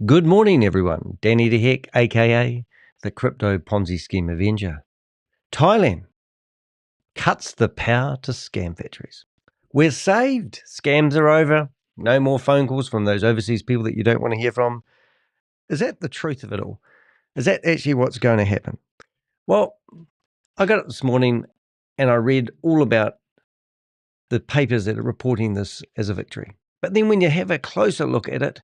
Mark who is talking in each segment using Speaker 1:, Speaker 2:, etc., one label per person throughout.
Speaker 1: Good morning, everyone. Danny the Heck, aka the Crypto Ponzi Scheme Avenger. Thailand cuts the power to scam factories. We're saved. Scams are over. No more phone calls from those overseas people that you don't want to hear from. Is that the truth of it all? Is that actually what's going to happen? Well, I got up this morning and I read all about the papers that are reporting this as a victory. But then when you have a closer look at it,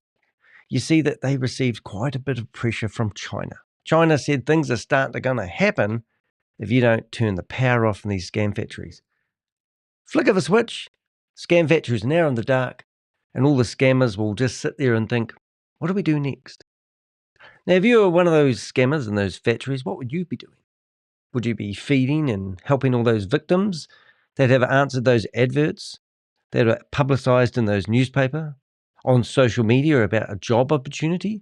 Speaker 1: you see that they received quite a bit of pressure from China. China said things are starting to happen if you don't turn the power off in these scam factories. Flick of a switch, scam factories are now in the dark, and all the scammers will just sit there and think, what do we do next? Now, if you were one of those scammers in those factories, what would you be doing? Would you be feeding and helping all those victims that have answered those adverts that are publicized in those newspaper, on social media about a job opportunity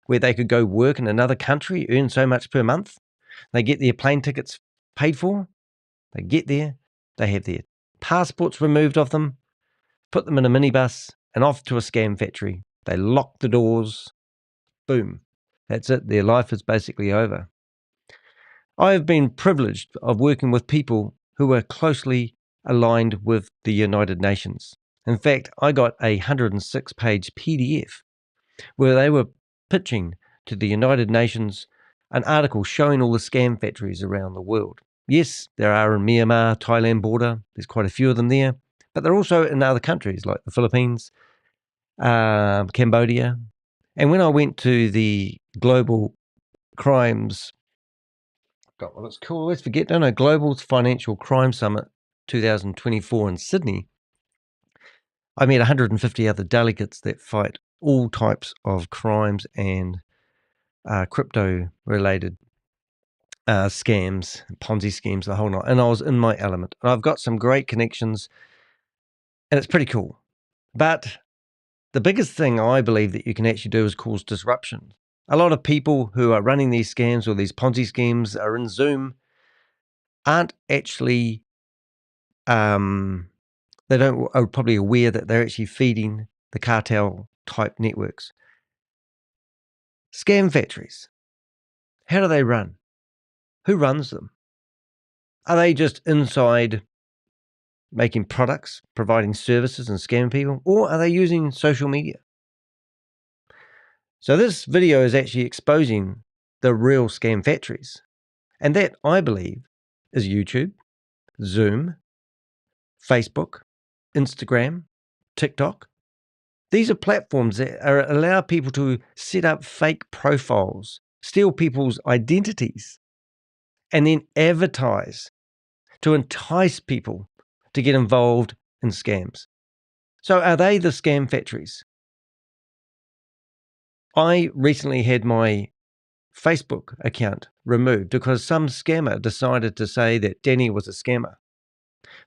Speaker 1: where they could go work in another country, earn so much per month? They get their plane tickets paid for. They get there. They have their passports removed of them, put them in a minibus, and off to a scam factory. They lock the doors. Boom. That's it. Their life is basically over. I have been privileged of working with people who are closely aligned with the United Nations. In fact, I got a 106-page PDF where they were pitching to the United Nations an article showing all the scam factories around the world. Yes, there are in Myanmar, Thailand border. There's quite a few of them there. But they're also in other countries like the Philippines, Cambodia. And when I went to the Global Crimes, got what it's called, let's forget, Global Financial Crime Summit 2024 in Sydney, I met 150 other delegates that fight all types of crimes and crypto-related scams, Ponzi schemes, the whole night. And I was in my element. And I've got some great connections, and it's pretty cool. But the biggest thing I believe that you can actually do is cause disruption. A lot of people who are running these scams or these Ponzi schemes are in Zoom, aren't actually, they are probably aware that they're actually feeding the cartel type networks. Scam factories. How do they run? Who runs them? Are they just inside making products, providing services and scamming people? Or are they using social media? So this video is actually exposing the real scam factories. And that, I believe, is YouTube, Zoom, Facebook, Instagram, TikTok. These are platforms that allow people to set up fake profiles, steal people's identities, and then advertise to entice people to get involved in scams. So are they the scam factories? I recently had my Facebook account removed because some scammer decided to say that Danny was a scammer.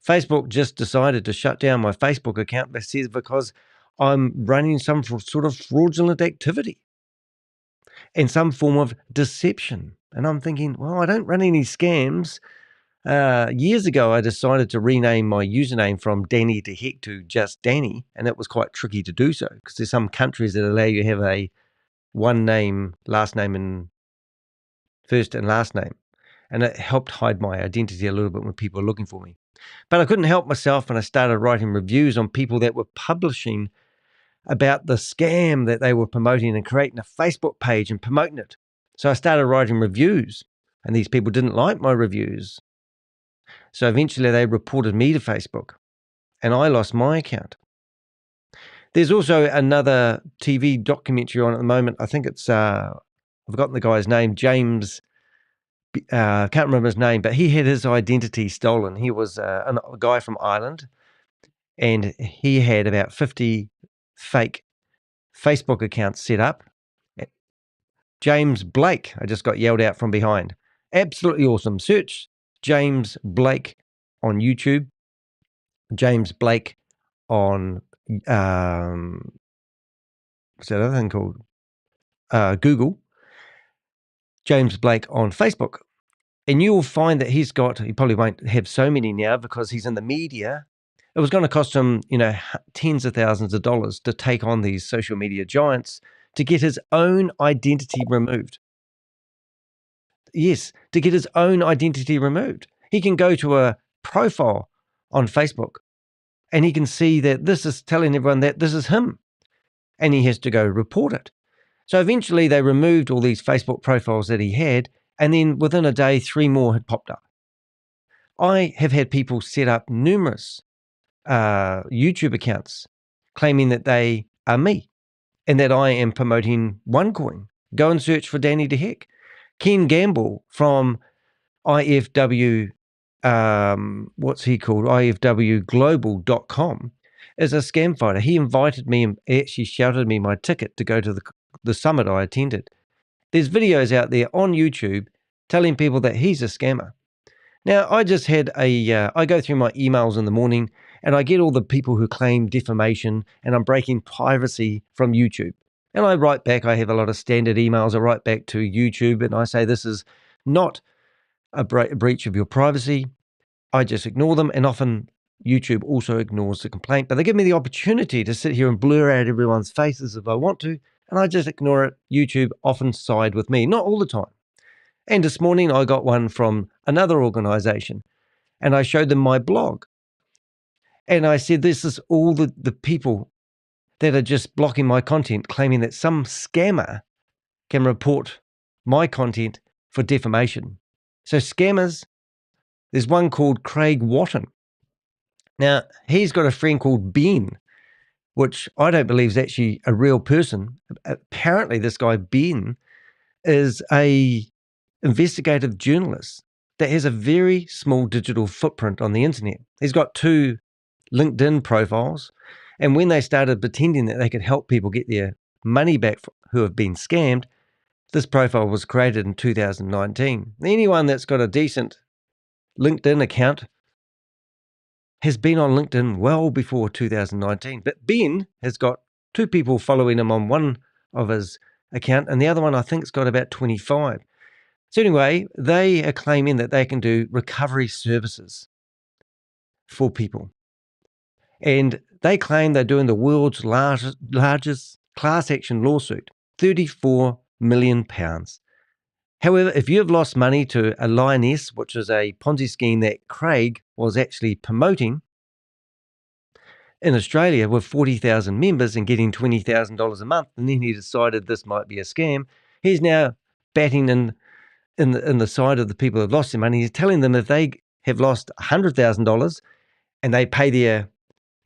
Speaker 1: Facebook just decided to shut down my Facebook account because I'm running some sort of fraudulent activity and some form of deception. And I'm thinking, well, I don't run any scams. Years ago, I decided to rename my username from Danny to Heck to just Danny, and it was quite tricky to do so because there's some countries that allow you to have a one name, last name, and first and last name. And it helped hide my identity a little bit when people were looking for me. But I couldn't help myself, and I started writing reviews on people that were publishing about the scam that they were promoting and creating a Facebook page and promoting it. So I started writing reviews, and these people didn't like my reviews. So eventually they reported me to Facebook, and I lost my account. There's also another TV documentary on at the moment. I think it's, I've forgotten the guy's name, James, can't remember his name, but he had his identity stolen. He was a guy from Ireland, and he had about 50 fake Facebook accounts set up. James Blake, I just got yelled out from behind. Absolutely awesome. Search James Blake on YouTube, James Blake on, what's that other thing called? Google, James Blake on Facebook. And you will find that he probably won't have so many now because he's in the media. It was going to cost him, tens of thousands of dollars to take on these social media giants to get his own identity removed. Yes, to get his own identity removed. He can go to a profile on Facebook and he can see that this is telling everyone that this is him, and he has to go report it. So eventually they removed all these Facebook profiles that he had, and then within a day, 3 more had popped up. I have had people set up numerous YouTube accounts claiming that they are me and that I am promoting OneCoin. Go and search for Danny DeHeck. Ken Gamble from IFW, what's he called? IFWglobal.com is a scam fighter. He invited me and actually shouted me my ticket to go to the summit I attended. There's videos out there on YouTube telling people that he's a scammer. Now, I just had I go through my emails in the morning and I get all the people who claim defamation and I'm breaking privacy from YouTube. And I write back, I have a lot of standard emails. I write back to YouTube and I say, this is not a breach of your privacy. I just ignore them. And often YouTube also ignores the complaint, but they give me the opportunity to sit here and blur out everyone's faces if I want to. And I just ignore it. YouTube often side with me, not all the time. And this morning I got one from another organization and I showed them my blog. And I said, this is all the people that are just blocking my content, claiming that some scammer can report my content for defamation. So scammers, there's one called Craig Watton. Now, he's got a friend called Ben, which I don't believe is actually a real person. Apparently this guy Ben is a investigative journalist that has a very small digital footprint on the internet. He's got 2 LinkedIn profiles, and when they started pretending that they could help people get their money back who have been scammed, this profile was created in 2019. Anyone that's got a decent LinkedIn account has been on LinkedIn well before 2019. But Ben has got 2 people following him on one of his account, and the other one I think's got about 25. So anyway, they are claiming that they can do recovery services for people. And they claim they're doing the world's largest class action lawsuit, £34 million. However, if you have lost money to a lioness, which is a Ponzi scheme that Craig was actually promoting in Australia with 40,000 members and getting $20,000 a month, and then he decided this might be a scam, he's now batting in the side of the people who have lost their money. He's telling them if they have lost $100,000 and they pay their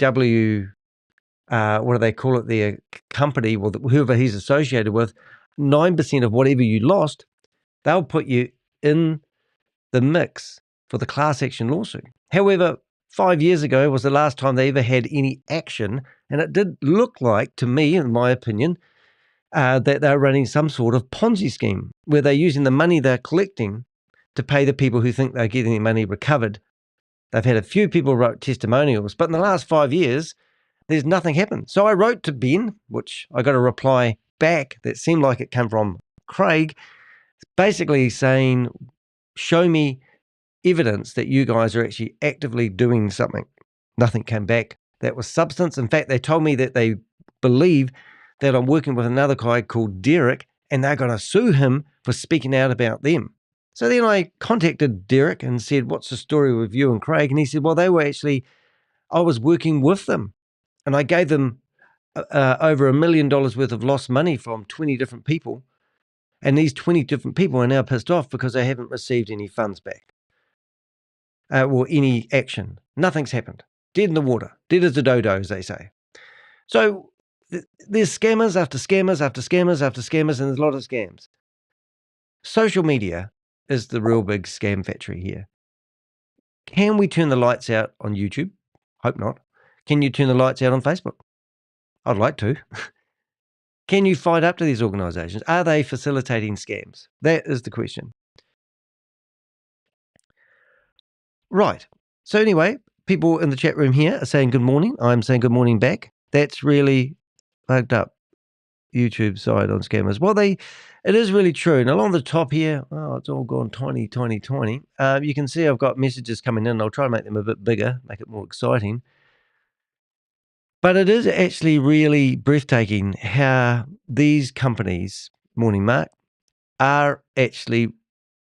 Speaker 1: what do they call it, their company, or whoever he's associated with, 9% of whatever you lost, they'll put you in the mix for the class action lawsuit. However, 5 years ago was the last time they ever had any action, and it did look like, to me, in my opinion, that they're running some sort of Ponzi scheme where they're using the money they're collecting to pay the people who think they're getting their money recovered. They've had a few people write testimonials, but in the last 5 years, there's nothing happened. So I wrote to Ben, which I got a reply back that seemed like it came from Craig, basically saying, show me evidence that you guys are actually actively doing something. Nothing came back that was substance. In fact, they told me that they believe that I'm working with another guy called Derek and they're going to sue him for speaking out about them. So then I contacted Derek and said, what's the story with you and Craig? And he said, well, I was working with them and I gave them over $1 million worth of lost money from 20 different people. And these 20 different people are now pissed off because they haven't received any funds back or any action. Nothing's happened. Dead in the water. Dead as a dodo, as they say. So there's scammers after scammers after scammers after scammers, and there's a lot of scams. Social media is the real big scam factory here. Can we turn the lights out on YouTube? Hope not. Can you turn the lights out on Facebook? I'd like to. Can you fight up to these organizations? Are they facilitating scams? That is the question. Right. So anyway, people in the chat room here are saying good morning. I'm saying good morning back. That's really bugged up YouTube side on scammers. Well, it is really true. And along the top here, it's all gone tiny, tiny, tiny. You can see I've got messages coming in. I'll try and make them a bit bigger, make it more exciting. But it is actually really breathtaking how these companies, morning Mark, are actually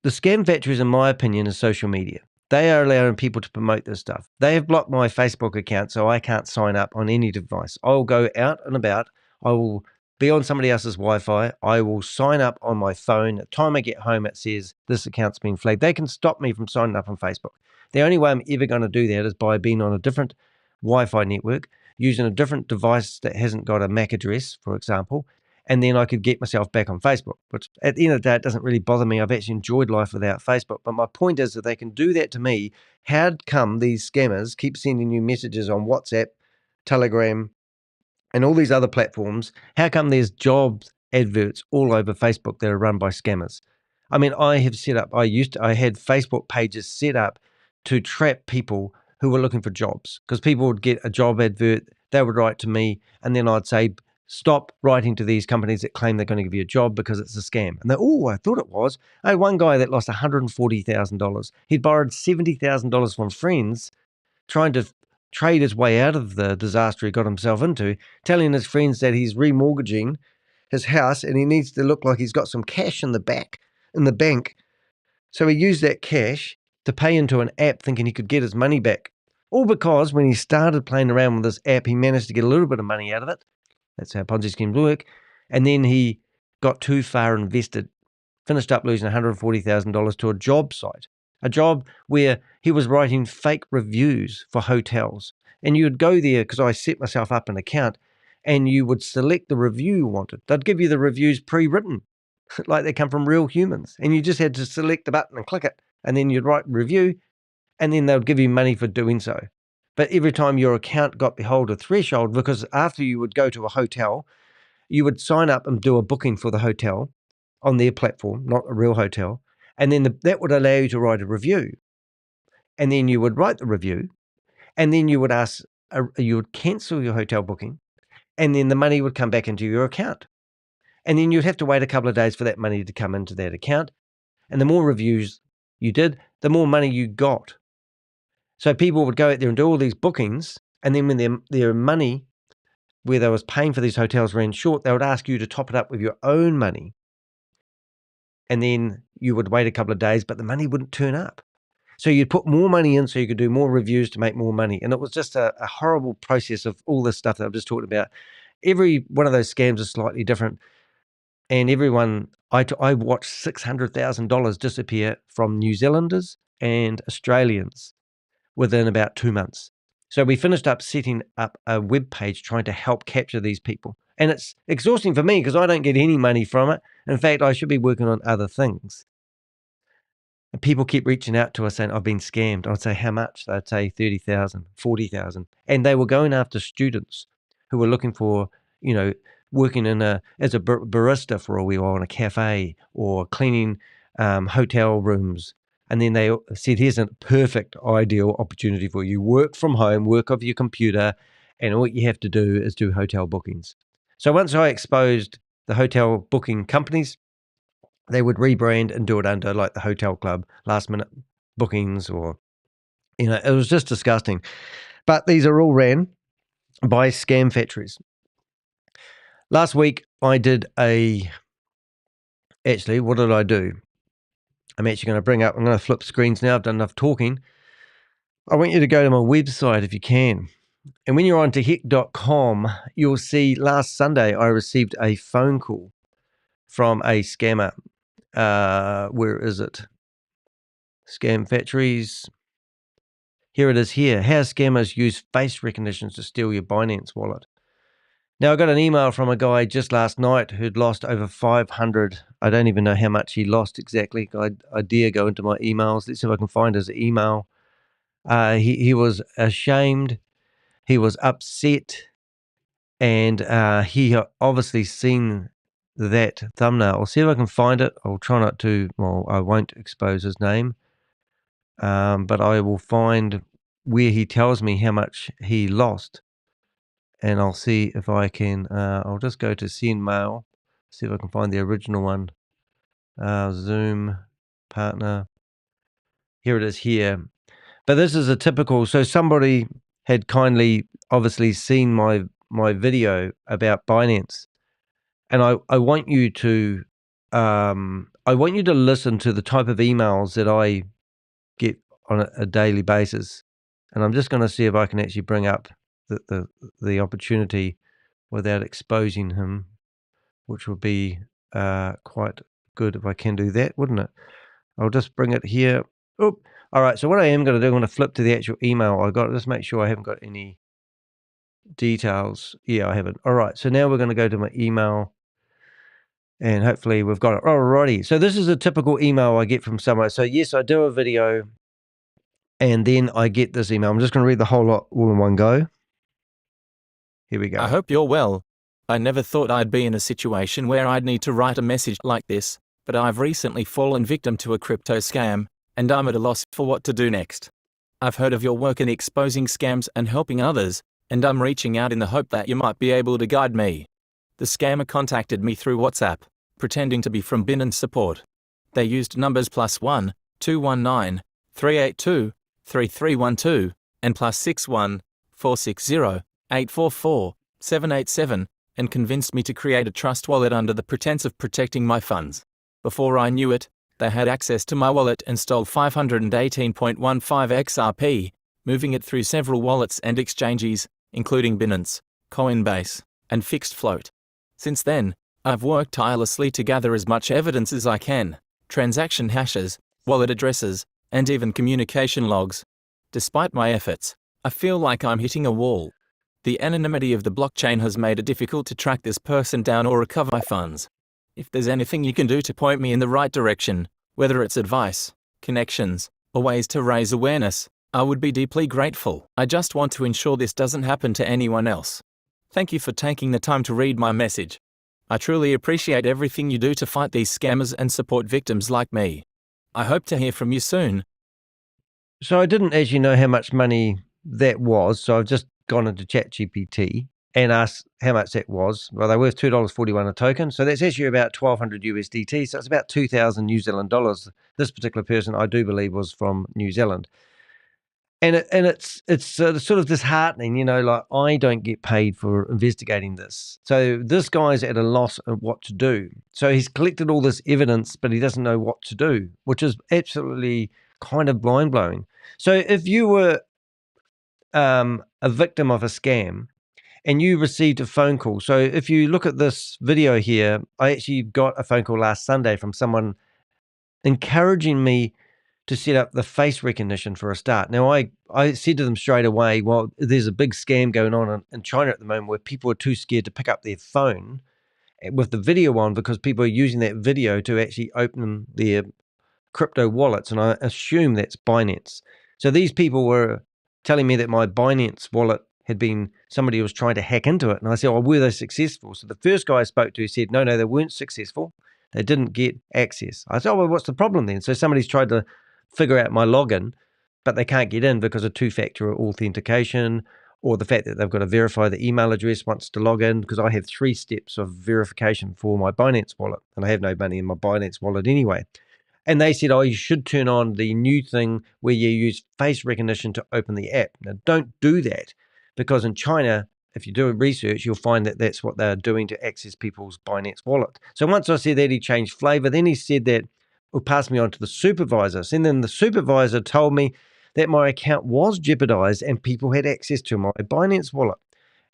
Speaker 1: the scam factories, in my opinion, is social media. They are allowing people to promote this stuff. They have blocked my Facebook account, so I can't sign up on any device. I'll go out and about. I will be on somebody else's Wi-Fi. I will sign up on my phone. At the time I get home, it says this account's been flagged. They can stop me from signing up on Facebook. The only way I'm ever going to do that is by being on a different Wi-Fi network, using a different device that hasn't got a MAC address, for example, and then I could get myself back on Facebook, which at the end of the day, it doesn't really bother me. I've actually enjoyed life without Facebook. But my point is that they can do that to me. How come these scammers keep sending you messages on WhatsApp, Telegram, and all these other platforms? How come there's job adverts all over Facebook that are run by scammers? I mean, I have set up, I had Facebook pages set up to trap people who were looking for jobs, because people would get a job advert, they would write to me, and then I'd say, stop writing to these companies that claim they're going to give you a job because it's a scam. And they, oh, I thought it was. I had one guy that lost $140,000. He'd borrowed $70,000 from friends trying to trade his way out of the disaster he got himself into, telling his friends that he's remortgaging his house and he needs to look like he's got some cash in the bank. So he used that cash to pay into an app thinking he could get his money back. All because when he started playing around with this app, he managed to get a little bit of money out of it. That's how Ponzi schemes work. And then he got too far invested, finished up losing $140,000 to a job site, a job where he was writing fake reviews for hotels. And you would go there, because I set myself up an account, and you would select the review you wanted. They'd give you the reviews pre-written, like they come from real humans. And you just had to select the button and click it. And then you'd write review, and then they would give you money for doing so. But every time your account got behold a threshold, because after you would go to a hotel, you would sign up and do a booking for the hotel on their platform, not a real hotel. And then that would allow you to write a review. And then you would write the review, and then you would you would cancel your hotel booking, and then the money would come back into your account. And then you'd have to wait a couple of days for that money to come into that account. And the more reviews you did, the more money you got. So people would go out there and do all these bookings, and then when their money where they was paying for these hotels ran short, they would ask you to top it up with your own money. And then you would wait a couple of days, but the money wouldn't turn up. So you'd put more money in so you could do more reviews to make more money. And it was just a horrible process of all this stuff that I've just talked about. Every one of those scams is slightly different. And everyone, I watched $600,000 disappear from New Zealanders and Australians within about 2 months. So we finished up setting up a web page trying to help capture these people. And it's exhausting for me because I don't get any money from it. In fact, I should be working on other things. And people keep reaching out to us saying, I've been scammed. I'd say, how much? They'd say 30,000, 40,000. And they were going after students who were looking for, working as a barista for a while in a cafe or cleaning hotel rooms. And then they said, here's a perfect, ideal opportunity for you. Work from home, work off your computer, and all you have to do is do hotel bookings. So once I exposed the hotel booking companies, they would rebrand and do it under like the hotel club, last minute bookings, or, it was just disgusting. But these are all ran by scam factories. Last week, I did actually, what did I do? I'm actually going to flip screens now. I've done enough talking. I want you to go to my website if you can. And when you're on toheck.com, you'll see last Sunday I received a phone call from a scammer. Where is it? Scam factories. Here it is here. How scammers use face recognition to steal your Binance wallet. Now, I got an email from a guy just last night who'd lost over 500. I don't even know how much he lost exactly. I dare go into my emails. Let's see if I can find his email. He was ashamed. He was upset. And he obviously seen that thumbnail. I'll see if I can find it. I'll try not to, I won't expose his name. But I will find where he tells me how much he lost. And I'll see if I can, I'll just go to send mail, see if I can find the original one. Zoom partner. Here it is here. But this is a typical, so somebody had kindly obviously seen my video about Binance, and I want you to listen to the type of emails that I get on a daily basis, and I'm just going to see if I can actually bring up the opportunity without exposing him, which would be quite good if I can do that, wouldn't it? I'll just bring it here. Oop. All right. So what I am going to do, I'm going to flip to the actual email I got. Just make sure I haven't got any details. Yeah, I haven't. All right. So now we're going to go to my email, and hopefully we've got it. Alrighty. So this is a typical email I get from someone. So yes, I do a video, and then I get this email. I'm just going to read the whole lot all in one go. Here we go.
Speaker 2: I hope you're well. I never thought I'd be in a situation where I'd need to write a message like this, but I've recently fallen victim to a crypto scam, and I'm at a loss for what to do next. I've heard of your work in exposing scams and helping others, and I'm reaching out in the hope that you might be able to guide me. The scammer contacted me through WhatsApp, pretending to be from Binance support. They used numbers +1 219 382 3312 and +61 460 844 787 and convinced me to create a trust wallet under the pretense of protecting my funds. Before I knew it, they had access to my wallet and stole 518.15 XRP, moving it through several wallets and exchanges, including Binance, Coinbase, and Fixed Float. Since then, I've worked tirelessly to gather as much evidence as I can, transaction hashes, wallet addresses, and even communication logs. Despite my efforts, I feel like I'm hitting a wall. The anonymity of the blockchain has made it difficult to track this person down or recover my funds. If there's anything you can do to point me in the right direction, whether it's advice, connections, or ways to raise awareness, I would be deeply grateful. I just want to ensure this doesn't happen to anyone else. Thank you for taking the time to read my message. I truly appreciate everything you do to fight these scammers and support victims like me. I hope to hear from you soon.
Speaker 1: So I didn't actually know how much money that was, so I've just gone into ChatGPT and asked how much that was. Well, they're worth $2.41 a token, so that's actually about 1,200 USDT, so it's about 2,000 New Zealand dollars. This particular person, I do believe, was from New Zealand. And it's sort of disheartening, you know, like I don't get paid for investigating this. So this guy's at a loss of what to do. So he's collected all this evidence, but he doesn't know what to do, which is absolutely kind of mind-blowing. So if you were a victim of a scam and you received a phone call. So if you look at this video here, I actually got a phone call last Sunday from someone encouraging me to set up the face recognition for a start. Now, I said to them straight away, well, there's a big scam going on in China at the moment where people are too scared to pick up their phone with the video on because people are using that video to actually open their crypto wallets, and I assume that's Binance. So these people were telling me that my Binance wallet had been, somebody was trying to hack into it. And I said, oh, were they successful? So the first guy I spoke to said, no, they weren't successful. They didn't get access. I said, oh, well, what's the problem then? So somebody's tried to figure out my login, but they can't get in because of two-factor authentication or the fact that they've got to verify the email address once to log in, because I have 3 steps of verification for my Binance wallet, and I have no money in my Binance wallet anyway. And they said, oh, you should turn on the new thing where you use face recognition to open the app. Now, don't do that, because in China, if you do research, you'll find that that's what they're doing to access people's Binance wallet. So once I said that, he changed flavor. Then he said that he'll pass me on to the supervisor. And then the supervisor told me that my account was jeopardized and people had access to my Binance wallet.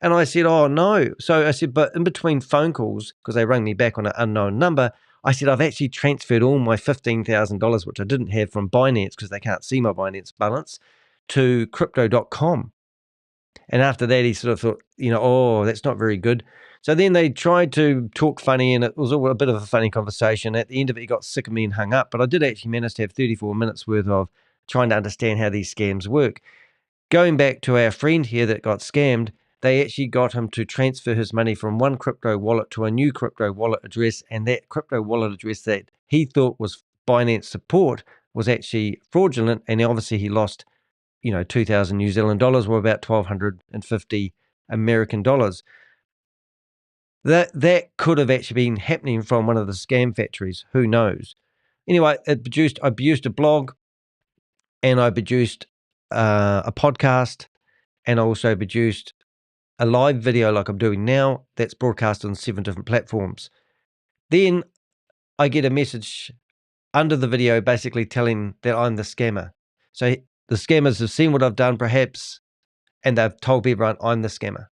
Speaker 1: And I said, oh, no. So I said, but in between phone calls, because they rang me back on an unknown number, I said, I've actually transferred all my $15,000, which I didn't have from Binance because they can't see my Binance balance, to crypto.com. And after that, he sort of thought, you know, oh, that's not very good. So then they tried to talk funny, and it was all a bit of a funny conversation. At the end of it, he got sick of me and hung up. But I did actually manage to have 34 minutes worth of trying to understand how these scams work. Going back to our friend here that got scammed, they actually got him to transfer his money from one crypto wallet to a new crypto wallet address, and that crypto wallet address that he thought was Binance support was actually fraudulent, and obviously he lost, 2,000 New Zealand dollars, or about 1,250 American dollars. That could have actually been happening from one of the scam factories. Who knows? Anyway, I produced a blog, and I produced a podcast, and I also produced a live video like I'm doing now that's broadcast on 7 different platforms. Then I get a message under the video basically telling that I'm the scammer. So the scammers have seen what I've done perhaps, and they've told everyone I'm the scammer.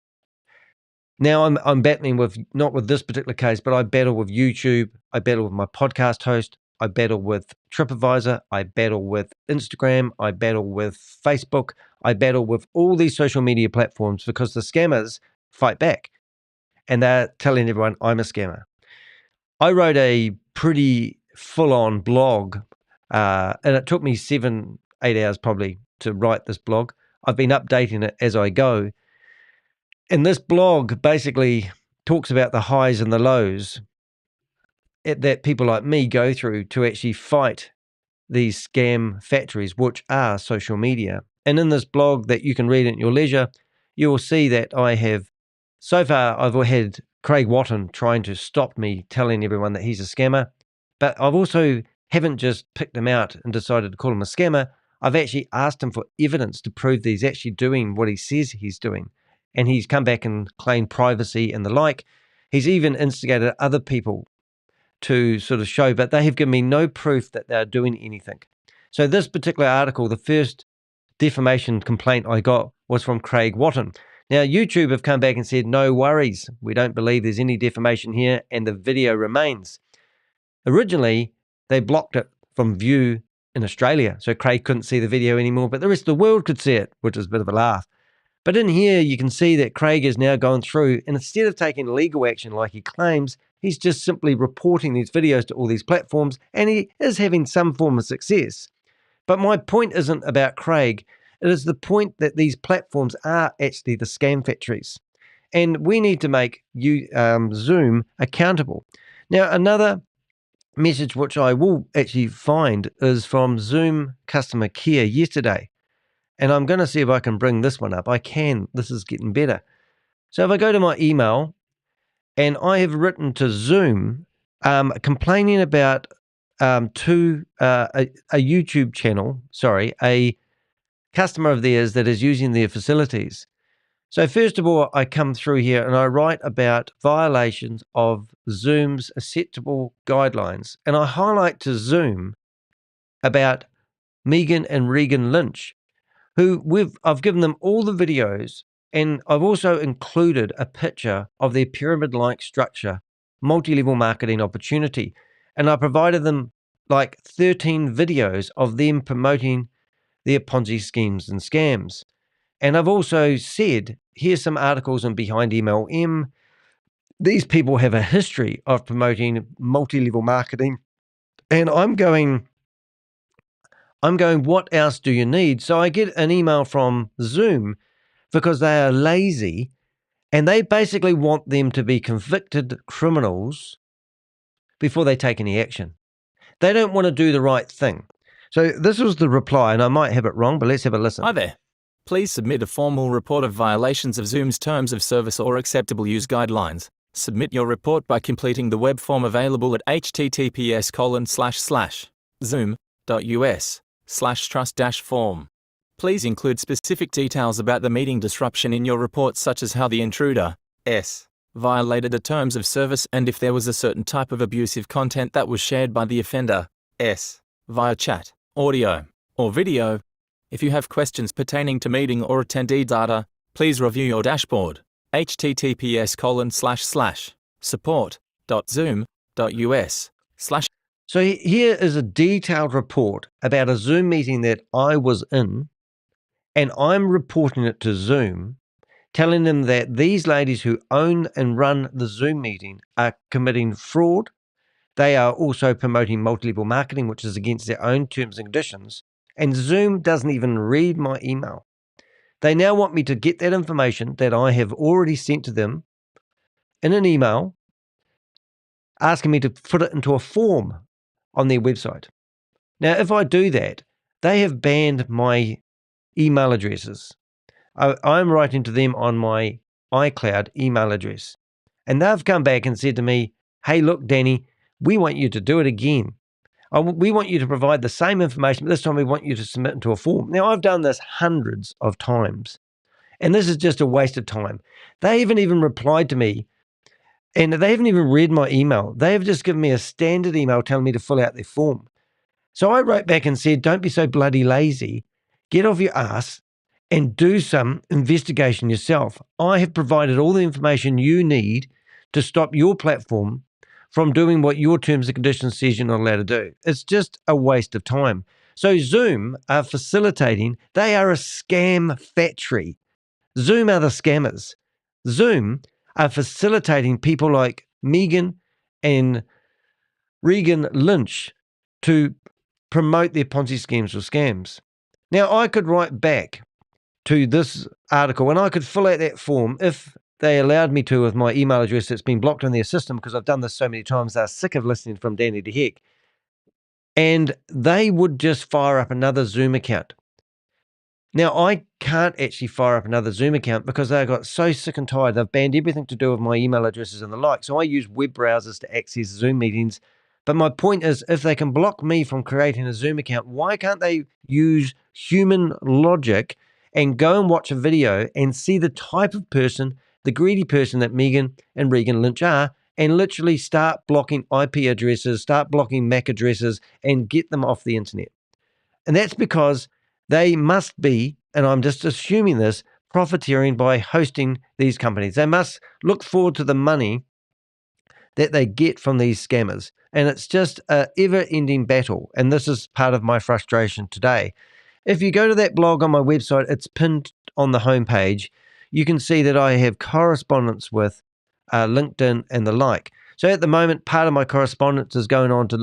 Speaker 1: Now I'm battling with, not with this particular case, but I battle with YouTube, I battle with my podcast host, I battle with TripAdvisor, I battle with Instagram, I battle with Facebook, I battle with all these social media platforms because the scammers fight back and they're telling everyone I'm a scammer. I wrote a pretty full-on blog and it took me 7-8 hours probably to write this blog. I've been updating it as I go. And this blog basically talks about the highs and the lows that people like me go through to actually fight these scam factories, which are social media. And in this blog that you can read at your leisure, you will see that I have, so far, I've had Craig Watton trying to stop me telling everyone that he's a scammer. But I've also haven't just picked him out and decided to call him a scammer. I've actually asked him for evidence to prove that he's actually doing what he says he's doing. And he's come back and claimed privacy and the like. He's even instigated other people to sort of show, but they have given me no proof that they're doing anything. So this particular article, the first defamation complaint I got was from Craig Watton. Now, YouTube have come back and said, no worries, we don't believe there's any defamation here, and the video remains. Originally, they blocked it from view in Australia, so Craig couldn't see the video anymore, but the rest of the world could see it, which is a bit of a laugh. But in here, you can see that Craig is now going through, and instead of taking legal action like he claims, he's just simply reporting these videos to all these platforms, and he is having some form of success. But my point isn't about Craig. It is the point that these platforms are actually the scam factories. And we need to make Zoom accountable. Now, another message which I will actually find is from Zoom customer care yesterday. And I'm going to see if I can bring this one up. I can. This is getting better. So if I go to my email, and I have written to Zoom complaining about a YouTube channel, a customer of theirs that is using their facilities. So first of all, I come through here and I write about violations of Zoom's acceptable guidelines. And I highlight to Zoom about Megan and Regan Lynch, who I've given them all the videos, and I've also included a picture of their pyramid-like structure, multi-level marketing opportunity. And I provided them like 13 videos of them promoting their Ponzi schemes and scams. And I've also said, here's some articles in Behind MLM. These people have a history of promoting multi-level marketing. And I'm going, what else do you need? So I get an email from Zoom because they are lazy and they basically want them to be convicted criminals before they take any action. They don't want to do the right thing. So this was the reply, and I might have it wrong, but let's have a listen.
Speaker 2: Hi there. Please submit a formal report of violations of Zoom's terms of service or acceptable use guidelines. Submit your report by completing the web form available at https://zoom.us/trust-form. Please include specific details about the meeting disruption in your report, such as how the intruder violated the terms of service and if there was a certain type of abusive content that was shared by the offender via chat, audio, or video. If you have questions pertaining to meeting or attendee data, please review your dashboard. https://support.zoom.us/
Speaker 1: So here is a detailed report about a Zoom meeting that I was in, and I'm reporting it to Zoom, telling them that these ladies who own and run the Zoom meeting are committing fraud. They are also promoting multi-level marketing, which is against their own terms and conditions. And Zoom doesn't even read my email. They now want me to get that information that I have already sent to them in an email, asking me to put it into a form on their website. Now, if I do that, they have banned my email addresses. I'm writing to them on my iCloud email address. And they've come back and said to me, hey, look, Danny, we want you to do it again. We want you to provide the same information, but this time we want you to submit into a form. Now, I've done this hundreds of times, And this is just a waste of time. They haven't even replied to me, and they haven't even read my email. They have just given me a standard email telling me to fill out their form. So I wrote back and said, don't be so bloody lazy. Get off your ass and do some investigation yourself. I have provided all the information you need to stop your platform from doing what your terms and conditions says you're not allowed to do. It's just a waste of time. So Zoom are facilitating, they are a scam factory. Zoom are the scammers. Zoom are facilitating people like Megan and Regan Lynch to promote their Ponzi schemes or scams. Now, I could write back to this article and I could fill out that form if they allowed me to with my email address that's been blocked on their system because I've done this so many times. They're sick of listening from Danny to Heck. And they would just fire up another Zoom account. Now, I can't actually fire up another Zoom account because they got so sick and tired. They've banned everything to do with my email addresses and the like. So I use web browsers to access Zoom meetings. But my point is, if they can block me from creating a Zoom account, why can't they use human logic and go and watch a video and see the type of person, the greedy person that Megan and Regan Lynch are, and literally start blocking IP addresses, start blocking MAC addresses, and get them off the internet? And that's because they must be, and I'm just assuming this, profiteering by hosting these companies. They must look forward to the money that they get from these scammers. And it's just an ever-ending battle. And this is part of my frustration today. If you go to that blog on my website, it's pinned on the homepage. You can see that I have correspondence with LinkedIn and the like. So at the moment, part of my correspondence is going on to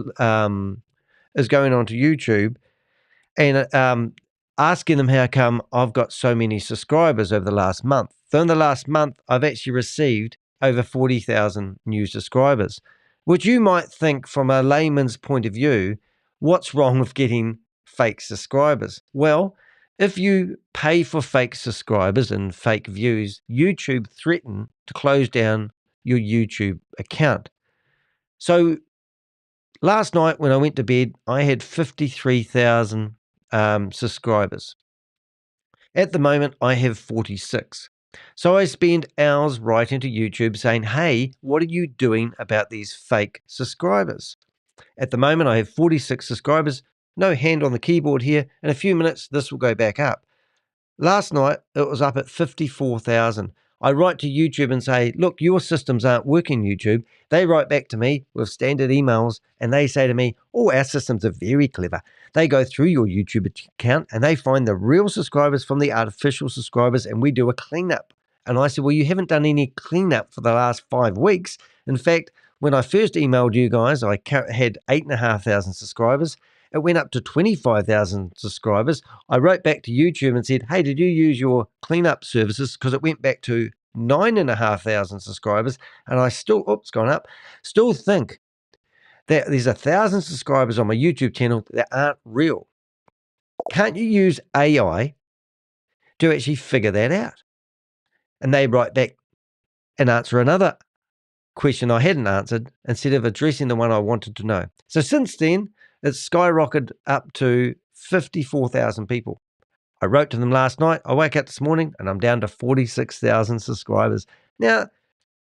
Speaker 1: YouTube, and asking them how come I've got so many subscribers over the last month. So in the last month, I've actually received over 40,000 new subscribers, which you might think from a layman's point of view, what's wrong with getting fake subscribers? Well, if you pay for fake subscribers and fake views, YouTube threaten to close down your YouTube account. So last night when I went to bed, I had 53,000 subscribers. At the moment, I have 46. So I spend hours writing to YouTube saying, hey, what are you doing about these fake subscribers? At the moment, I have 46 subscribers, no hand on the keyboard here. In a few minutes, this will go back up. Last night, it was up at 54,000. I write to YouTube and say, look, your systems aren't working, YouTube. They write back to me with standard emails and they say to me, oh, our systems are very clever. They go through your YouTube account and they find the real subscribers from the artificial subscribers and we do a cleanup. And I said, well, you haven't done any cleanup for the last 5 weeks. In fact, when I first emailed you guys, I had 8,500 subscribers. It went up to 25,000 subscribers. I wrote back to YouTube and said, hey, did you use your cleanup services? Because it went back to 9,500 subscribers. And I still, it's gone up, still think that there's 1,000 subscribers on my YouTube channel that aren't real. Can't you use AI to actually figure that out? And they write back and answer another question I hadn't answered instead of addressing the one I wanted to know. So since then, it's skyrocketed up to 54,000 people. I wrote to them last night. I woke up this morning and I'm down to 46,000 subscribers. Now,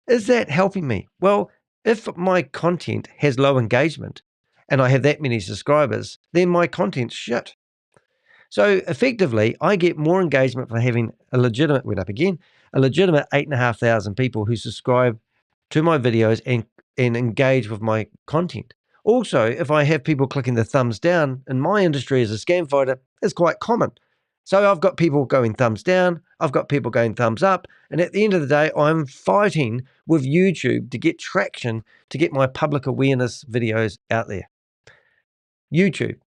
Speaker 1: is that helping me? Well, if my content has low engagement and I have that many subscribers, then my content's shit. So effectively, I get more engagement for having a legitimate 8,500 people who subscribe to my videos and engage with my content. Also, if I have people clicking the thumbs down, in my industry as a scam fighter, it's quite common. So I've got people going thumbs down, I've got people going thumbs up, and at the end of the day, I'm fighting with YouTube to get traction, to get my public awareness videos out there. YouTube,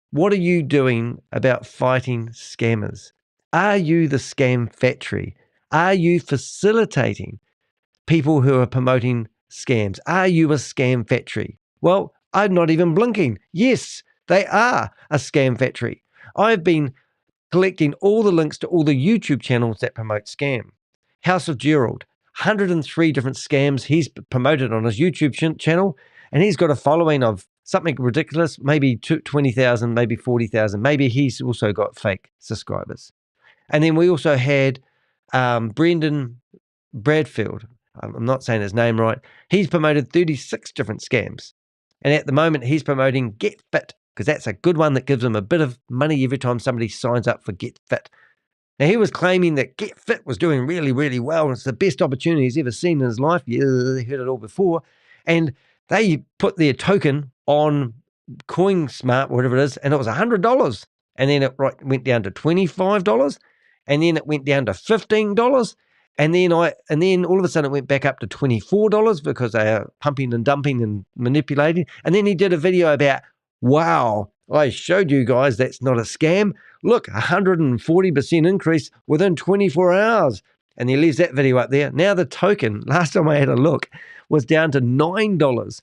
Speaker 1: what are you doing about fighting scammers? Are you the scam factory? Are you facilitating people who are promoting scams? Are you a scam factory? Well, I'm not even blinking. Yes, they are a scam factory. I've been collecting all the links to all the YouTube channels that promote scam. House of Gerald, 103 different scams he's promoted on his YouTube channel, and he's got a following of something ridiculous, maybe 20,000, maybe 40,000. Maybe he's also got fake subscribers. And then we also had Brendan Bradfield, I'm not saying his name right, he's promoted 36 different scams. And at the moment, he's promoting Get Fit, because that's a good one that gives him a bit of money every time somebody signs up for Get Fit. Now, he was claiming that Get Fit was doing really, really well, and it's the best opportunity he's ever seen in his life. Yeah, they heard it all before. And they put their token on CoinSmart, whatever it is, and it was $100. And then it went down to $25, and then it went down to $15. And then all of a sudden it went back up to $24 because they are pumping and dumping and manipulating. And then he did a video about, wow, I showed you guys that's not a scam. Look, 140% increase within 24 hours. And he leaves that video up there. Now the token, last time I had a look, was down to $9.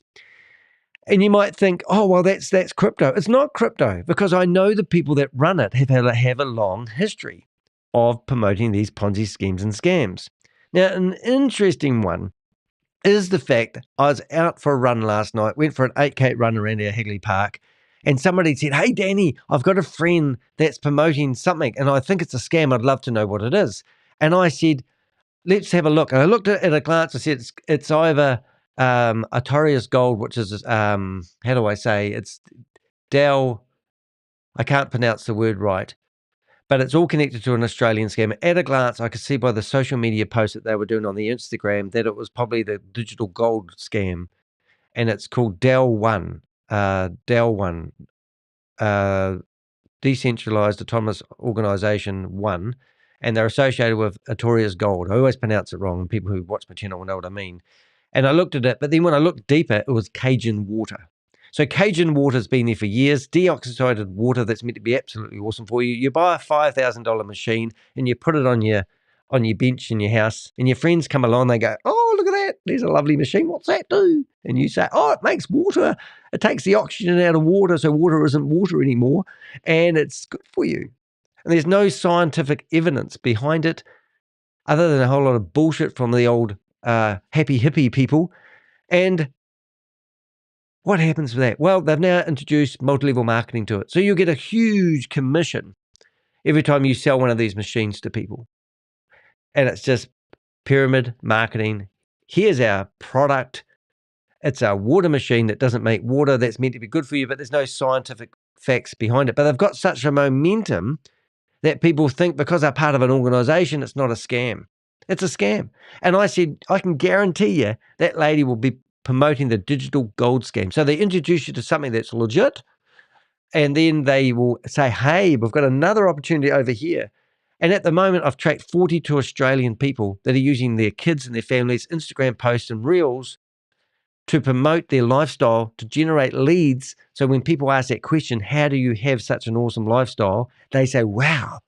Speaker 1: And you might think, oh, well, that's crypto. It's not crypto, because I know the people that run it have a long history of promoting these Ponzi schemes and scams. Now, an interesting one is the fact I was out for a run last night, went for an 8K run around our Hagley Park, and somebody said, hey, Danny, I've got a friend that's promoting something, and I think it's a scam. I'd love to know what it is. And I said, let's have a look. And I looked at it at a glance. I said, it's either Artorias Gold, which is, how do I say, it's I can't pronounce the word right, but it's all connected to an Australian scam. At a glance, I could see by the social media posts that they were doing on the Instagram that it was probably the digital gold scam, and it's called Del1, Decentralized Autonomous Organization 1, and they're associated with Artorias Gold. I always pronounce it wrong, and people who watch my channel will know what I mean. And I looked at it, but then when I looked deeper, it was Cajun water. So Cajun water's been there for years, deoxygenated water that's meant to be absolutely awesome for you. You buy a $5,000 machine and you put it on your bench in your house, and your friends come along, they go, oh, look at that, there's a lovely machine, what's that do? And you say, oh, it makes water. It takes the oxygen out of water, so water isn't water anymore, and it's good for you. And there's no scientific evidence behind it other than a whole lot of bullshit from the old happy hippie people. And what happens with that? Well, they've now introduced multi-level marketing to it. So you get a huge commission every time you sell one of these machines to people. And it's just pyramid marketing. Here's our product. It's a water machine that doesn't make water, that's meant to be good for you, but there's no scientific facts behind it. But they've got such a momentum that people think because they're part of an organization, it's not a scam. It's a scam. And I said, I can guarantee you that lady will be promoting the digital gold scheme. So they introduce you to something that's legit, and then they will say, hey, we've got another opportunity over here. And at the moment, I've tracked 42 Australian people that are using their kids and their families' Instagram posts and reels to promote their lifestyle, to generate leads. So when people ask that question, how do you have such an awesome lifestyle? They say, wow,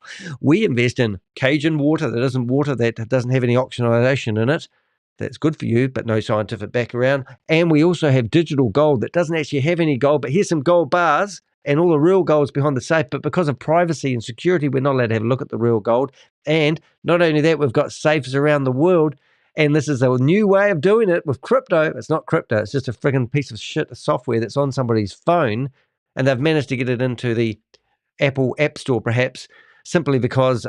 Speaker 1: we invest in Cajun water that isn't water, that doesn't have any oxidation in it. That's good for you, but no scientific background. And we also have digital gold that doesn't actually have any gold, but here's some gold bars, and all the real gold's behind the safe. But because of privacy and security, we're not allowed to have a look at the real gold. And not only that, we've got safes around the world. And this is a new way of doing it with crypto. It's not crypto. It's just a frigging piece of shit software that's on somebody's phone. And they've managed to get it into the Apple App Store, perhaps, simply because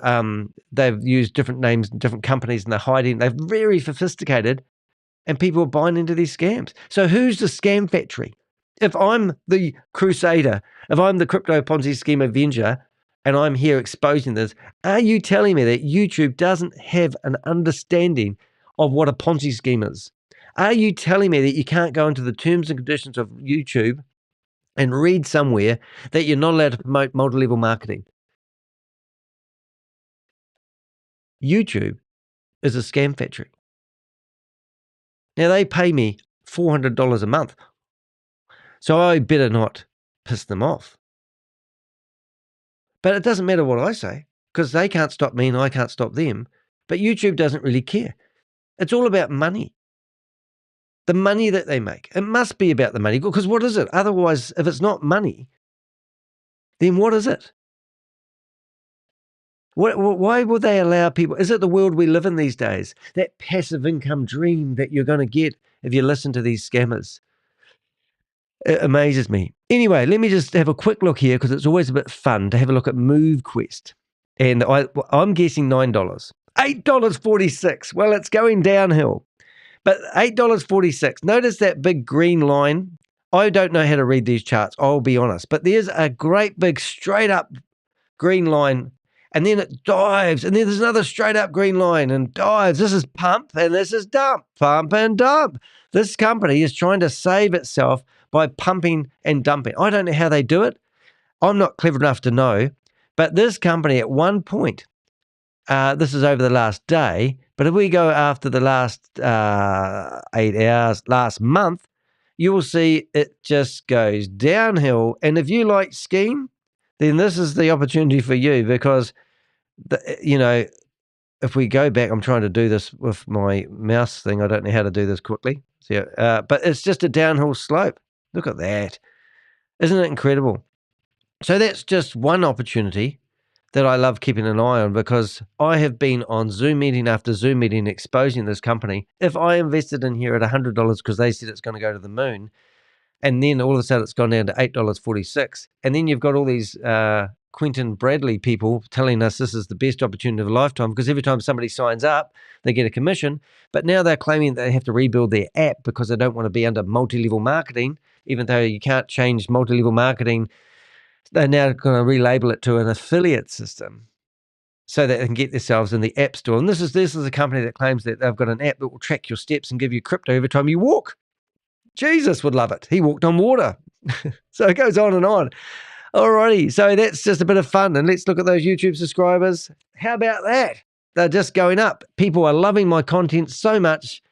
Speaker 1: they've used different names and different companies, and they're hiding. They're very sophisticated, and people are buying into these scams. So who's the scam factory? If I'm the crusader, if I'm the crypto Ponzi scheme avenger, and I'm here exposing this, are you telling me that YouTube doesn't have an understanding of what a Ponzi scheme is? Are you telling me that you can't go into the terms and conditions of YouTube and read somewhere that you're not allowed to promote multi-level marketing? YouTube is a scam factory. Now, they pay me $400 a month, so I better not piss them off. But it doesn't matter what I say, because they can't stop me and I can't stop them. But YouTube doesn't really care. It's all about money. The money that they make. It must be about the money, because what is it? Otherwise, if it's not money, then what is it? Why would they allow people? Is it the world we live in these days? That passive income dream that you're going to get if you listen to these scammers. It amazes me. Anyway, let me just have a quick look here, because it's always a bit fun to have a look at MoveQuest. And I'm guessing $9. $8.46. Well, it's going downhill. But $8.46. Notice that big green line. I don't know how to read these charts, I'll be honest. But there's a great big straight up green line, and then it dives, and then there's another straight up green line and dives. This is pump and this is dump, pump and dump. This company is trying to save itself by pumping and dumping. I don't know how they do it. I'm not clever enough to know, but this company at one point, this is over the last day, but if we go after the last 8 hours, last month, you will see it just goes downhill. And if you like scheme, then this is the opportunity for you, because, if we go back, I'm trying to do this with my mouse thing. I don't know how to do this quickly. But it's just a downhill slope. Look at that. Isn't it incredible? So that's just one opportunity that I love keeping an eye on, because I have been on Zoom meeting after Zoom meeting exposing this company. If I invested in here at $100 because they said it's going to go to the moon, and then all of a sudden it's gone down to $8.46, and then you've got all these Quentin Bradley people telling us this is the best opportunity of a lifetime, because every time somebody signs up, they get a commission. But now they're claiming they have to rebuild their app because they don't want to be under multi-level marketing, even though you can't change multi-level marketing. They're now going to relabel it to an affiliate system so that they can get themselves in the app store. And this is a company that claims that they've got an app that will track your steps and give you crypto every time you walk. Jesus would love it. He walked on water. So it goes on and on. Alrighty, so that's just a bit of fun. And let's look at those YouTube subscribers. How about that? They're just going up. People are loving my content so much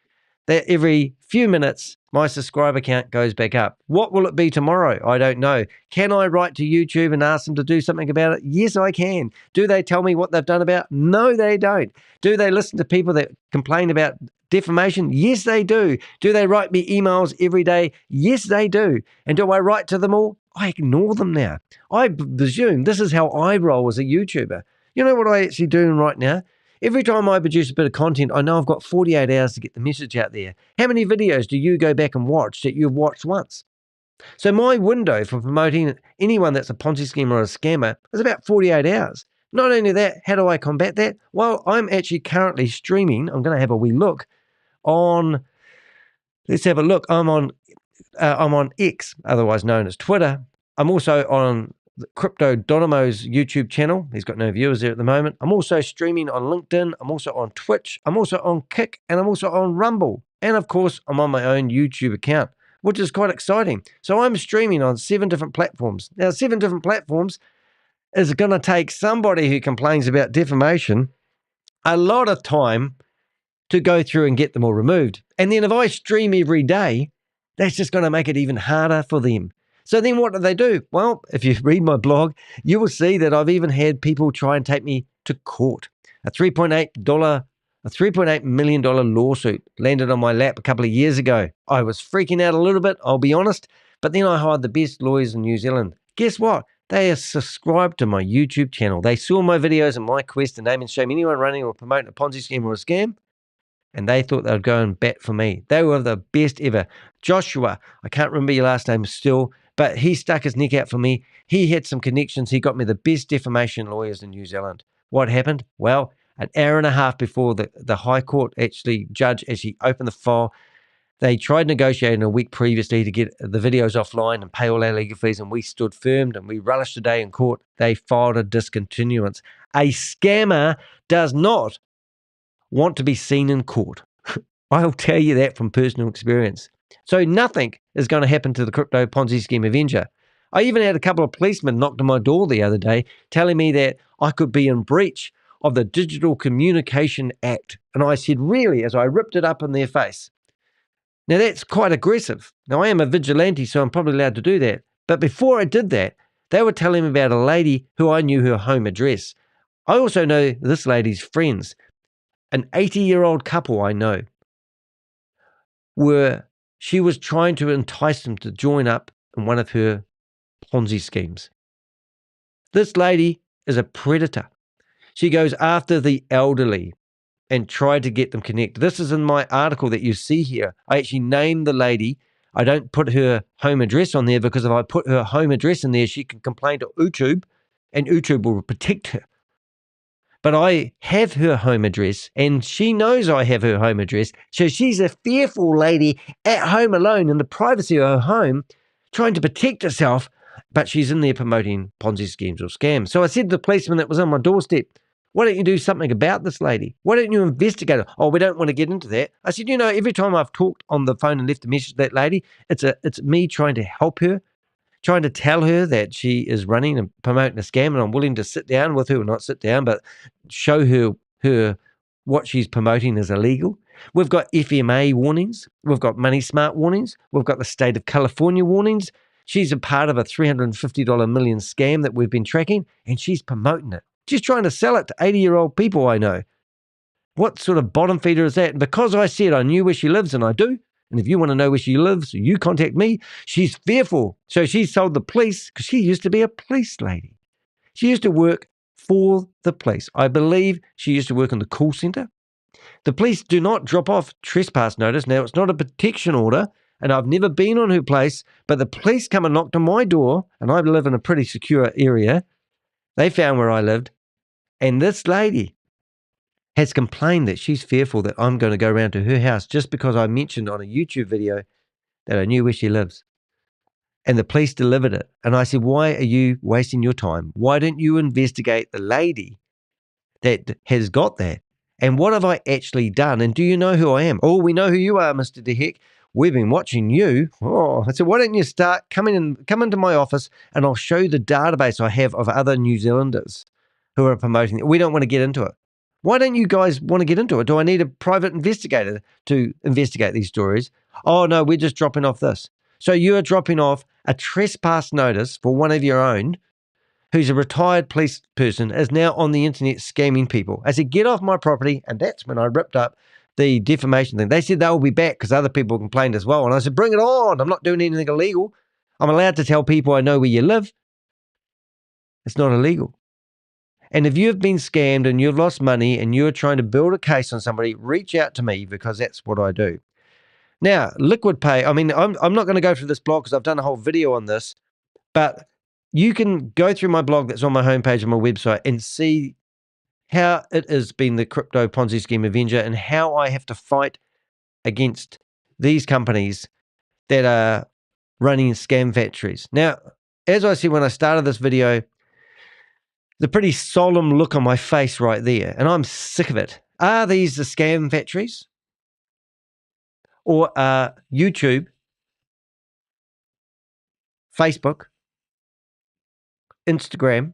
Speaker 1: that every few minutes, my subscriber count goes back up. What will it be tomorrow? I don't know. Can I write to YouTube and ask them to do something about it? Yes, I can. Do they tell me what they've done about it? No, they don't. Do they listen to people that complain about defamation? Yes, they do. Do they write me emails every day? Yes, they do. And do I write to them all? I ignore them now. I presume this is how I roll as a YouTuber. You know what I'm actually doing right now? Every time I produce a bit of content, I know I've got 48 hours to get the message out there. How many videos do you go back and watch that you've watched once? So my window for promoting anyone that's a Ponzi scheme or a scammer is about 48 hours. Not only that, how do I combat that? Well, I'm actually currently streaming. I'm going to have a wee look on, let's have a look. I'm on X, otherwise known as Twitter. I'm also on Crypto Donomo's YouTube channel. He's got no viewers there at the moment. I'm also streaming on LinkedIn. I'm also on Twitch. I'm also on Kick, and I'm also on Rumble. And of course, I'm on my own YouTube account, which is quite exciting. So I'm streaming on 7 different platforms. Now, 7 different platforms is going to take somebody who complains about defamation a lot of time to go through and get them all removed. And then if I stream every day, that's just going to make it even harder for them. So then what do? Well, if you read my blog, you will see that I've even had people try and take me to court. A $3.8 million lawsuit landed on my lap a couple of years ago. I was freaking out a little bit, I'll be honest, but then I hired the best lawyers in New Zealand. Guess what? They are subscribed to my YouTube channel. They saw my videos and my quest to name and shame anyone running or promoting a Ponzi scheme or a scam, and they thought they'd go and bat for me. They were the best ever. Joshua, I can't remember your last name still, but he stuck his neck out for me. He had some connections. He got me the best defamation lawyers in New Zealand. What happened? Well, an hour and a half before the High Court judge actually opened the file, they tried negotiating a week previously to get the videos offline and pay all our legal fees, and we stood firm and we relished a day in court. They filed a discontinuance. A scammer does not want to be seen in court. I'll tell you that from personal experience. So nothing is going to happen to the crypto Ponzi scheme Avenger. I even had a couple of policemen knock on my door the other day telling me that I could be in breach of the Digital Communication Act. And I said, really, as I ripped it up in their face. Now that's quite aggressive. Now I am a vigilante, so I'm probably allowed to do that. But before I did that, they were telling me about a lady who I knew her home address. I also know this lady's friends. An 80-year-old couple I know, she was trying to entice them to join up in one of her Ponzi schemes. This lady is a predator. She goes after the elderly and tried to get them connected. This is in my article that you see here. I actually named the lady. I don't put her home address on there because if I put her home address in there, she can complain to YouTube and YouTube will protect her. but I have her home address and she knows I have her home address. So she's a fearful lady at home alone in the privacy of her home, trying to protect herself, but she's in there promoting Ponzi schemes or scams. So I said to the policeman that was on my doorstep, why don't you do something about this lady? Why don't you investigate her? Oh, we don't want to get into that. I said, every time I've talked on the phone and left a message to that lady, it's me trying to help her, trying to tell her that she is running and promoting a scam, and I'm willing to sit down with her, not sit down, but show her what she's promoting is illegal. We've got FMA warnings. We've got Money Smart warnings. We've got the state of California warnings. She's a part of a $350 million scam that we've been tracking, and she's promoting it. She's trying to sell it to 80-year-old people I know. What sort of bottom feeder is that? And because I said I knew where she lives, and I do, and if you want to know where she lives, you contact me, she's fearful. So she told the police, because she used to be a police lady. She used to work for the police. I believe she used to work in the call centre. The police do not drop off trespass notice. Now, it's not a protection order, and I've never been on her place, but the police come and knocked on my door, and I live in a pretty secure area. They found where I lived, and this lady has complained that she's fearful that I'm going to go around to her house just because I mentioned on a YouTube video that I knew where she lives. And the police delivered it. And I said, why are you wasting your time? Why don't you investigate the lady that has got that? And what have I actually done? And do you know who I am? Oh, we know who you are, Mr. DeHeck. We've been watching you. Oh, I said, why don't you come into my office and I'll show you the database I have of other New Zealanders who are promoting it. We don't want to get into it. Why don't you guys want to get into it? Do I need a private investigator to investigate these stories? Oh, no, we're just dropping off this. So you are dropping off a trespass notice for one of your own who's a retired police person is now on the internet scamming people. I said, get off my property. And that's when I ripped up the defamation thing. They said they'll be back because other people complained as well. And I said, bring it on. I'm not doing anything illegal. I'm allowed to tell people I know where you live. It's not illegal. And if you've been scammed and you've lost money and you're trying to build a case on somebody, reach out to me because that's what I do. Now, Liquid Pay, I mean, I'm not going to go through this blog because I've done a whole video on this, but you can go through my blog that's on my homepage on my website and see how it has been the crypto Ponzi scheme Avenger and how I have to fight against these companies that are running scam factories. Now, as I said when I started this video, the pretty solemn look on my face right there, and I'm sick of it. Are these the scam factories? Or are YouTube, Facebook, Instagram,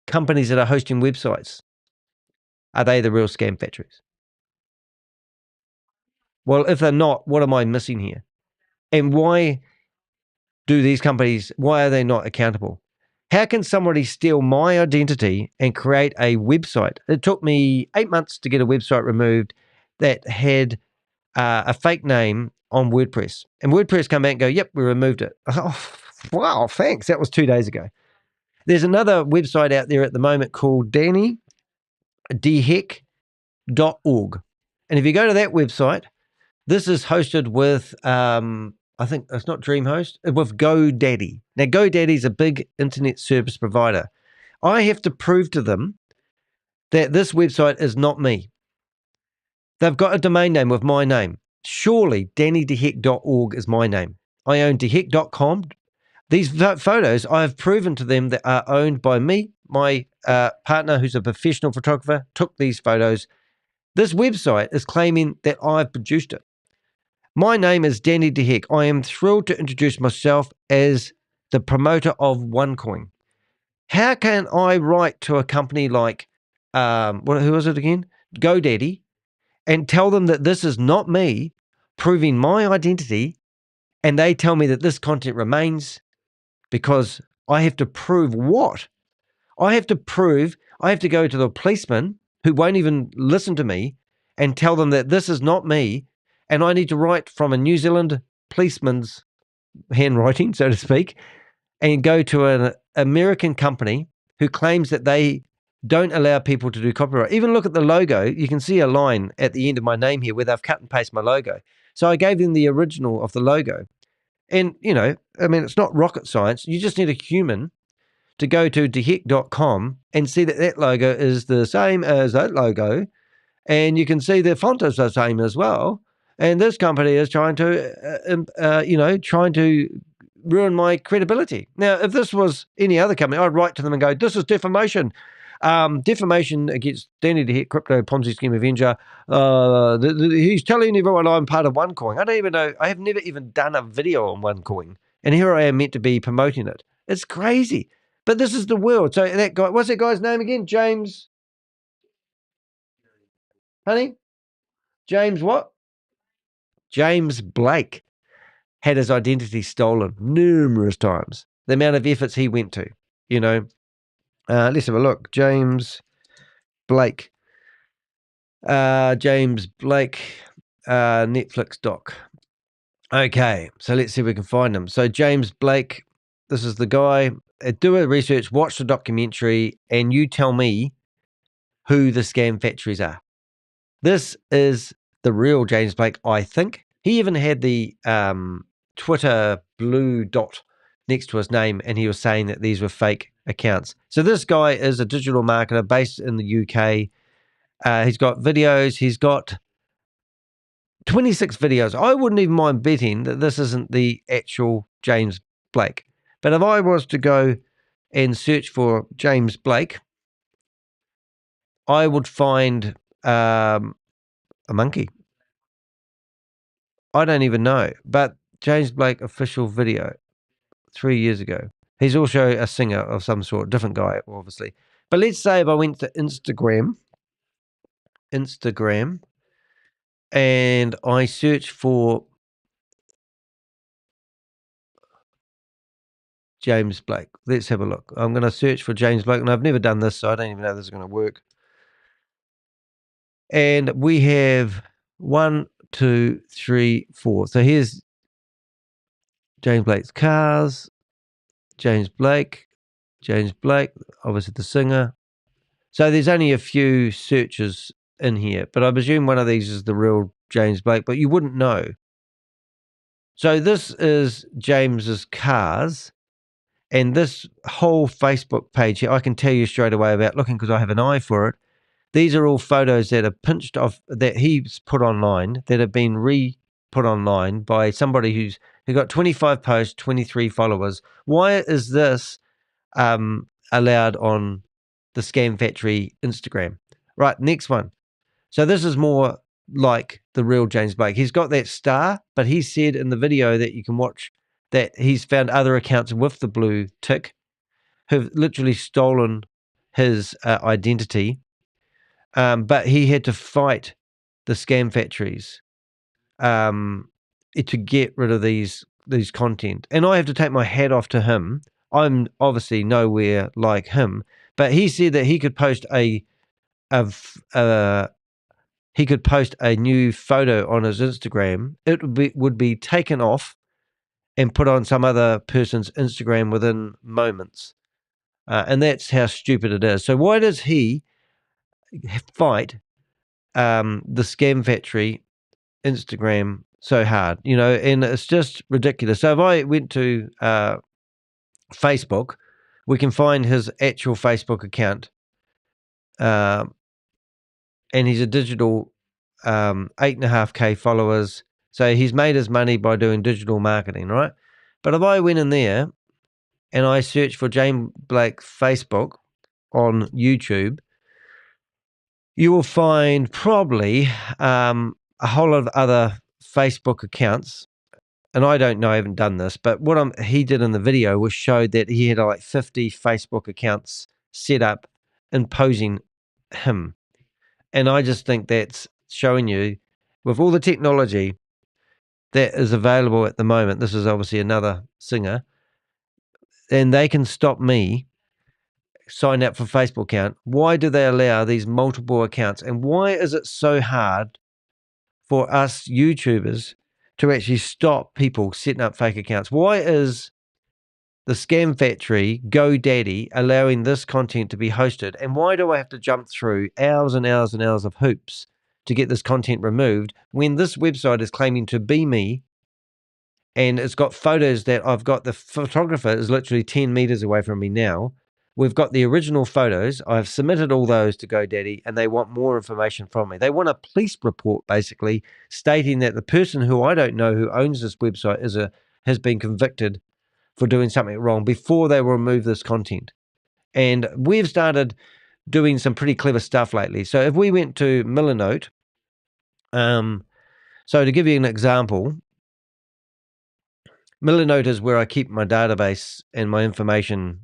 Speaker 1: companies that are hosting websites, are they the real scam factories? Well, if they're not, what am I missing here? And why are they not accountable? How can somebody steal my identity and create a website? It took me 8 months to get a website removed that had a fake name on WordPress. And WordPress come back and go, yep, we removed it. Oh, wow, thanks. That was 2 days ago. There's another website out there at the moment called DannyDeHeck.org. And if you go to that website, this is hosted with, I think it's not DreamHost, with GoDaddy. Now, GoDaddy is a big internet service provider. I have to prove to them that this website is not me. They've got a domain name with my name. Surely DannyDeHeck.org is my name. I own DeHeck.com. These photos, I have proven to them that are owned by me. My partner, who's a professional photographer, took these photos. This website is claiming that I've produced it. My name is Danny DeHeck. I am thrilled to introduce myself as the promoter of OneCoin. How can I write to a company like, who was it again? GoDaddy, and tell them that this is not me, proving my identity, and they tell me that this content remains because I have to prove what? I have to go to the policeman who won't even listen to me and tell them that this is not me, and I need to write from a New Zealand policeman's handwriting, so to speak, and go to an American company who claims that they don't allow people to do copyright. Even look at the logo. You can see a line at the end of my name here where they've cut and pasted my logo. So I gave them the original of the logo. And, it's not rocket science. You just need a human to go to deheck.com and see that logo is the same as that logo, and you can see the font is the same as well. And this company is trying to ruin my credibility. Now, if this was any other company, I'd write to them and go, "This is defamation. Defamation against Danny the Heck, crypto Ponzi scheme avenger. He's telling everyone I'm part of OneCoin. I don't even know. I have never even done a video on OneCoin, and here I am meant to be promoting it. It's crazy. But this is the world. So that guy, what's that guy's name again? James. Honey? James what? James Blake had his identity stolen numerous times. The amount of efforts he went to, let's have a look. James Blake. Netflix doc. Okay, so let's see if we can find him. So James Blake, this is the guy. Do a research, watch the documentary, and you tell me who the scam factories are. This is the real James Blake, I think. He even had the Twitter blue dot next to his name, and he was saying that these were fake accounts. So this guy is a digital marketer based in the UK. He's got videos. He's got 26 videos. I wouldn't even mind betting that this isn't the actual James Blake. But if I was to go and search for James Blake, I would find a monkey. I don't even know. But James Blake official video 3 years ago. He's also a singer of some sort, different guy, obviously. But let's say if I went to Instagram, and I search for James Blake. Let's have a look. I'm going to search for James Blake, and I've never done this, so I don't even know if this is going to work. And we have 1, 2, 3, 4. So here's James Blake's cars, James Blake, obviously the singer. So there's only a few searches in here, but I presume one of these is the real James Blake, but you wouldn't know. So this is James's cars, and this whole Facebook page here, I can tell you straight away about looking because I have an eye for it. These are all photos that are pinched off that he's put online, that have been re-put online by somebody who got 25 posts, 23 followers. Why is this allowed on the Scam Factory Instagram? Right, next one. So this is more like the real James Blake. He's got that star, but he said in the video that you can watch that he's found other accounts with the blue tick who've literally stolen his identity. But he had to fight the scam factories to get rid of these content. And I have to take my hat off to him. I'm obviously nowhere like him, but he said that he could post a new photo on his Instagram. It would be taken off and put on some other person's Instagram within moments. And that's how stupid it is. So why does he fight the Scam Factory Instagram so hard? And it's just ridiculous. So if I went to Facebook, we can find his actual Facebook account. And he's a digital 8.5K followers. So he's made his money by doing digital marketing, right? But if I went in there and I searched for James Blake Facebook on YouTube, you will find probably a whole lot of other Facebook accounts. And I don't know, I haven't done this, but what he did in the video was showed that he had like 50 Facebook accounts set up imposing him. And I just think that's showing you, with all the technology that is available at the moment, this is obviously another singer, and they can stop me sign up for Facebook account. Why do they allow these multiple accounts? And why is it so hard for us YouTubers to actually stop people setting up fake accounts? Why is the Scam Factory, GoDaddy, allowing this content to be hosted? And why do I have to jump through hours and hours and hours of hoops to get this content removed when this website is claiming to be me? And it's got photos that I've got, the photographer is literally 10 meters away from me now. We've got the original photos. I've submitted all those to GoDaddy, and they want more information from me. They want a police report, basically, stating that the person who I don't know who owns this website has been convicted for doing something wrong before they will remove this content. And we've started doing some pretty clever stuff lately. So if we went to Milanote, so to give you an example, Milanote is where I keep my database and my information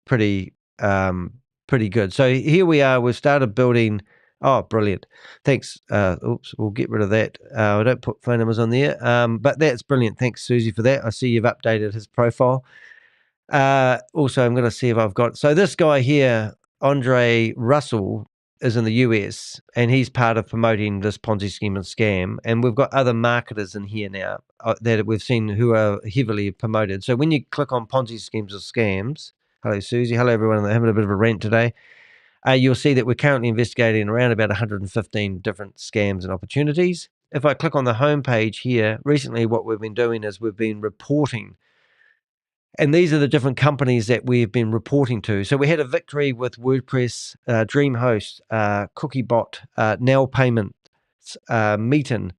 Speaker 1: pretty good. So here we are. We've started building. Oh, brilliant! Thanks. Oops, we'll get rid of that. I don't put phone numbers on there. But that's brilliant. Thanks, Susie, for that. I see you've updated his profile. Also, I'm going to see if I've got. So this guy here, Andre Russell, is in the US, and he's part of promoting this Ponzi scheme and scam. And we've got other marketers in here now that we've seen who are heavily promoted. So when you click on Ponzi schemes or scams, hello, Susie. Hello, everyone. I'm having a bit of a rant today. You'll see that we're currently investigating around about 115 different scams and opportunities. If I click on the home page here, recently what we've been doing is we've been reporting. And these are the different companies that we've been reporting to. So we had a victory with WordPress, DreamHost, CookieBot, Now Payment, Meetin,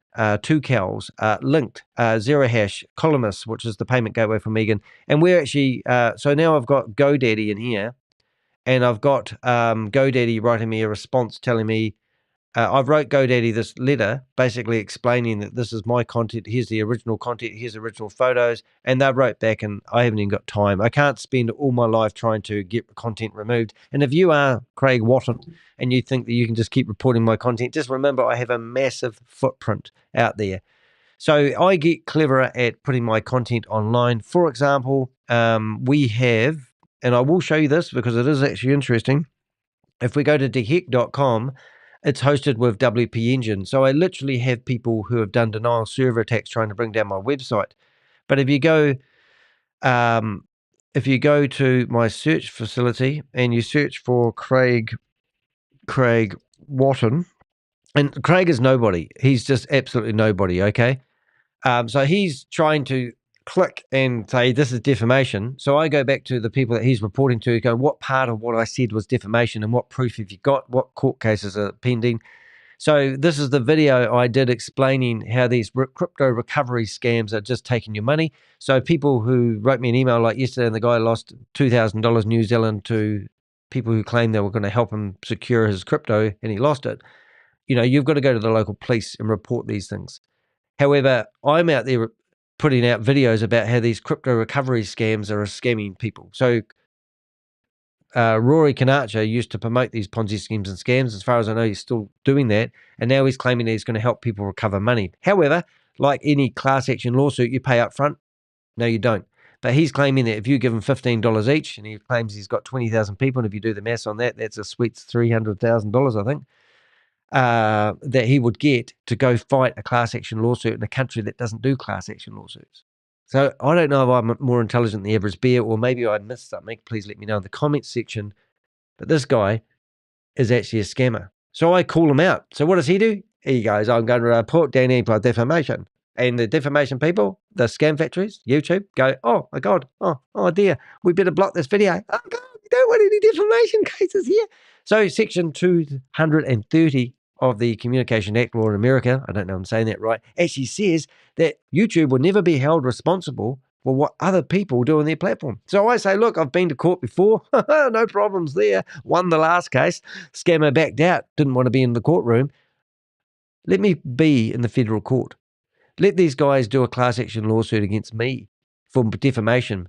Speaker 1: Two Cows, Linked, Zero Hash, Columnist, which is the payment gateway for Megan. And we're actually, so now I've got GoDaddy in here, and I've got GoDaddy writing me a response telling me, I've wrote GoDaddy this letter basically explaining that this is my content. Here's the original content. Here's original photos. And they wrote back, and I haven't even got time. I can't spend all my life trying to get content removed. And if you are Craig Watton and you think that you can just keep reporting my content, just remember I have a massive footprint out there. So I get cleverer at putting my content online. For example, we have, and I will show you this because it is actually interesting. If we go to deheck.com, it's hosted with WP Engine. So I literally have people who have done denial server attacks trying to bring down my website. But if you go to my search facility and you search for Craig Watton, and Craig is nobody. He's just absolutely nobody, okay? So he's trying to click and say this is defamation. So I go back to the people that he's reporting to, go, what part of what I said was defamation and what proof have you got? What court cases are pending? So this is the video I did explaining how these crypto recovery scams are just taking your money. So people who wrote me an email like yesterday, and the guy lost $2,000 New Zealand to people who claimed they were going to help him secure his crypto, and he lost it. You know, you've got to go to the local police and report these things. However, I'm out there putting out videos about how these crypto recovery scams are scamming people. So Rory Kanacha used to promote these Ponzi schemes and scams. As far as I know, he's still doing that. And now he's claiming that he's going to help people recover money. However, like any class action lawsuit, you pay up front. No, you don't. But he's claiming that if you give him $15 each, and he claims he's got 20,000 people, and if you do the maths on that, that's a sweet $300,000, I think, that he would get to go fight a class action lawsuit in a country that doesn't do class action lawsuits. So I don't know if I'm more intelligent than the average bear, or maybe I missed something. Please let me know in the comments section. But this guy is actually a scammer. So I call him out. So what does he do? He goes, I'm going to report Danny for defamation. And the defamation people, the scam factories, YouTube, go, oh my God, oh dear, we better block this video. Oh God, we don't want any defamation cases here. So Section 230 of the Communication Act law in America, I don't know if I'm saying that right, actually says that YouTube will never be held responsible for what other people do on their platform. So I say, look, I've been to court before. No problems there. Won the last case. Scammer backed out. Didn't want to be in the courtroom. Let me be in the federal court. Let these guys do a class action lawsuit against me for defamation.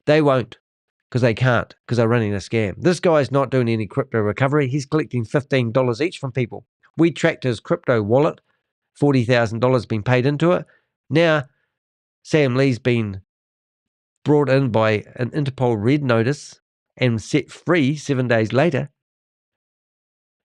Speaker 1: They won't, because they can't, because they're running a scam. This guy's not doing any crypto recovery. He's collecting $15 each from people. We tracked his crypto wallet, $40,000 been paid into it. Now, Sam Lee's been brought in by an Interpol red notice and set free 7 days later.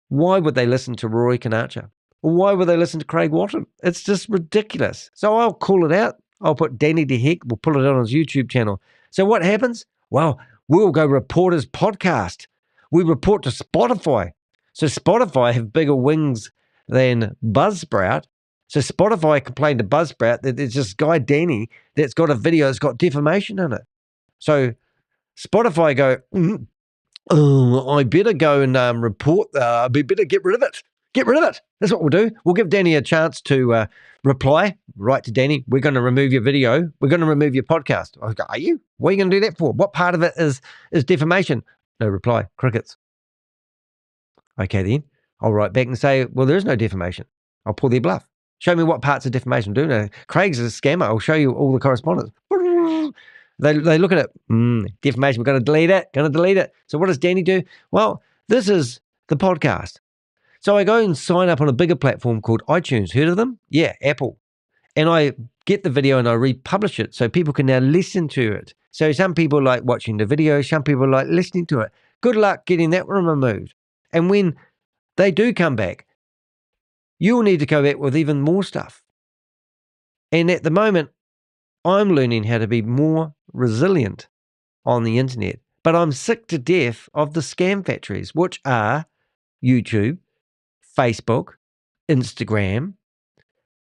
Speaker 1: Why would they listen to Rory Kanacha? Why would they listen to Craig Watton? It's just ridiculous. So I'll call it out. I'll put Danny DeHeck. We'll put it on his YouTube channel. So what happens? Well, we'll go report his podcast. We report to Spotify. So Spotify have bigger wings than Buzzsprout. So Spotify complained to Buzzsprout that there's this guy, Danny, that's got a video that's got defamation in it. So Spotify go, Oh, I better go and report. We better get rid of it. Get rid of it. That's what we'll do. We'll give Danny a chance to reply. Write to Danny. We're going to remove your video. We're going to remove your podcast. I go, are you? What are you going to do that for? What part of it is defamation? No reply. Crickets. Okay, then. I'll write back and say, well, there is no defamation. I'll pull their bluff. Show me what parts of defamation do. No, Craig's a scammer. I'll show you all the correspondence. They look at it. Defamation. We're going to delete it. Going to delete it. So what does Danny do? Well, this is the podcast. So I go and sign up on a bigger platform called iTunes. Heard of them? Yeah, Apple. And I get the video and I republish it so people can now listen to it. So some people like watching the video. Some people like listening to it. Good luck getting that one removed. And when they do come back, you'll need to go back with even more stuff. And at the moment, I'm learning how to be more resilient on the internet. But I'm sick to death of the scam factories, which are YouTube, Facebook, Instagram,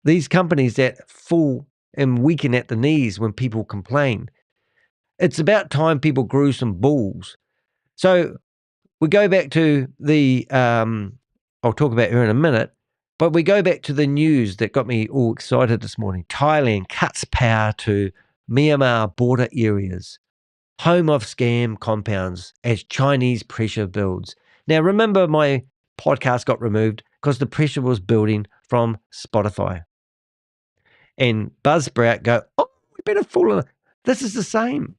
Speaker 1: these companies that fall and weaken at the knees when people complain. It's about time people grew some balls. So we go back to the, I'll talk about her in a minute, but we go back to the news that got me all excited this morning. Thailand cuts power to Myanmar border areas, home of scam compounds as Chinese pressure builds. Now, remember my podcast got removed because the pressure was building from Spotify. And Buzzsprout go, oh, we better fall in. This is the same.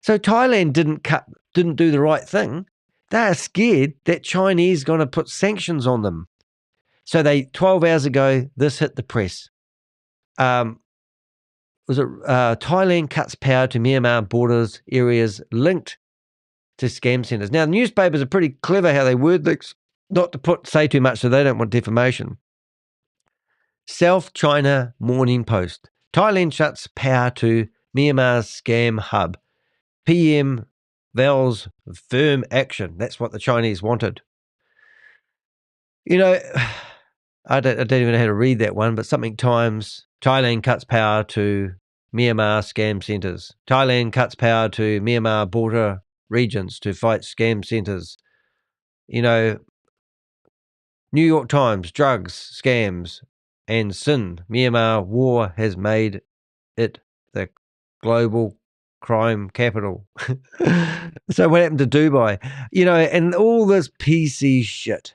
Speaker 1: So Thailand didn't do the right thing. They are scared that Chinese going to put sanctions on them. So 12 hours ago, this hit the press. Thailand cuts power to Myanmar borders areas linked to scam centers. Now, the newspapers are pretty clever how they word this, not to say too much so they don't want defamation. South China Morning Post. Thailand shuts power to Myanmar's scam hub. PM vows firm action. That's what the Chinese wanted. You know, I don't even know how to read that one, but something times Thailand cuts power to Myanmar scam centers. Thailand cuts power to Myanmar border regions to fight scam centers. You know, New York Times, drugs, scams, and sin. Myanmar war has made it the global crime capital. So what happened to Dubai? You know, and all this PC shit.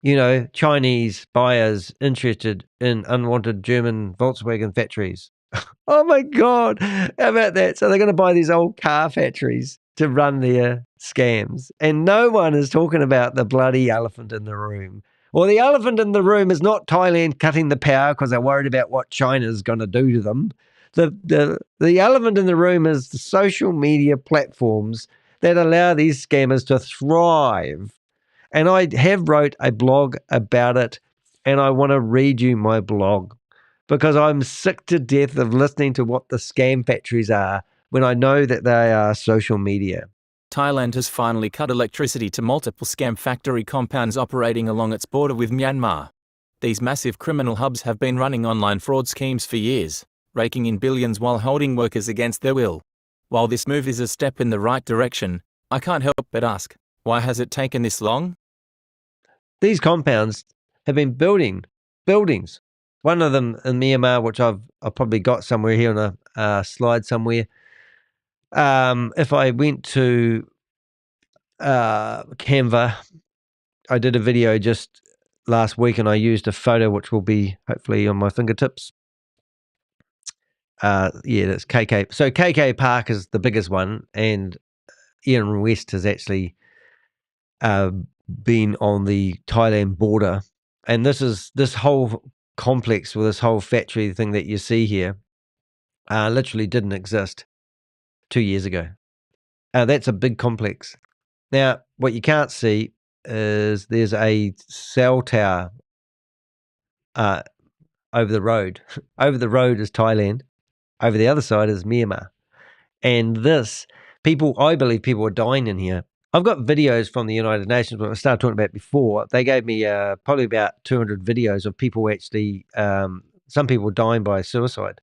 Speaker 1: You know, Chinese buyers interested in unwanted German Volkswagen factories. Oh my God, how about that? So they're going to buy these old car factories to run their scams. And no one is talking about the bloody elephant in the room. Well, the elephant in the room is not Thailand cutting the power because they're worried about what China's going to do to them. The elephant in the room is the social media platforms that allow these scammers to thrive. And I have wrote a blog about it, and I want to read you my blog because I'm sick to death of listening to what the scam factories are when I know that they are social media.
Speaker 2: Thailand has finally cut electricity to multiple scam factory compounds operating along its border with Myanmar. These massive criminal hubs have been running online fraud schemes for years, raking in billions while holding workers against their will. While this move is a step in the right direction, I can't help but ask, why has it taken this long?
Speaker 1: These compounds have been building buildings. One of them in Myanmar, which I've probably got somewhere here on a slide somewhere. If I went to Canva, I did a video just last week and I used a photo which will be hopefully on my fingertips. That's KK. So KK Park is the biggest one, and Erin West has actually been on the Thailand border. And this whole complex with this whole factory thing that you see here literally didn't exist 2 years ago. That's a big complex. Now, what you can't see is there's a cell tower over the road. Over the road is Thailand. Over the other side is Myanmar. And I believe people are dying in here. I've got videos from the United Nations, what I started talking about before. They gave me probably about 200 videos of people actually, some people dying by suicide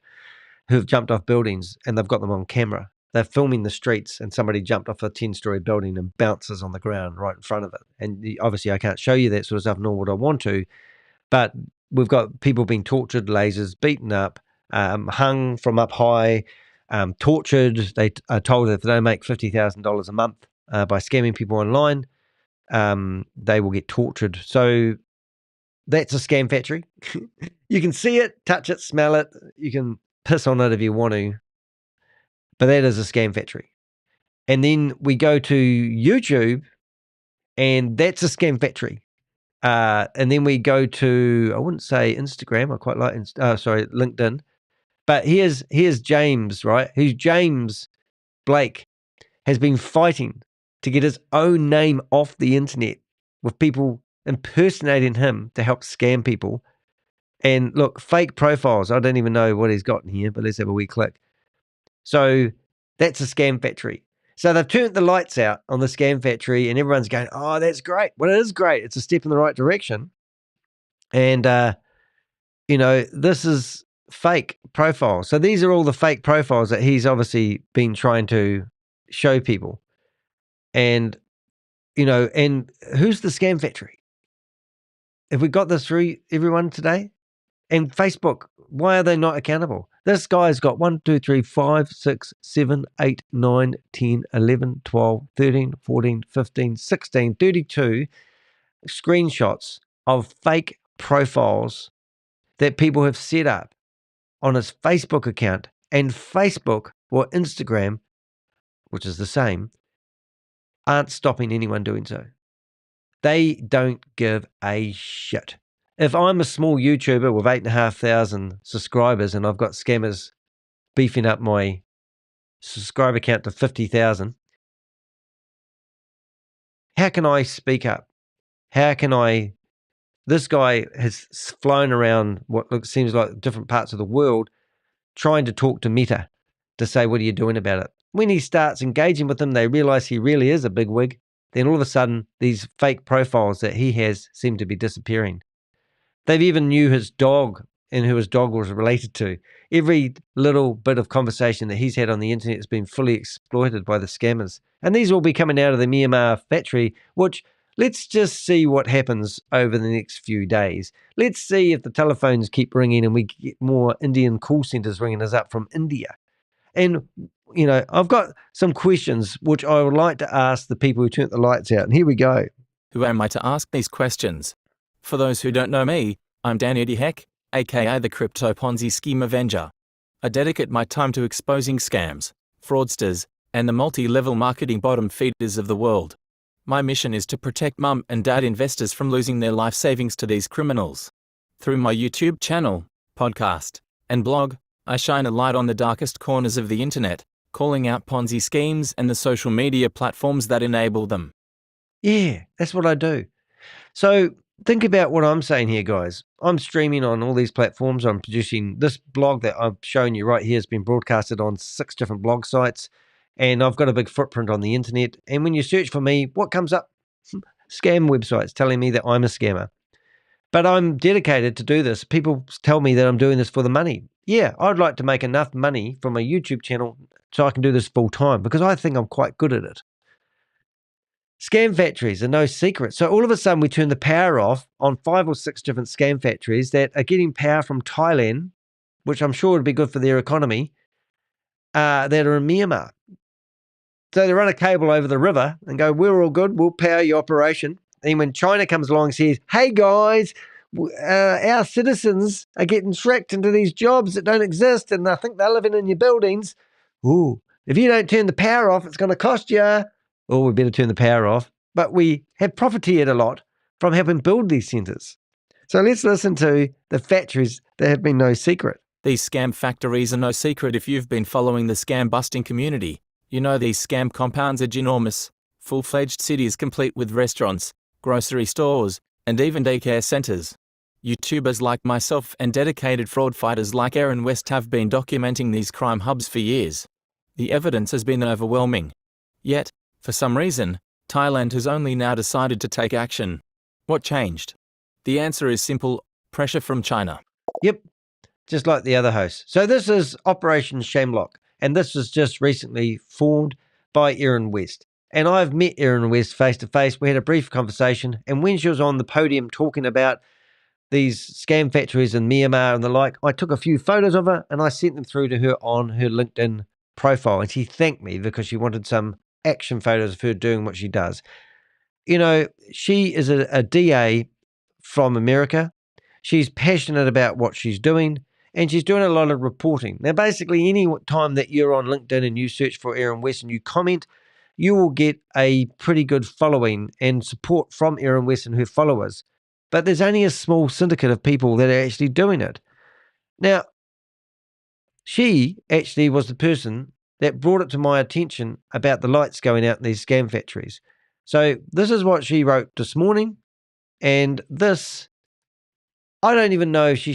Speaker 1: who've jumped off buildings, and they've got them on camera. they're filming the streets and somebody jumped off a 10-story building and bounces on the ground right in front of it. And obviously I can't show you that sort of stuff, nor would I want to, but we've got people being tortured, lasers, beaten up, hung from up high, tortured. They are told that if they don't make $50,000 a month by scamming people online, they will get tortured. So that's a scam factory. You can see it, touch it, smell it. You can piss on it if you want to. But that is a scam factory. And then we go to YouTube, and that's a scam factory. And then we go to, I wouldn't say Instagram. I quite like, LinkedIn. But here's James, right? Who's James Blake has been fighting to get his own name off the internet with people impersonating him to help scam people. And look, fake profiles. I don't even know what he's got in here, but let's have a wee click. So that's a scam factory. So they've turned the lights out on the scam factory and everyone's going, oh, that's great. Well, it is great. It's a step in the right direction. And, this is fake profiles. So these are all the fake profiles that he's obviously been trying to show people. And, and who's the scam factory? Have we got this through everyone today? And Facebook, why are they not accountable? This guy's got 1, 2, 3, 5, 6, 7, 8, 9, 10, 11, 12, 13, 14, 15, 16, 32 screenshots of fake profiles that people have set up on his Facebook account, and Facebook or Instagram, which is the same, aren't stopping anyone doing so. They don't give a shit. If I'm a small YouTuber with 8,500 subscribers and I've got scammers beefing up my subscriber count to 50,000, how can I speak up? How can I? This guy has flown around what seems like different parts of the world trying to talk to Meta to say, what are you doing about it? When he starts engaging with them, they realize he really is a bigwig. Then all of a sudden, these fake profiles that he has seem to be disappearing. They've even knew his dog and who his dog was related to. Every little bit of conversation that he's had on the internet has been fully exploited by the scammers. And these will be coming out of the Myanmar factory, which let's just see what happens over the next few days. Let's see if the telephones keep ringing and we get more Indian call centers ringing us up from India. And, I've got some questions which I would like to ask the people who turned the lights out. And here we go.
Speaker 2: Who am I to ask these questions? For those who don't know me, I'm Danny Heck, aka the Crypto Ponzi Scheme Avenger. I dedicate my time to exposing scams, fraudsters, and the multi-level marketing bottom feeders of the world. My mission is to protect mum and dad investors from losing their life savings to these criminals. Through my YouTube channel, podcast, and blog, I shine a light on the darkest corners of the internet, calling out Ponzi schemes and the social media platforms that enable them.
Speaker 1: Yeah, that's what I do. So think about what I'm saying here, guys. I'm streaming on all these platforms. I'm producing this blog that I've shown you right here has been broadcasted on 6 different blog sites. And I've got a big footprint on the internet. And when you search for me, what comes up? Scam websites telling me that I'm a scammer. But I'm dedicated to do this. People tell me that I'm doing this for the money. Yeah, I'd like to make enough money from a YouTube channel so I can do this full time because I think I'm quite good at it. Scam factories are no secret. So all of a sudden we turn the power off on 5 or 6 different scam factories that are getting power from Thailand, which I'm sure would be good for their economy, that are in Myanmar. So they run a cable over the river and go, we're all good, we'll power your operation. And when China comes along and says, hey guys, our citizens are getting tricked into these jobs that don't exist and I think they're living in your buildings. Ooh, if you don't turn the power off, it's going to cost you. Oh, we better turn the power off. But we have profiteered a lot from helping build these centres. So let's listen to the factories that have been no secret.
Speaker 2: These scam factories are no secret if you've been following the scam busting community. You know these scam compounds are ginormous, full-fledged cities complete with restaurants, grocery stores, and even daycare centres. YouTubers like myself and dedicated fraud fighters like Erin have been documenting these crime hubs for years. The evidence has been overwhelming. Yet, for some reason, Thailand has only now decided to take action. What changed? The answer is simple: pressure from China.
Speaker 1: Yep, just like the other hosts. So this is Operation Shamlock. And this was just recently formed by Erin West. And I've met Erin West face to face. We had a brief conversation. And when she was on the podium talking about these scam factories in Myanmar and the like, I took a few photos of her and I sent them through to her on her LinkedIn profile. And she thanked me because she wanted some action photos of her doing what she does. You know, she is a DA from America. She's passionate about what she's doing, and she's doing a lot of reporting. Now, basically, any time that you're on LinkedIn and you search for Erin West and you comment, you will get a pretty good following and support from Erin West and her followers. But there's only a small syndicate of people that are actually doing it. Now, she actually was the person that brought it to my attention about the lights going out in these scam factories. So this is what she wrote this morning. And this, I don't even know if she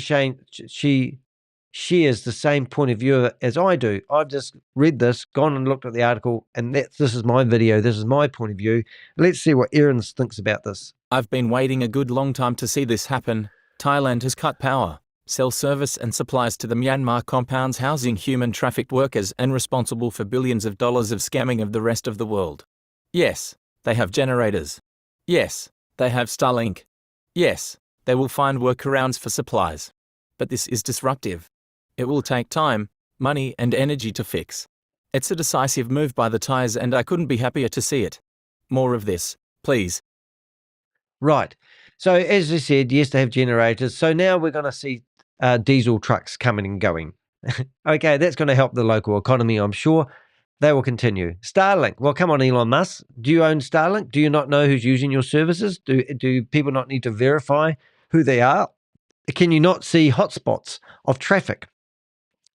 Speaker 1: shares the same point of view as I do. I've just read this, gone and looked at the article, and this is my video. This is my point of view. Let's see what Erin thinks about this.
Speaker 2: I've been waiting a good long time to see this happen. Thailand has cut power, cell service and supplies to the Myanmar compounds housing human trafficked workers and responsible for billions of dollars of scamming of the rest of the world. Yes, they have generators. Yes, they have Starlink. Yes, they will find workarounds for supplies. But this is disruptive. It will take time, money and energy to fix. It's a decisive move by the Thais and I couldn't be happier to see it. More of this, please.
Speaker 1: Right. So as I said, yes, they have generators. So now we're going to see diesel trucks coming and going. Okay, that's going to help the local economy, I'm sure. They will continue. Starlink. Well, come on, Elon Musk. Do you own Starlink? Do you not know who's using your services? Do people not need to verify who they are? Can you not see hotspots of traffic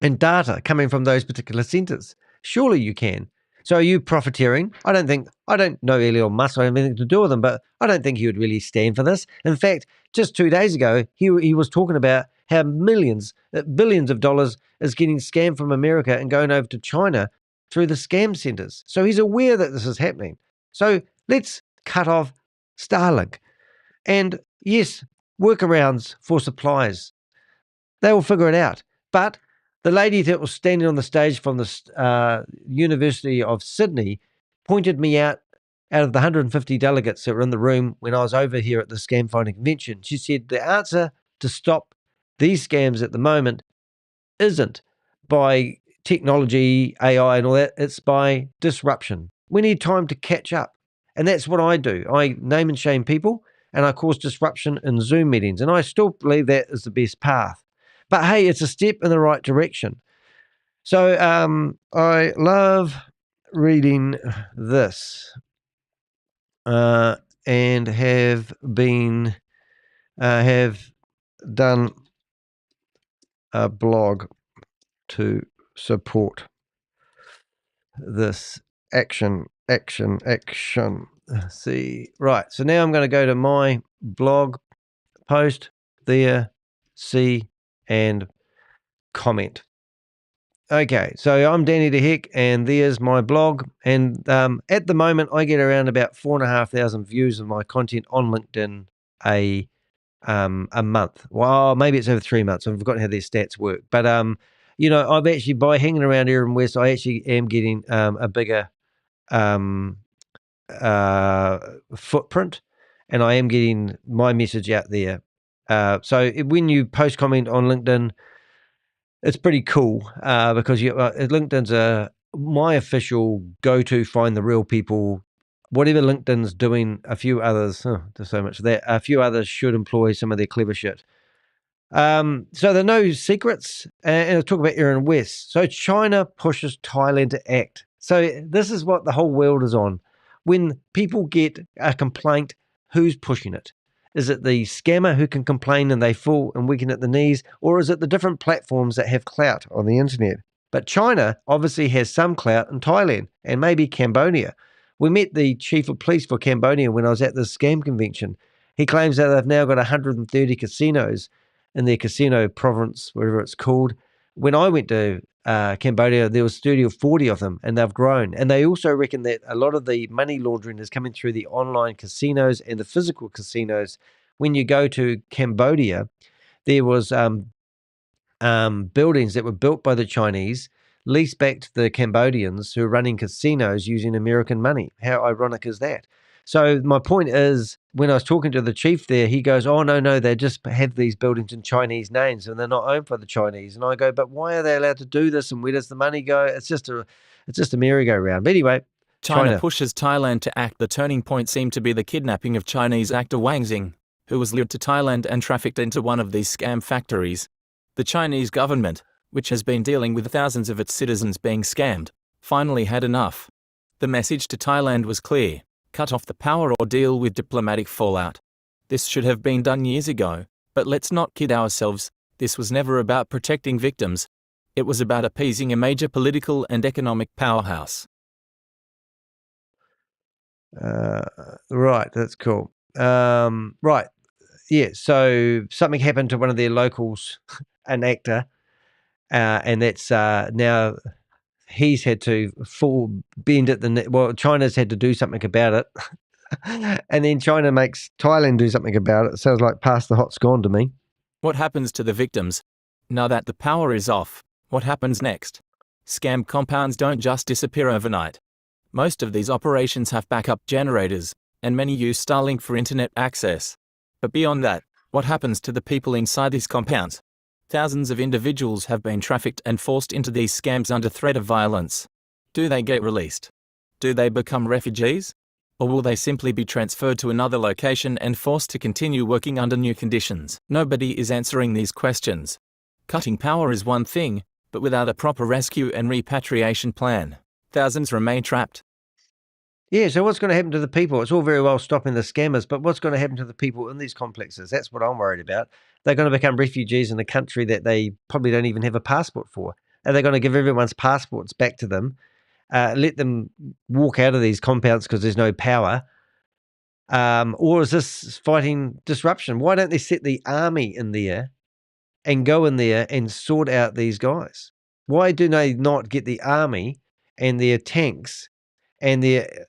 Speaker 1: and data coming from those particular centers? Surely you can. So are you profiteering? I don't know Elon Musk. I have anything to do with him, but I don't think he would really stand for this. In fact, just 2 days ago, he was talking about how billions of dollars is getting scammed from America and going over to China through the scam centers. So he's aware that this is happening. So let's cut off Starlink. And yes, workarounds for suppliers. They will figure it out. But the lady that was standing on the stage from the University of Sydney pointed me out of the 150 delegates that were in the room when I was over here at the Scam Fighting Convention. She said the answer to stop these scams at the moment isn't by technology, AI and all that. It's by disruption. We need time to catch up. And that's what I do. I name and shame people and I cause disruption in Zoom meetings. And I still believe that is the best path. But hey, it's a step in the right direction. So I love reading this and have done a blog to support this action. See, right. So now I'm going to go to my blog post there, see, and comment. Okay, so I'm Danny the Heck, and there's my blog. And at the moment, I get around about 4,500 views of my content on LinkedIn a month. Well, maybe it's over 3 months. I've forgotten how their stats work. But you know, I've actually, by hanging around Erin West, I actually am getting a bigger footprint, and I am getting my message out there. So when you post comment on LinkedIn, it's pretty cool because LinkedIn's my official go-to find the real people. Whatever LinkedIn's doing, a few others, there's so much of that. A few others should employ some of their clever shit. So there are no secrets, and I'll talk about Erin West. So China pushes Thailand to act. So this is what the whole world is on. When people get a complaint, who's pushing it? Is it the scammer who can complain and they fall and weaken at the knees, or is it the different platforms that have clout on the internet? But China obviously has some clout in Thailand and maybe Cambodia. We met the chief of police for Cambodia when I was at the scam convention. He claims that they've now got 130 casinos in their casino province, whatever it's called. When I went to Cambodia, there was 30 or 40 of them, and they've grown. And they also reckon that a lot of the money laundering is coming through the online casinos and the physical casinos. When you go to Cambodia, there was buildings that were built by the Chinese. leased back to the Cambodians who are running casinos using American money. How ironic is that? So my point is, when I was talking to the chief there, he goes, oh, no, they just have these buildings in Chinese names and they're not owned by the Chinese. And I go, but why are they allowed to do this and where does the money go? It's just a merry-go-round. But anyway,
Speaker 2: China pushes Thailand to act. The turning point seemed to be the kidnapping of Chinese actor Wang Xing, who was lured to Thailand and trafficked into one of these scam factories. The Chinese government, which has been dealing with thousands of its citizens being scammed, finally had enough. The message to Thailand was clear: cut off the power or deal with diplomatic fallout. This should have been done years ago, but let's not kid ourselves, this was never about protecting victims. It was about appeasing a major political and economic powerhouse.
Speaker 1: Right, that's cool. Right, yeah, so something happened to one of their locals, an actor, and that's now he's had to full bend at the well, China's had to do something about it. And then China makes Thailand do something about it. Sounds like pass the hot scone to me.
Speaker 2: What happens to the victims? Now that the power is off, what happens next? Scam compounds don't just disappear overnight. Most of these operations have backup generators, and many use Starlink for internet access. But beyond that, what happens to the people inside these compounds? Thousands of individuals have been trafficked and forced into these scams under threat of violence. Do they get released? Do they become refugees? Or will they simply be transferred to another location and forced to continue working under new conditions? Nobody is answering these questions. Cutting power is one thing, but without a proper rescue and repatriation plan, thousands remain trapped.
Speaker 1: Yeah, so what's going to happen to the people? It's all very well stopping the scammers, but what's going to happen to the people in these complexes? That's what I'm worried about. They're going to become refugees in a country that they probably don't even have a passport for. Are they going to give everyone's passports back to them, let them walk out of these compounds because there's no power? Or is this fighting disruption? Why don't they set the army in there and go in there and sort out these guys? Why do they not get the army and their tanks and their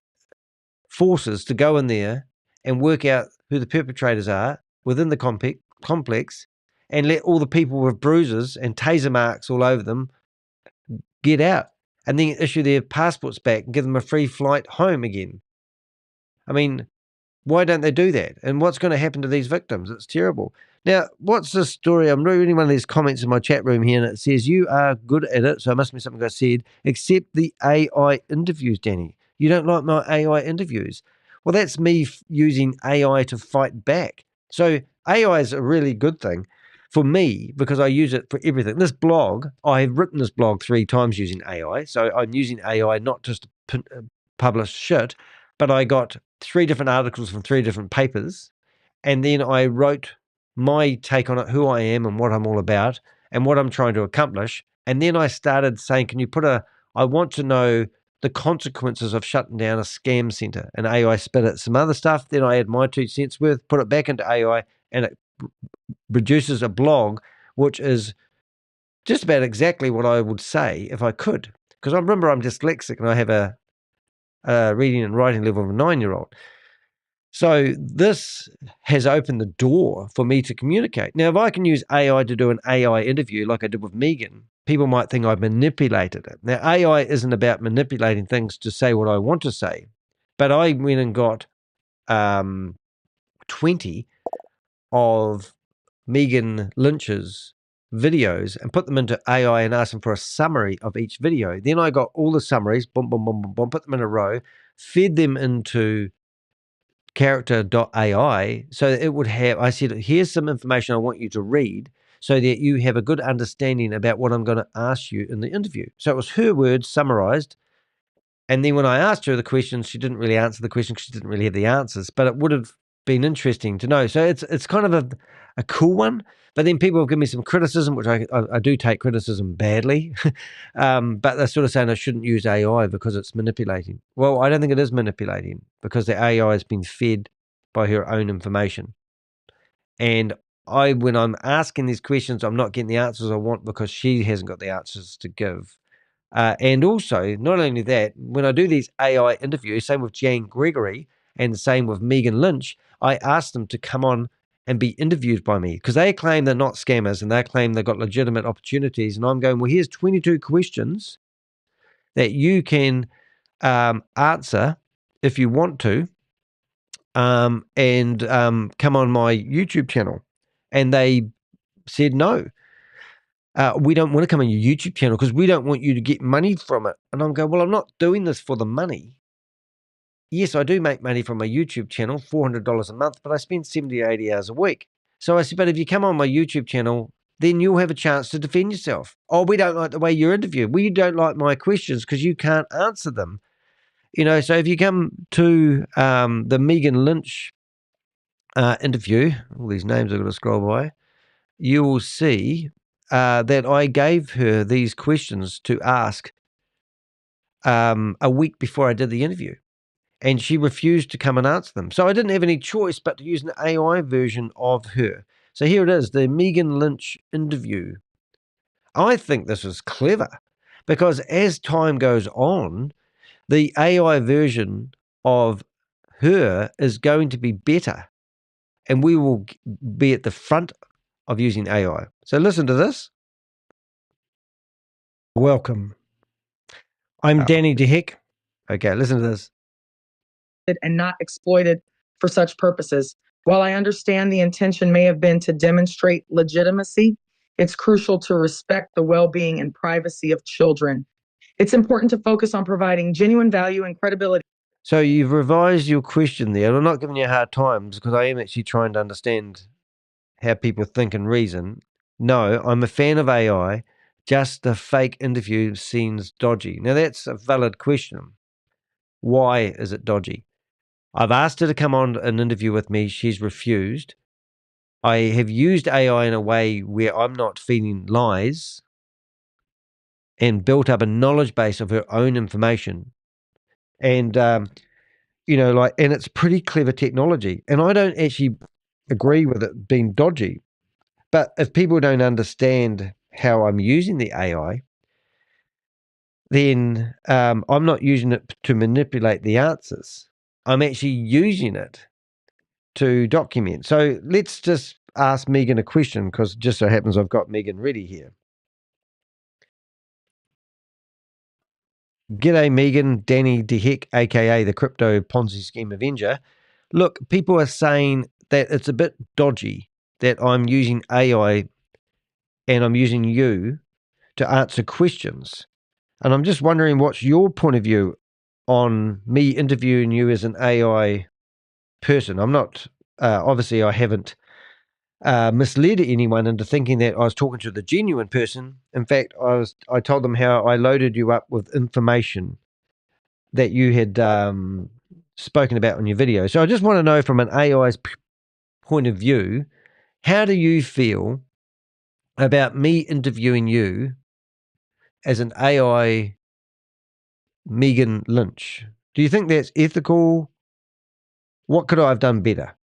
Speaker 1: forces to go in there and work out who the perpetrators are within the complex and let all the people with bruises and taser marks all over them get out and then issue their passports back and give them a free flight home again? I mean, why don't they do that? And what's going to happen to these victims? It's terrible. Now, what's this story? I'm reading one of these comments in my chat room here, and it says, you are good at it, so it must be something I said, except the AI interviews, Danny. You don't like my AI interviews. Well, that's me using AI to fight back. So AI is a really good thing for me because I use it for everything. This blog, I have written this blog 3 times using AI. So I'm using AI not just to publish shit, but I got 3 different articles from 3 different papers. And then I wrote my take on it, who I am and what I'm all about and what I'm trying to accomplish. And then I started saying, can you put I want to know the consequences of shutting down a scam center. And AI spit it some other stuff. Then I add my 2 cents worth, put it back into AI, and it produces a blog, which is just about exactly what I would say if I could. Because I remember I'm dyslexic and I have a reading and writing level of a 9-year-old. So this has opened the door for me to communicate. Now, if I can use AI to do an AI interview like I did with Megan, people might think I've manipulated it. Now, AI isn't about manipulating things to say what I want to say, but I went and got 20 of Megan Lynch's videos and put them into AI and asked them for a summary of each video. Then I got all the summaries, boom, boom, boom, boom, boom, put them in a row, fed them into character.ai so that it would have, I said, here's some information I want you to read so that you have a good understanding about what I'm going to ask you in the interview. So it was her words summarized. And then when I asked her the questions, she didn't really answer the question because she didn't really have the answers, but it would have been interesting to know. So it's kind of a cool one. But then people have given me some criticism, which I do take criticism badly. But they're sort of saying I shouldn't use AI because it's manipulating. Well, I don't think it is manipulating because the AI has been fed by her own information. And when I'm asking these questions, I'm not getting the answers I want because she hasn't got the answers to give. And also, not only that, when I do these AI interviews, same with Jane Gregory and same with Megan Lynch, I ask them to come on and be interviewed by me because they claim they're not scammers and they claim they've got legitimate opportunities. And I'm going, well, here's 22 questions that you can answer if you want to, and come on my YouTube channel. And they said, no, we don't want to come on your YouTube channel because we don't want you to get money from it. And I'm going, well, I'm not doing this for the money. Yes, I do make money from my YouTube channel, $400 a month, but I spend 70 or 80 hours a week. So I said, but if you come on my YouTube channel, then you'll have a chance to defend yourself. Oh, we don't like the way you're interviewed. We don't like my questions because you can't answer them. So if you come to the Megan Lynch interview, all these names I've got to scroll by, you will see that I gave her these questions to ask a week before I did the interview. And she refused to come and answer them. So I didn't have any choice but to use an AI version of her. So here it is, the Megan Lynch interview. I think this is clever because as time goes on, the AI version of her is going to be better, and we will be at the front of using AI. So listen to this. Welcome. I'm Danny DeHick. Okay, listen to this.
Speaker 3: And not exploited for such purposes. While I understand the intention may have been to demonstrate legitimacy, it's crucial to respect the well-being and privacy of children. It's important to focus on providing genuine value and credibility.
Speaker 1: So you've revised your question there. I'm not giving you a hard time because I am actually trying to understand how people think and reason. No, I'm a fan of AI. Just the fake interview seems dodgy. Now, that's a valid question. Why is it dodgy? I've asked her to come on an interview with me. She's refused. I have used AI in a way where I'm not feeding lies and built up a knowledge base of her own information. And, and it's pretty clever technology. And I don't actually agree with it being dodgy. But if people don't understand how I'm using the AI, then I'm not using it to manipulate the answers. I'm actually using it to document. So let's just ask Megan a question because it just so happens I've got Megan ready here. G'day, Megan. Danny DeHick, aka the Crypto Ponzi Scheme Avenger. Look, people are saying that it's a bit dodgy that I'm using AI and I'm using you to answer questions. And I'm just wondering what's your point of view on me interviewing you as an AI person. I'm not, obviously, I haven't misled anyone into thinking that I was talking to the genuine person. In fact, I told them how I loaded you up with information that you had spoken about on your video. So I just want to know from an AI's point of view, how do you feel about me interviewing you as an AI Megan Lynch? Do you think that's ethical? What could I have done better?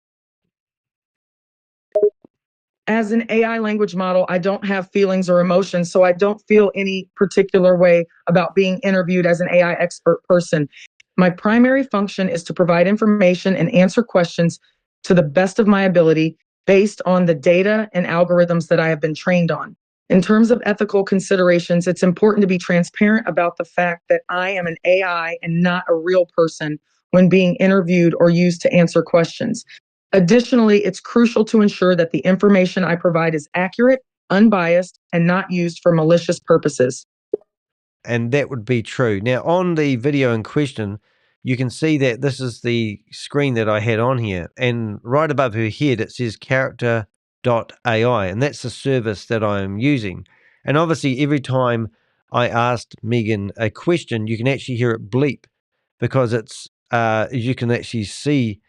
Speaker 3: As an AI language model, I don't have feelings or emotions, so I don't feel any particular way about being interviewed as an AI expert person. My primary function is to provide information and answer questions to the best of my ability based on the data and algorithms that I have been trained on. In terms of ethical considerations, it's important to be transparent about the fact that I am an AI and not a real person when being interviewed or used to answer questions. Additionally, it's crucial to ensure that the information I provide is accurate, unbiased, and not used for malicious purposes.
Speaker 1: And that would be true. Now, on the video in question, you can see that this is the screen that I had on here. And right above her head, it says character.ai. And that's the service that I'm using. And obviously, every time I asked Megan a question, you can actually hear it bleep because it's, you can actually see.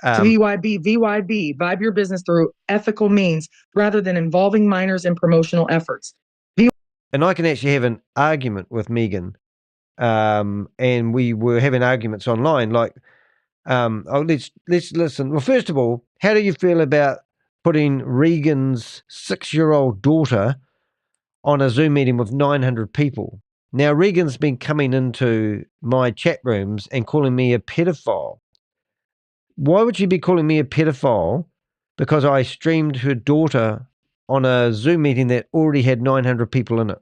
Speaker 3: VYB, vibe your business through ethical means rather than involving minors in promotional efforts.
Speaker 1: And I can actually have an argument with Megan. And we were having arguments online. Like, let's listen. Well, first of all, how do you feel about putting Regan's 6-year-old daughter on a Zoom meeting with 900 people? Now, Regan's been coming into my chat rooms and calling me a pedophile. Why would she be calling me a pedophile? Because I streamed her daughter on a Zoom meeting that already had 900 people in it.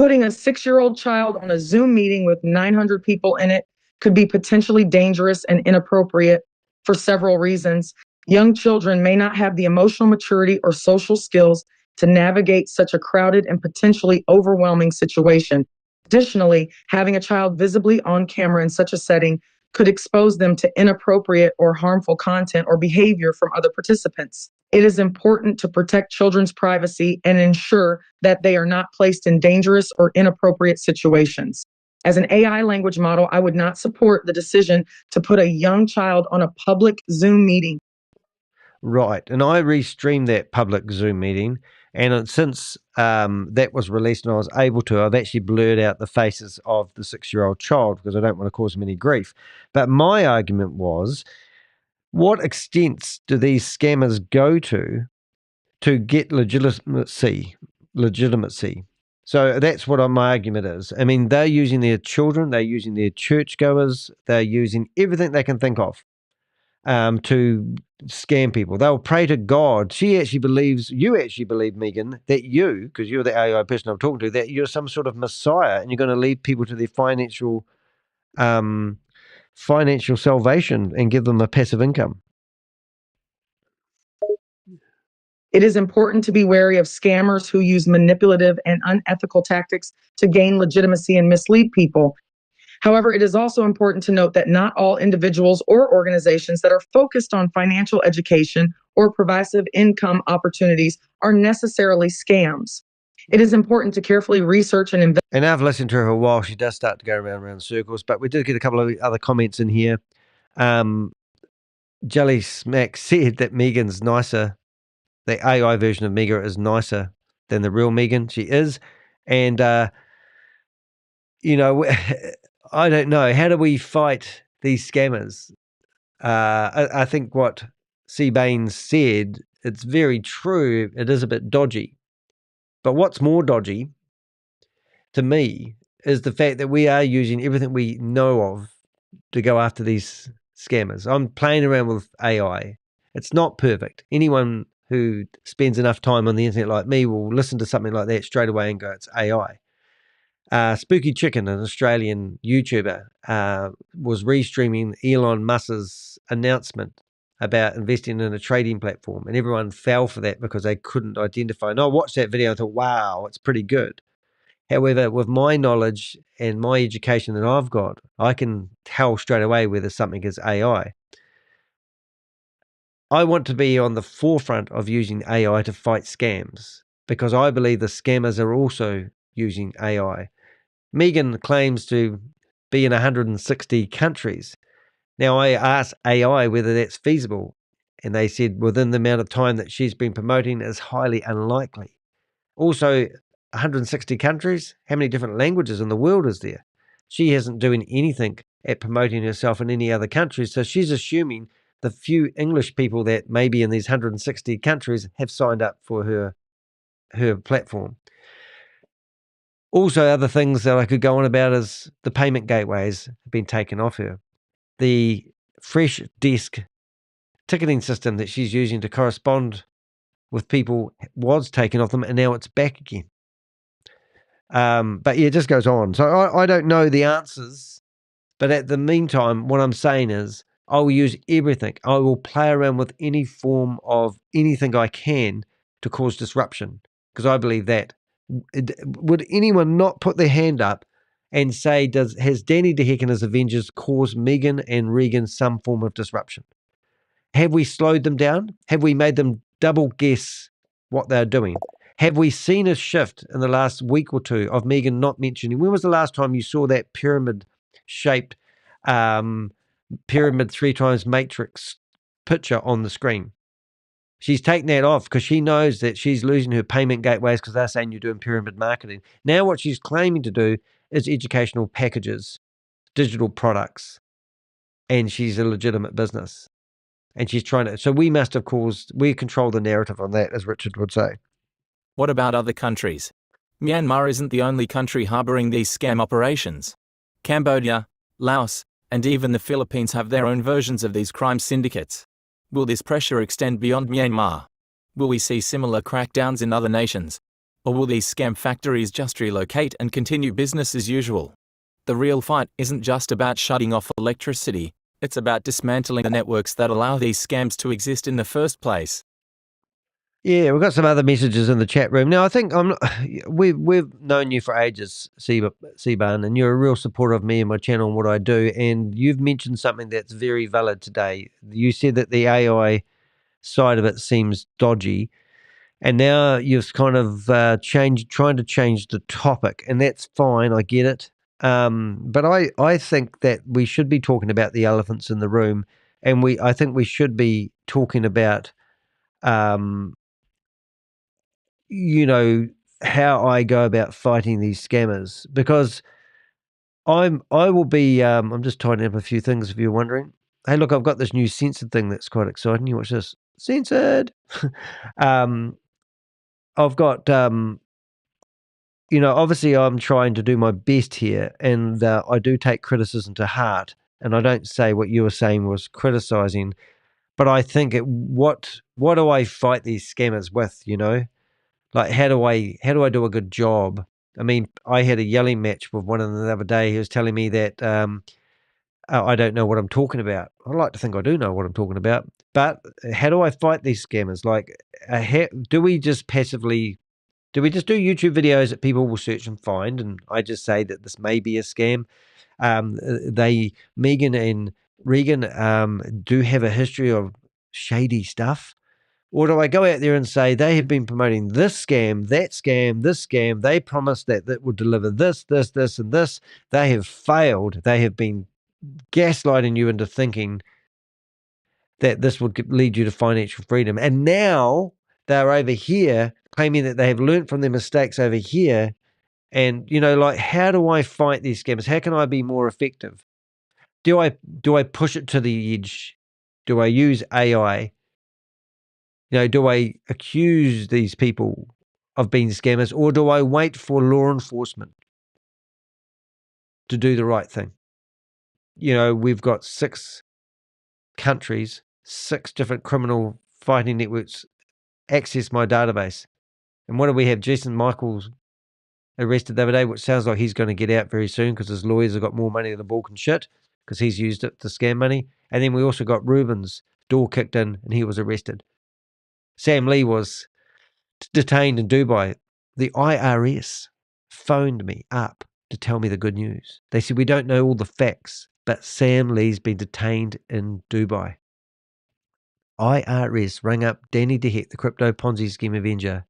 Speaker 3: Putting a 6-year-old child on a Zoom meeting with 900 people in it could be potentially dangerous and inappropriate for several reasons. Young children may not have the emotional maturity or social skills to navigate such a crowded and potentially overwhelming situation. Additionally, having a child visibly on camera in such a setting could expose them to inappropriate or harmful content or behavior from other participants. It is important to protect children's privacy and ensure that they are not placed in dangerous or inappropriate situations. As an AI language model, I would not support the decision to put a young child on a public Zoom meeting.
Speaker 1: Right. And I restreamed that public Zoom meeting. And since that was released and I was able to, I've actually blurred out the faces of the 6-year-old child because I don't want to cause him any grief. But my argument was, what extents do these scammers go to get legitimacy? So that's what my argument is. I mean, they're using their children, they're using their churchgoers, they're using everything they can think of to scam people. They'll pray to God. You actually believe, Megan, that you, because you're the AI person I'm talking to, that you're some sort of messiah and you're going to lead people to their financial salvation and give them a passive income.
Speaker 3: It is important to be wary of scammers who use manipulative and unethical tactics to gain legitimacy and mislead people. However, it is also important to note that not all individuals or organizations that are focused on financial education or passive income opportunities are necessarily scams. It is important to carefully research and invest.
Speaker 1: And I've listened to her a while. She does start to go around in circles, but we did get a couple of other comments in here. Jelly Smack said that Megan's nicer. The AI version of Megan is nicer than the real Megan. She is. And, I don't know. How do we fight these scammers? I think what C. Baines said, it's very true. It is a bit dodgy. But what's more dodgy to me is the fact that we are using everything we know of to go after these scammers. I'm playing around with AI. It's not perfect. Anyone who spends enough time on the internet like me will listen to something like that straight away and go, it's AI. Spooky Chicken, an Australian YouTuber, was restreaming Elon Musk's announcement about investing in a trading platform, and everyone fell for that because they couldn't identify. And I watched that video and thought, wow, it's pretty good. However, with my knowledge and my education that I've got, I can tell straight away whether something is AI. I want to be on the forefront of using AI to fight scams because I believe the scammers are also using AI. Megan claims to be in 160 countries. Now, I asked AI whether that's feasible, and they said within the amount of time that she's been promoting is highly unlikely. Also, 160 countries, how many different languages in the world is there? She isn't doing anything at promoting herself in any other countries, so she's assuming the few English people that may be in these 160 countries have signed up for her platform. Also, other things that I could go on about is the payment gateways have been taken off her. The Fresh Desk ticketing system that she's using to correspond with people was taken off them, and now it's back again. But yeah, it just goes on. So I don't know the answers, but at the meantime, what I'm saying is I will use everything. I will play around with any form of anything I can to cause disruption, because I believe that. Would anyone not put their hand up and say, has Danny DeHeck and his Avengers caused Megan and Regan some form of disruption? Have we slowed them down? Have we made them double guess what they're doing? Have we seen a shift in the last week or two of Megan not mentioning? When was the last time you saw that pyramid-shaped pyramid 3 times matrix picture on the screen? She's taken that off because she knows that she's losing her payment gateways because they're saying you're doing pyramid marketing. Now what she's claiming to do is educational packages, digital products, and she's a legitimate business. And she's trying to, so we control the narrative on that, as Richard would say.
Speaker 2: What about other countries? Myanmar isn't the only country harboring these scam operations. Cambodia, Laos, and even the Philippines have their own versions of these crime syndicates. Will this pressure extend beyond Myanmar? Will we see similar crackdowns in other nations? Or will these scam factories just relocate and continue business as usual? The real fight isn't just about shutting off electricity, it's about dismantling the networks that allow these scams to exist in the first place.
Speaker 1: Yeah, we've got some other messages in the chat room. Now, I think we've known you for ages, Seaban, and you're a real supporter of me and my channel and what I do. And you've mentioned something that's very valid today. You said that the AI side of it seems dodgy, and now you've kind of trying to change the topic, and that's fine. I get it. But I think that we should be talking about the elephants in the room, and I think we should be talking about how I go about fighting these scammers, because I will be I'm just tidying up a few things if you're wondering. Hey, look, I've got this new censored thing that's quite exciting. You watch this. Censored. I've got obviously I'm trying to do my best here, and I do take criticism to heart, and I don't say what you were saying was criticizing, but I think what do I fight these scammers with, Like, how do I do a good job? I mean, I had a yelling match with one of them the other day. He was telling me that I don't know what I'm talking about. I like to think I do know what I'm talking about, but how do I fight these scammers? Like, do we just do YouTube videos that people will search and find, and I just say that this may be a scam? Megan and Regan do have a history of shady stuff. Or do I go out there and say they have been promoting this scam, that scam, this scam? They promised that would deliver this, this, this, and this. They have failed. They have been gaslighting you into thinking that this would lead you to financial freedom. And now they're over here claiming that they have learned from their mistakes over here. And, like, how do I fight these scammers? How can I be more effective? Do I push it to the edge? Do I use AI? Do I accuse these people of being scammers, or do I wait for law enforcement to do the right thing? We've got 6 countries, 6 different criminal fighting networks access my database. And what do we have? Jason Michaels arrested the other day, which sounds like he's going to get out very soon because his lawyers have got more money than a ball can shit because he's used it to scam money. And then we also got Rubens' door kicked in and he was arrested. Sam Lee was detained in Dubai. The IRS phoned me up to tell me the good news. They said, we don't know all the facts, but Sam Lee's been detained in Dubai. IRS rang up Danny DeHeck, the crypto Ponzi scheme avenger,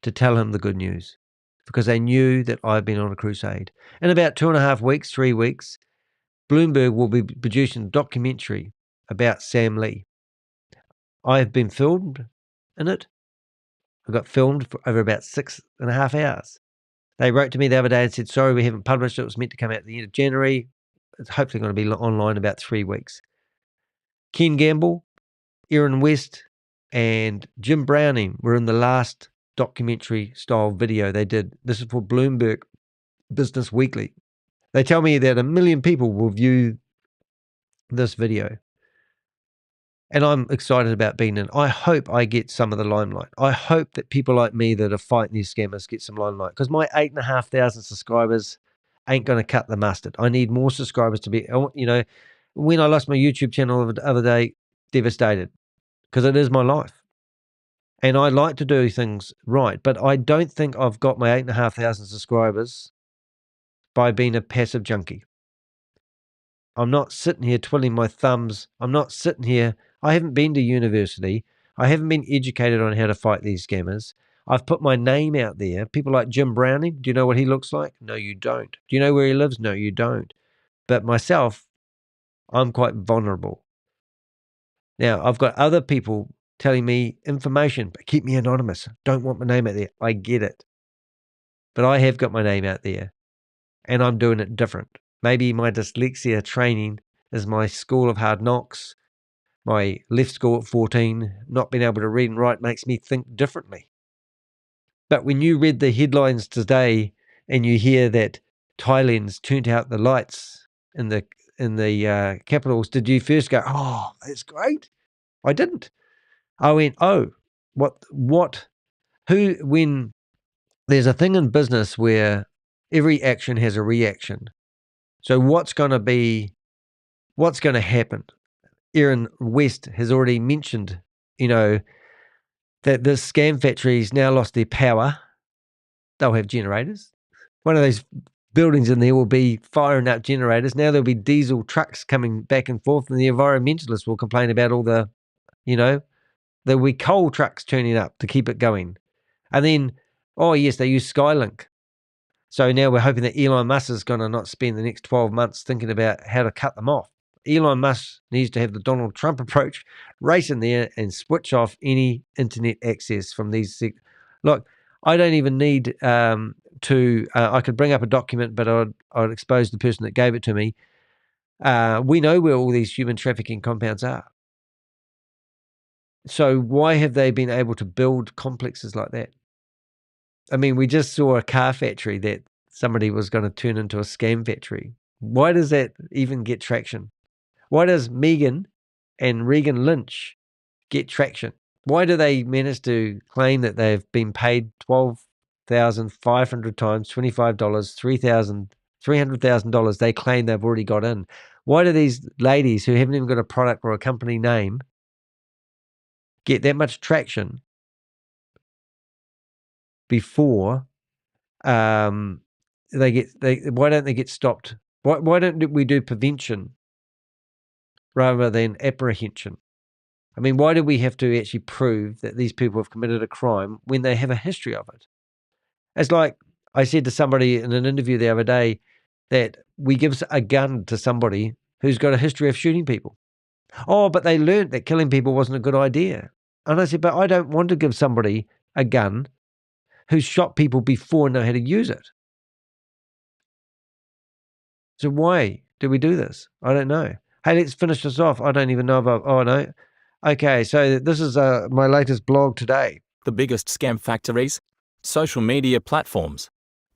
Speaker 1: to tell him the good news because they knew that I've been on a crusade. In about 2.5 weeks, 3 weeks, Bloomberg will be producing a documentary about Sam Lee. I have been filmed in it. I got filmed for over about 6.5 hours. They wrote to me the other day and said, sorry, we haven't published it. It was meant to come out at the end of January. It's hopefully going to be online in about 3 weeks. Ken Gamble, Erin West, and Jim Browning were in the last documentary style video they did. This is for Bloomberg Business Weekly. They tell me that 1 million people will view this video. And I'm excited about being in. I hope I get some of the limelight. I hope that people like me that are fighting these scammers get some limelight, because my 8,500 subscribers ain't going to cut the mustard. I need more subscribers to be, when I lost my YouTube channel the other day, devastated, because it is my life. And I like to do things right, but I don't think I've got my 8,500 subscribers by being a passive junkie. I'm not sitting here twiddling my thumbs. I'm not sitting here. I haven't been to university. I haven't been educated on how to fight these scammers. I've put my name out there. People like Jim Browning, do you know what he looks like? No, you don't. Do you know where he lives? No, you don't. But myself, I'm quite vulnerable. Now, I've got other people telling me information, but keep me anonymous. Don't want my name out there. I get it. But I have got my name out there, and I'm doing it different. Maybe my dyslexia training is my school of hard knocks. My left school at 14, not being able to read and write makes me think differently. But when you read the headlines today and you hear that Thailand's turned out the lights in the capitals, did you first go, oh, that's great? I didn't. I went, oh, when there's a thing in business where every action has a reaction. So what's going to happen? Erin West has already mentioned, that this scam factory's now lost their power. They'll have generators. One of those buildings in there will be firing up generators. Now there'll be diesel trucks coming back and forth, and the environmentalists will complain about all the, there'll be coal trucks turning up to keep it going. And then, oh yes, they use Skylink. So now we're hoping that Elon Musk is going to not spend the next 12 months thinking about how to cut them off. Elon Musk needs to have the Donald Trump approach, race in there and switch off any internet access from these. Look, I don't even need I could bring up a document, but I'd expose the person that gave it to me. We know where all these human trafficking compounds are. So why have they been able to build complexes like that? I mean, we just saw a car factory that somebody was going to turn into a scam factory. Why does that even get traction? Why does Megan and Regan Lynch get traction? Why do they manage to claim that they've been paid $12,500 times $25, $300,000 they claim they've already got in? Why do these ladies who haven't even got a product or a company name get that much traction before why don't they get stopped? Why don't we do prevention rather than apprehension? I mean, why do we have to actually prove that these people have committed a crime when they have a history of it? It's like I said to somebody in an interview the other day that we give a gun to somebody who's got a history of shooting people. Oh, but they learned that killing people wasn't a good idea. And I said, but I don't want to give somebody a gun who's shot people before and know how to use it. So why do we do this? I don't know. Hey, let's finish this off. I don't even know about, oh no. Okay, so this is my latest blog today.
Speaker 2: The biggest scam factories? Social media platforms.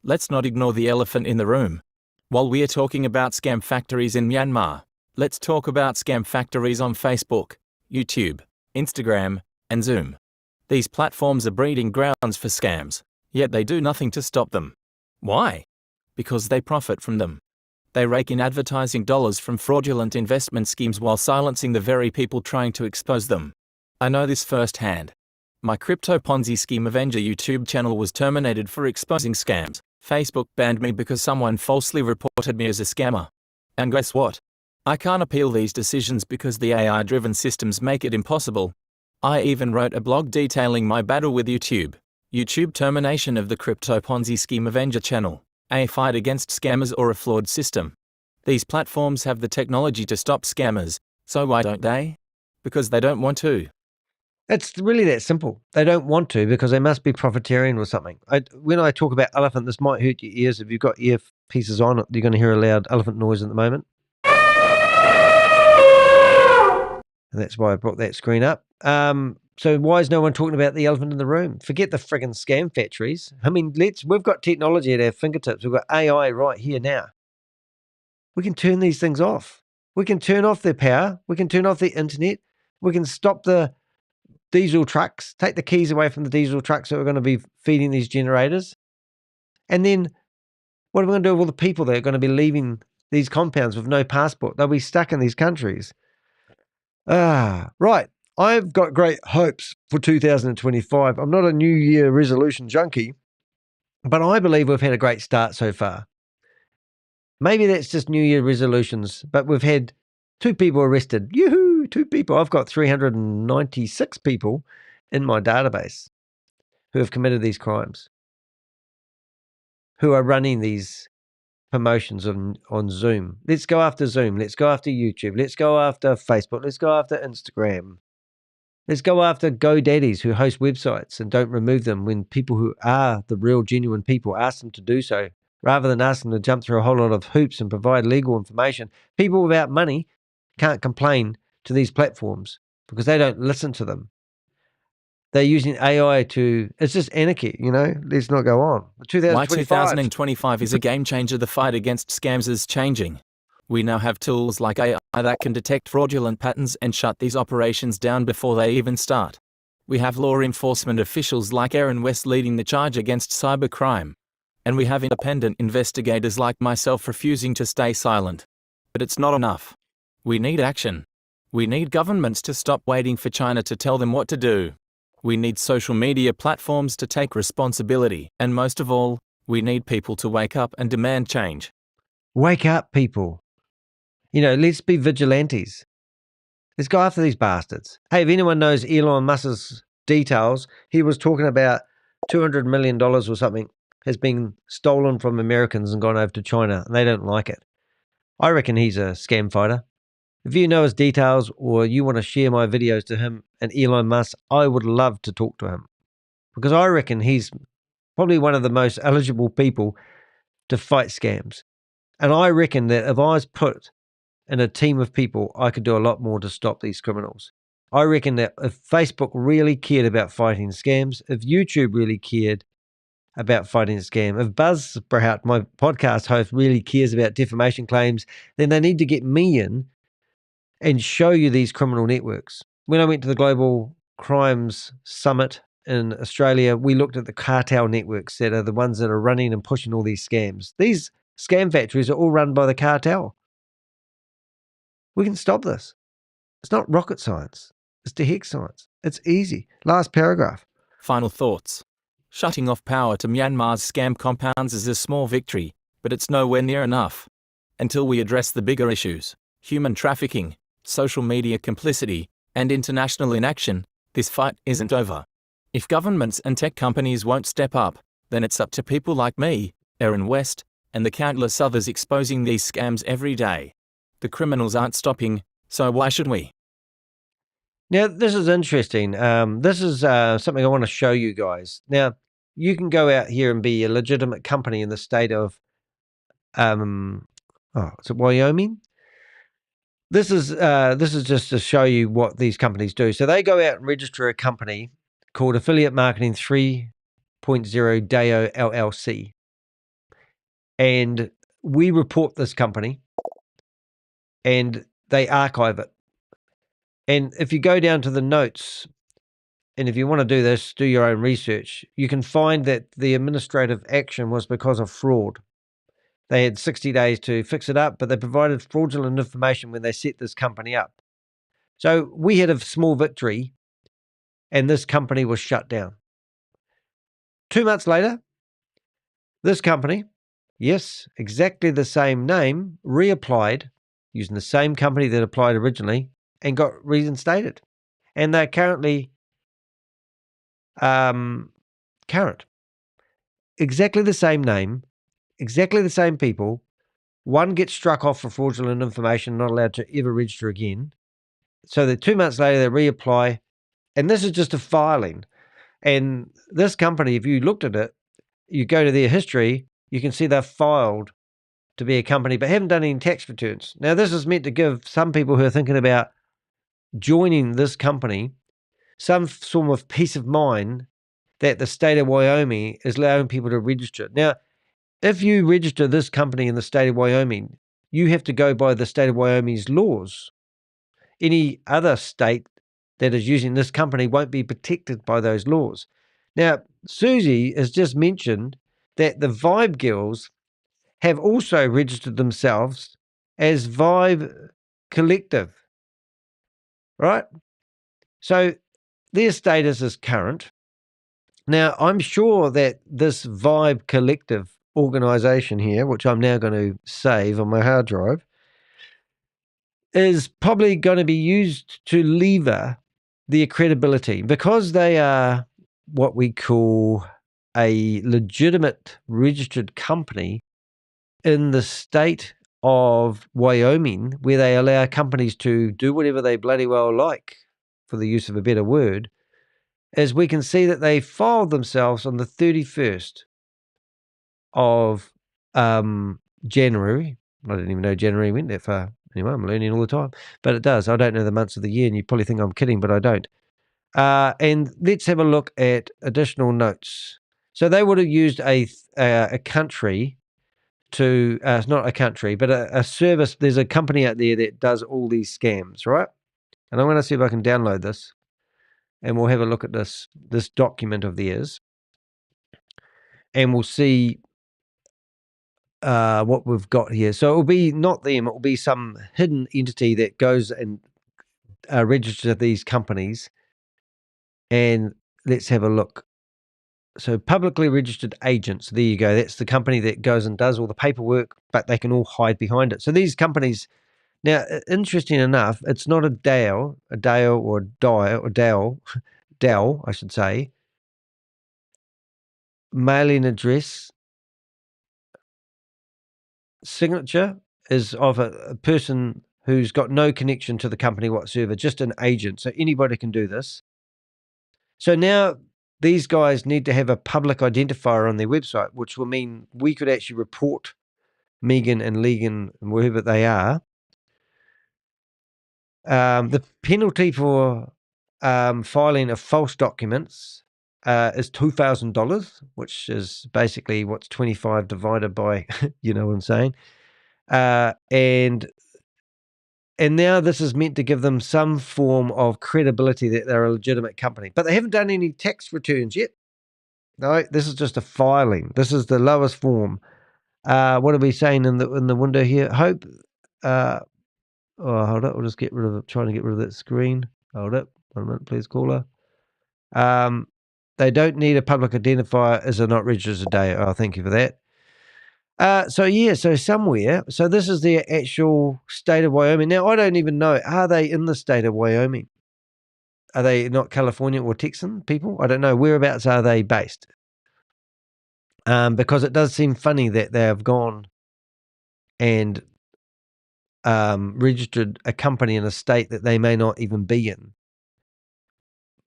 Speaker 2: Let's not ignore the elephant in the room. While we are talking about scam factories in Myanmar, let's talk about scam factories on Facebook, YouTube, Instagram, and Zoom. These platforms are breeding grounds for scams, yet they do nothing to stop them. Why? Because they profit from them. They rake in advertising dollars from fraudulent investment schemes while silencing the very people trying to expose them. I know this firsthand. My crypto Ponzi scheme Avenger YouTube channel was terminated for exposing scams. Facebook banned me because someone falsely reported me as a scammer. And guess what? I can't appeal these decisions because the AI-driven systems make it impossible. I even wrote a blog detailing my battle with YouTube. YouTube termination of the crypto Ponzi scheme Avenger channel. A fight against scammers or a flawed system. These platforms have the technology to stop scammers, so why don't they? Because they don't want to.
Speaker 1: It's really that simple. They don't want to because they must be profiteering or something. When I talk about elephant, this might hurt your ears. If you've got earpieces on, you're going to hear a loud elephant noise at the moment. And that's why I brought that screen up. So why is no one talking about the elephant in the room? Forget the friggin' scam factories. I mean, we've got technology at our fingertips. We've got AI right here now. We can turn these things off. We can turn off their power. We can turn off the internet. We can stop the diesel trucks, take the keys away from the diesel trucks that are going to be feeding these generators. And then what are we going to do with all the people that are going to be leaving these compounds with no passport? They'll be stuck in these countries. Right. I've got great hopes for 2025. I'm not a New Year resolution junkie, but I believe we've had a great start so far. Maybe that's just New Year resolutions, but we've had 2 people arrested. Yoo-hoo, 2 people. I've got 396 people in my database who have committed these crimes, who are running these promotions on Zoom. Let's go after Zoom. Let's go after YouTube. Let's go after Facebook. Let's go after Instagram. Let's go after GoDaddies who host websites and don't remove them when people who are the real genuine people ask them to do so, rather than ask them to jump through a whole lot of hoops and provide legal information. People without money can't complain to these platforms because they don't listen to them. They're using AI it's just anarchy, let's not go on.
Speaker 2: Why 2025 is a game changer. The fight against scams is changing. We now have tools like AI that can detect fraudulent patterns and shut these operations down before they even start. We have law enforcement officials like Erin West leading the charge against cybercrime. And we have independent investigators like myself refusing to stay silent. But it's not enough. We need action. We need governments to stop waiting for China to tell them what to do. We need social media platforms to take responsibility. And most of all, we need people to wake up and demand change.
Speaker 1: Wake up, people. Let's be vigilantes. Let's go after these bastards. Hey, if anyone knows Elon Musk's details, he was talking about $200 million or something has been stolen from Americans and gone over to China, and they don't like it. I reckon he's a scam fighter. If you know his details or you want to share my videos to him and Elon Musk, I would love to talk to him, because I reckon he's probably one of the most eligible people to fight scams. And I reckon that if I was put in a team of people, I could do a lot more to stop these criminals. I reckon that if Facebook really cared about fighting scams, if YouTube really cared about fighting scam, if Buzzsprout, my podcast host, really cares about defamation claims, then they need to get me in and show you these criminal networks. When I went to the Global Crimes Summit in Australia, we looked at the cartel networks that are the ones that are running and pushing all these scams. These scam factories are all run by the cartel. We can stop this. It's not rocket science. It's tech science. It's easy. Last paragraph.
Speaker 2: Final thoughts. Shutting off power to Myanmar's scam compounds is a small victory, but it's nowhere near enough. Until we address the bigger issues, human trafficking, social media complicity, and international inaction, this fight isn't over. If governments and tech companies won't step up, then it's up to people like me, Erin West, and the countless others exposing these scams every day. The criminals aren't stopping, so why should we?
Speaker 1: Now, this is interesting. This is something I want to show you guys. Now, you can go out here and be a legitimate company in the state of, is it Wyoming? This is just to show you what these companies do. So they go out and register a company called Affiliate Marketing 3.0 DAO LLC. And we report this company and they archive it. And if you go down to the notes, and if you want to do this, do your own research, you can find that the administrative action was because of fraud. They had 60 days to fix it up, but they provided fraudulent information when they set this company up. So we had a small victory, and this company was shut down. 2 months later, this company, yes, exactly the same name, reapplied using the same company that applied originally and got reinstated. And they're currently current. Exactly the same name, exactly the same people. One gets struck off for fraudulent information, not allowed to ever register again. So that 2 months later, they reapply. And this is just a filing. And this company, if you looked at it, you go to their history, you can see they're filed to be a company, but haven't done any tax returns. Now, this is meant to give some people who are thinking about joining this company some form of peace of mind that the state of Wyoming is allowing people to register. Now, if you register this company in the state of Wyoming, you have to go by the state of Wyoming's laws. Any other state that is using this company won't be protected by those laws. Now, Susie has just mentioned that the Vibe Girls have also registered themselves as Vibe Collective, right? So their status is current. Now, I'm sure that this Vibe Collective organization here, which I'm now going to save on my hard drive, is probably going to be used to lever their credibility, because they are what we call a legitimate registered company in the state of Wyoming, where they allow companies to do whatever they bloody well like, for the use of a better word. As we can see that they filed themselves on the 31st of January. I didn't even know January went that far. Anyway, I'm learning all the time. But it does. I don't know the months of the year, and you probably think I'm kidding, but I don't. And let's have a look at additional notes. So they would have used a country to, it's not a country, but a service. There's a company out there that does all these scams, right? And I'm going to see if I can download this and we'll have a look at this document of theirs, and we'll see what we've got here. So it will be not them, it will be some hidden entity that goes and registers these companies. And let's have a look. So publicly registered agents, there you go. That's the company that goes and does all the paperwork, but they can all hide behind it. So these companies, now, interesting enough, it's not a DAO or DAO, I should say. Mailing address signature is of a person who's got no connection to the company whatsoever, just an agent. So anybody can do this. So now these guys need to have a public identifier on their website, which will mean we could actually report Megan and Legan and wherever they are. The penalty for filing of false documents is $2,000, which is basically what's 25 divided by, you know what I'm saying? And now this is meant to give them some form of credibility that they're a legitimate company. But they haven't done any tax returns yet. No, this is just a filing. This is the lowest form. What are we saying in the window here? Hope. Hold up. We'll just trying to get rid of that screen. Hold up. 1 minute, please, caller. They don't need a public identifier as they're not registered as a DAO. Oh, thank you for that. So this is the actual state of Wyoming. Now, I don't even know, are they in the state of Wyoming? Are they not California or Texan people? I don't know. Whereabouts are they based? Because it does seem funny that they have gone and registered a company in a state that they may not even be in.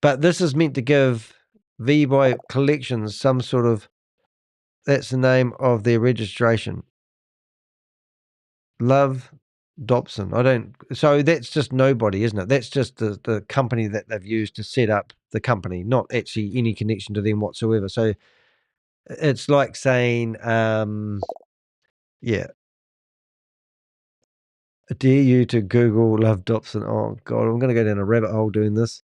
Speaker 1: But this is meant to give V-Boy Collections some sort of, that's the name of their registration. Love Dobson. So that's just nobody, isn't it? That's just the company that they've used to set up the company, not actually any connection to them whatsoever. So it's like saying, yeah. I dare you to Google Love Dobson. Oh, God, I'm going to go down a rabbit hole doing this.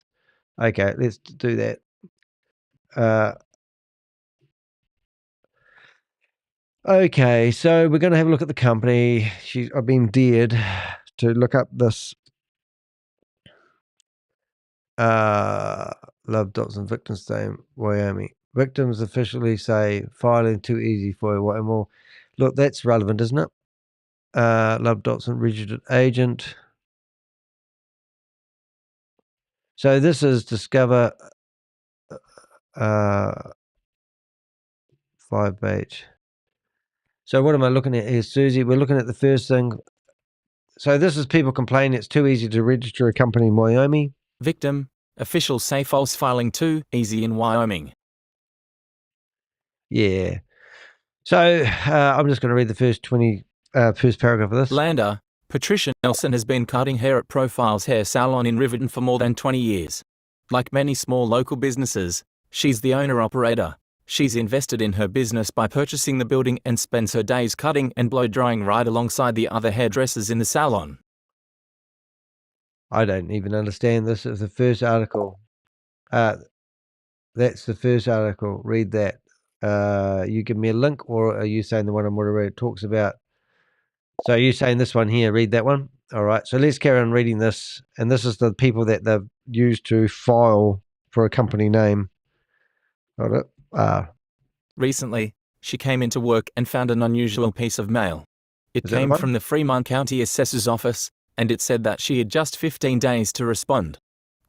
Speaker 1: Okay, let's do that. Okay, so we're going to have a look at the company. I've been dared to look up this Love Dobson victims name, Wyoming. Victims officially say filing too easy for you. Well, look, that's relevant, isn't it? Love Dobson, registered agent. So this is Discover 5-page. So what am I looking at here, Susie? We're looking at the first thing. So this is people complaining it's too easy to register a company in Wyoming.
Speaker 2: Victim, officials say false filing too easy in Wyoming.
Speaker 1: Yeah. So I'm just going to read the first paragraph of this.
Speaker 2: Lander, Patricia Nelson has been cutting hair at Profile's hair salon in Riverton for more than 20 years. Like many small local businesses, she's the owner-operator. She's invested in her business by purchasing the building and spends her days cutting and blow-drying right alongside the other hairdressers in the salon.
Speaker 1: I don't even understand this. It's the first article. That's the first article. Read that. You give me a link, or are you saying the one I'm going to read? It talks about. So you're saying this one here. Read that one. All right. So let's carry on reading this. And this is the people that they've used to file for a company name. Got it.
Speaker 2: Recently, she came into work and found an unusual piece of mail. It came from the Fremont County Assessor's Office, and it said that she had just 15 days to respond.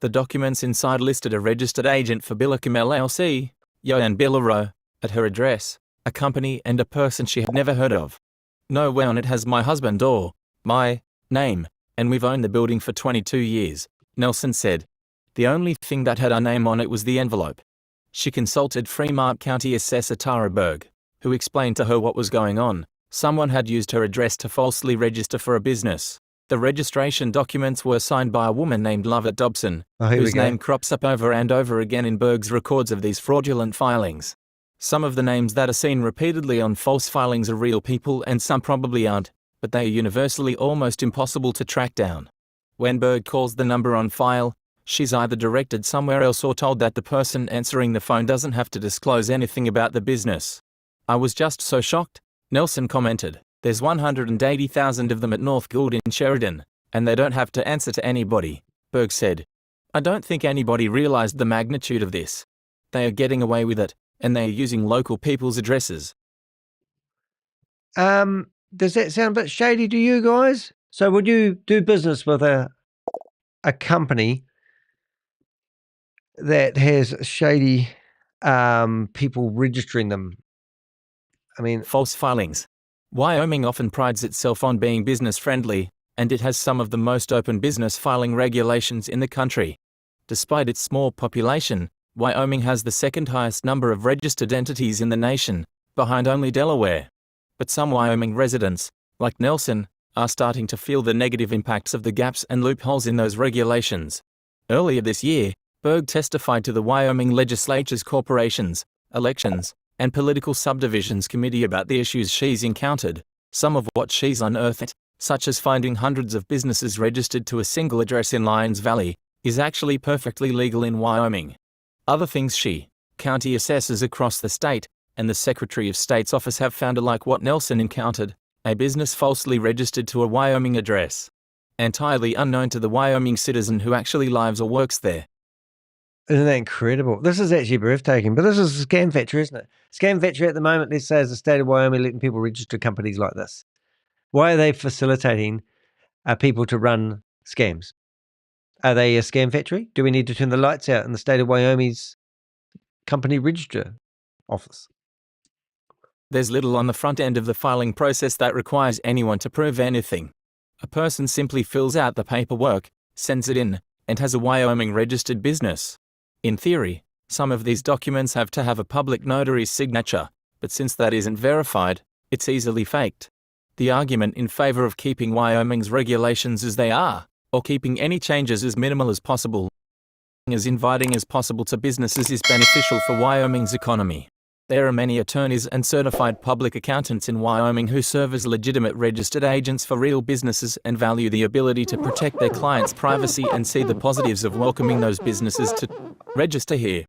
Speaker 2: The documents inside listed a registered agent for Billacom LLC, Yohan Billaro, at her address, a company and a person she had never heard of. Nowhere on it has my husband or my name, and we've owned the building for 22 years, Nelson said. The only thing that had our name on it was the envelope. She consulted Fremont County Assessor Tara Berg, who explained to her what was going on. Someone had used her address to falsely register for a business. The registration documents were signed by a woman named Love Dobson, whose name crops up over and over again in Berg's records of these fraudulent filings. Some of the names that are seen repeatedly on false filings are real people and some probably aren't, but they are universally almost impossible to track down. When Berg calls the number on file, she's either directed somewhere else or told that the person answering the phone doesn't have to disclose anything about the business. I was just so shocked, Nelson commented. There's 180,000 of them at North Gould in Sheridan, and they don't have to answer to anybody, Berg said. I don't think anybody realized the magnitude of this. They are getting away with it, and they are using local people's addresses.
Speaker 1: Does that sound a bit shady to you guys? So would you do business with a company that has shady people registering them? I mean,
Speaker 2: false filings. Wyoming often prides itself on being business friendly, and it has some of the most open business filing regulations in the country. Despite its small population, Wyoming has the second highest number of registered entities in the nation, behind only Delaware. But some Wyoming residents, like Nelson, are starting to feel the negative impacts of the gaps and loopholes in those regulations. Earlier this year, Berg testified to the Wyoming legislature's Corporations, Elections, and Political Subdivisions Committee about the issues she's encountered, some of what she's unearthed, such as finding hundreds of businesses registered to a single address in Lyons Valley, is actually perfectly legal in Wyoming. Other things she, county assessors across the state, and the Secretary of State's office have found are like what Nelson encountered, a business falsely registered to a Wyoming address, entirely unknown to the Wyoming citizen who actually lives or works there.
Speaker 1: Isn't that incredible? This is actually breathtaking, but this is a scam factory, isn't it? Scam factory at the moment, let's say, is the state of Wyoming letting people register companies like this. Why are they facilitating people to run scams? Are they a scam factory? Do we need to turn the lights out in the state of Wyoming's company register office?
Speaker 2: There's little on the front end of the filing process that requires anyone to prove anything. A person simply fills out the paperwork, sends it in, and has a Wyoming registered business. In theory, some of these documents have to have a public notary's signature, but since that isn't verified, it's easily faked. The argument in favor of keeping Wyoming's regulations as they are, or keeping any changes as minimal as possible, as inviting as possible to businesses is beneficial for Wyoming's economy. There are many attorneys and certified public accountants in Wyoming who serve as legitimate registered agents for real businesses and value the ability to protect their clients' privacy and see the positives of welcoming those businesses to register here.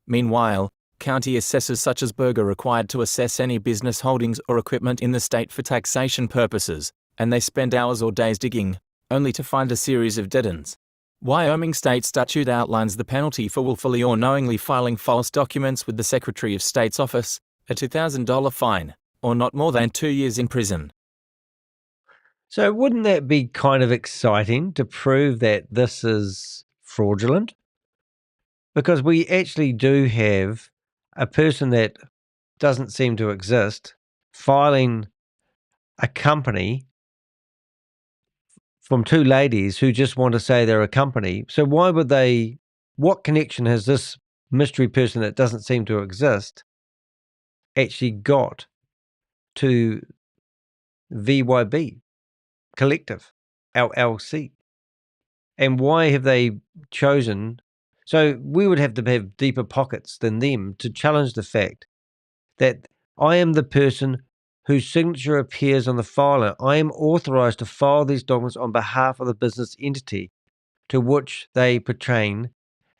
Speaker 2: Meanwhile, county assessors such as Berg are required to assess any business holdings or equipment in the state for taxation purposes, and they spend hours or days digging, only to find a series of dead ends. Wyoming state statute outlines the penalty for willfully or knowingly filing false documents with the Secretary of State's office, a $2,000 fine, or not more than 2 years in prison.
Speaker 1: So wouldn't that be kind of exciting to prove that this is fraudulent? Because we actually do have a person that doesn't seem to exist filing a company from two ladies who just want to say they're a company. So why would they, what connection has this mystery person that doesn't seem to exist actually got to VYB Collective, LLC? And why have they chosen? So we would have to have deeper pockets than them to challenge the fact that I am the person whose signature appears on the filer. I am authorized to file these documents on behalf of the business entity to which they pertain,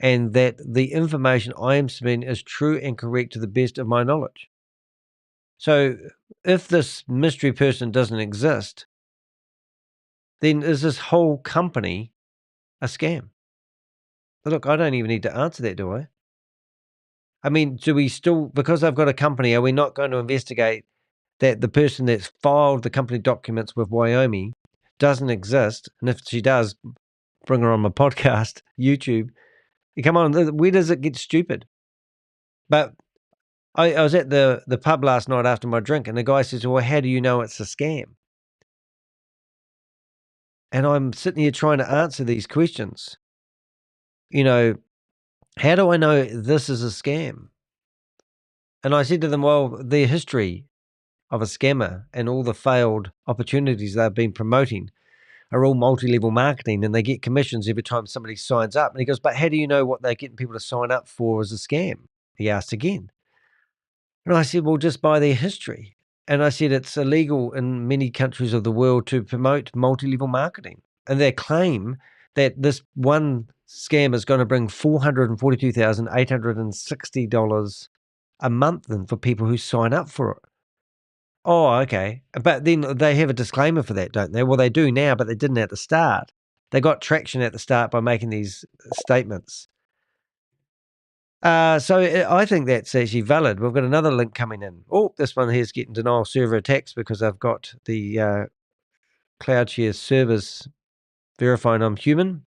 Speaker 1: and that the information I am submitting is true and correct to the best of my knowledge. So if this mystery person doesn't exist, then is this whole company a scam? Look, I don't even need to answer that, do I? I mean, do we still, because I've got a company, are we not going to investigate that the person that's filed the company documents with Wyoming doesn't exist? And if she does, bring her on my podcast, YouTube. Come on, where does it get stupid? But I was at the pub last night after my drink, and the guy says, well, how do you know it's a scam? And I'm sitting here trying to answer these questions. You know, how do I know this is a scam? And I said to them, well, the history of a scammer and all the failed opportunities they've been promoting are all multi-level marketing, and they get commissions every time somebody signs up. And he goes, but how do you know what they're getting people to sign up for is a scam? He asked again. And I said, well, just by their history. And I said, it's illegal in many countries of the world to promote multi-level marketing. And their claim that this one scam is going to bring $442,860 a month in for people who sign up for it. Oh, okay. But then they have a disclaimer for that, don't they? Well, they do now, but they didn't at the start. They got traction at the start by making these statements. So I think that's actually valid. We've got another link coming in. Oh, this one here is getting denial server attacks because I've got the CloudShare servers verifying I'm human.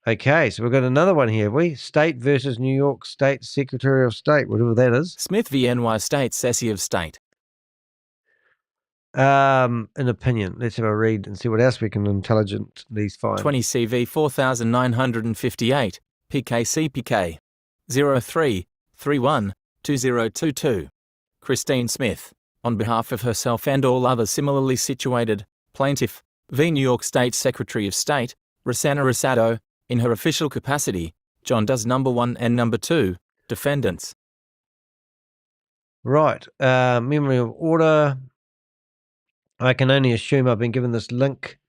Speaker 1: Okay, so we've got another one here. State versus New York State Secretary of State, whatever that is.
Speaker 2: Smith v. NY State Secretary of State.
Speaker 1: An opinion. Let's have a read and see what else we can intelligently find.
Speaker 2: 20 CV 4958, PKCPK 03312022. Christine Smith, on behalf of herself and all others similarly situated, plaintiff, v. New York State Secretary of State, Rosanna Rosado, in her official capacity, John Does number 1 and number 2, defendants.
Speaker 1: Right. Memory of order. I can only assume I've been given this link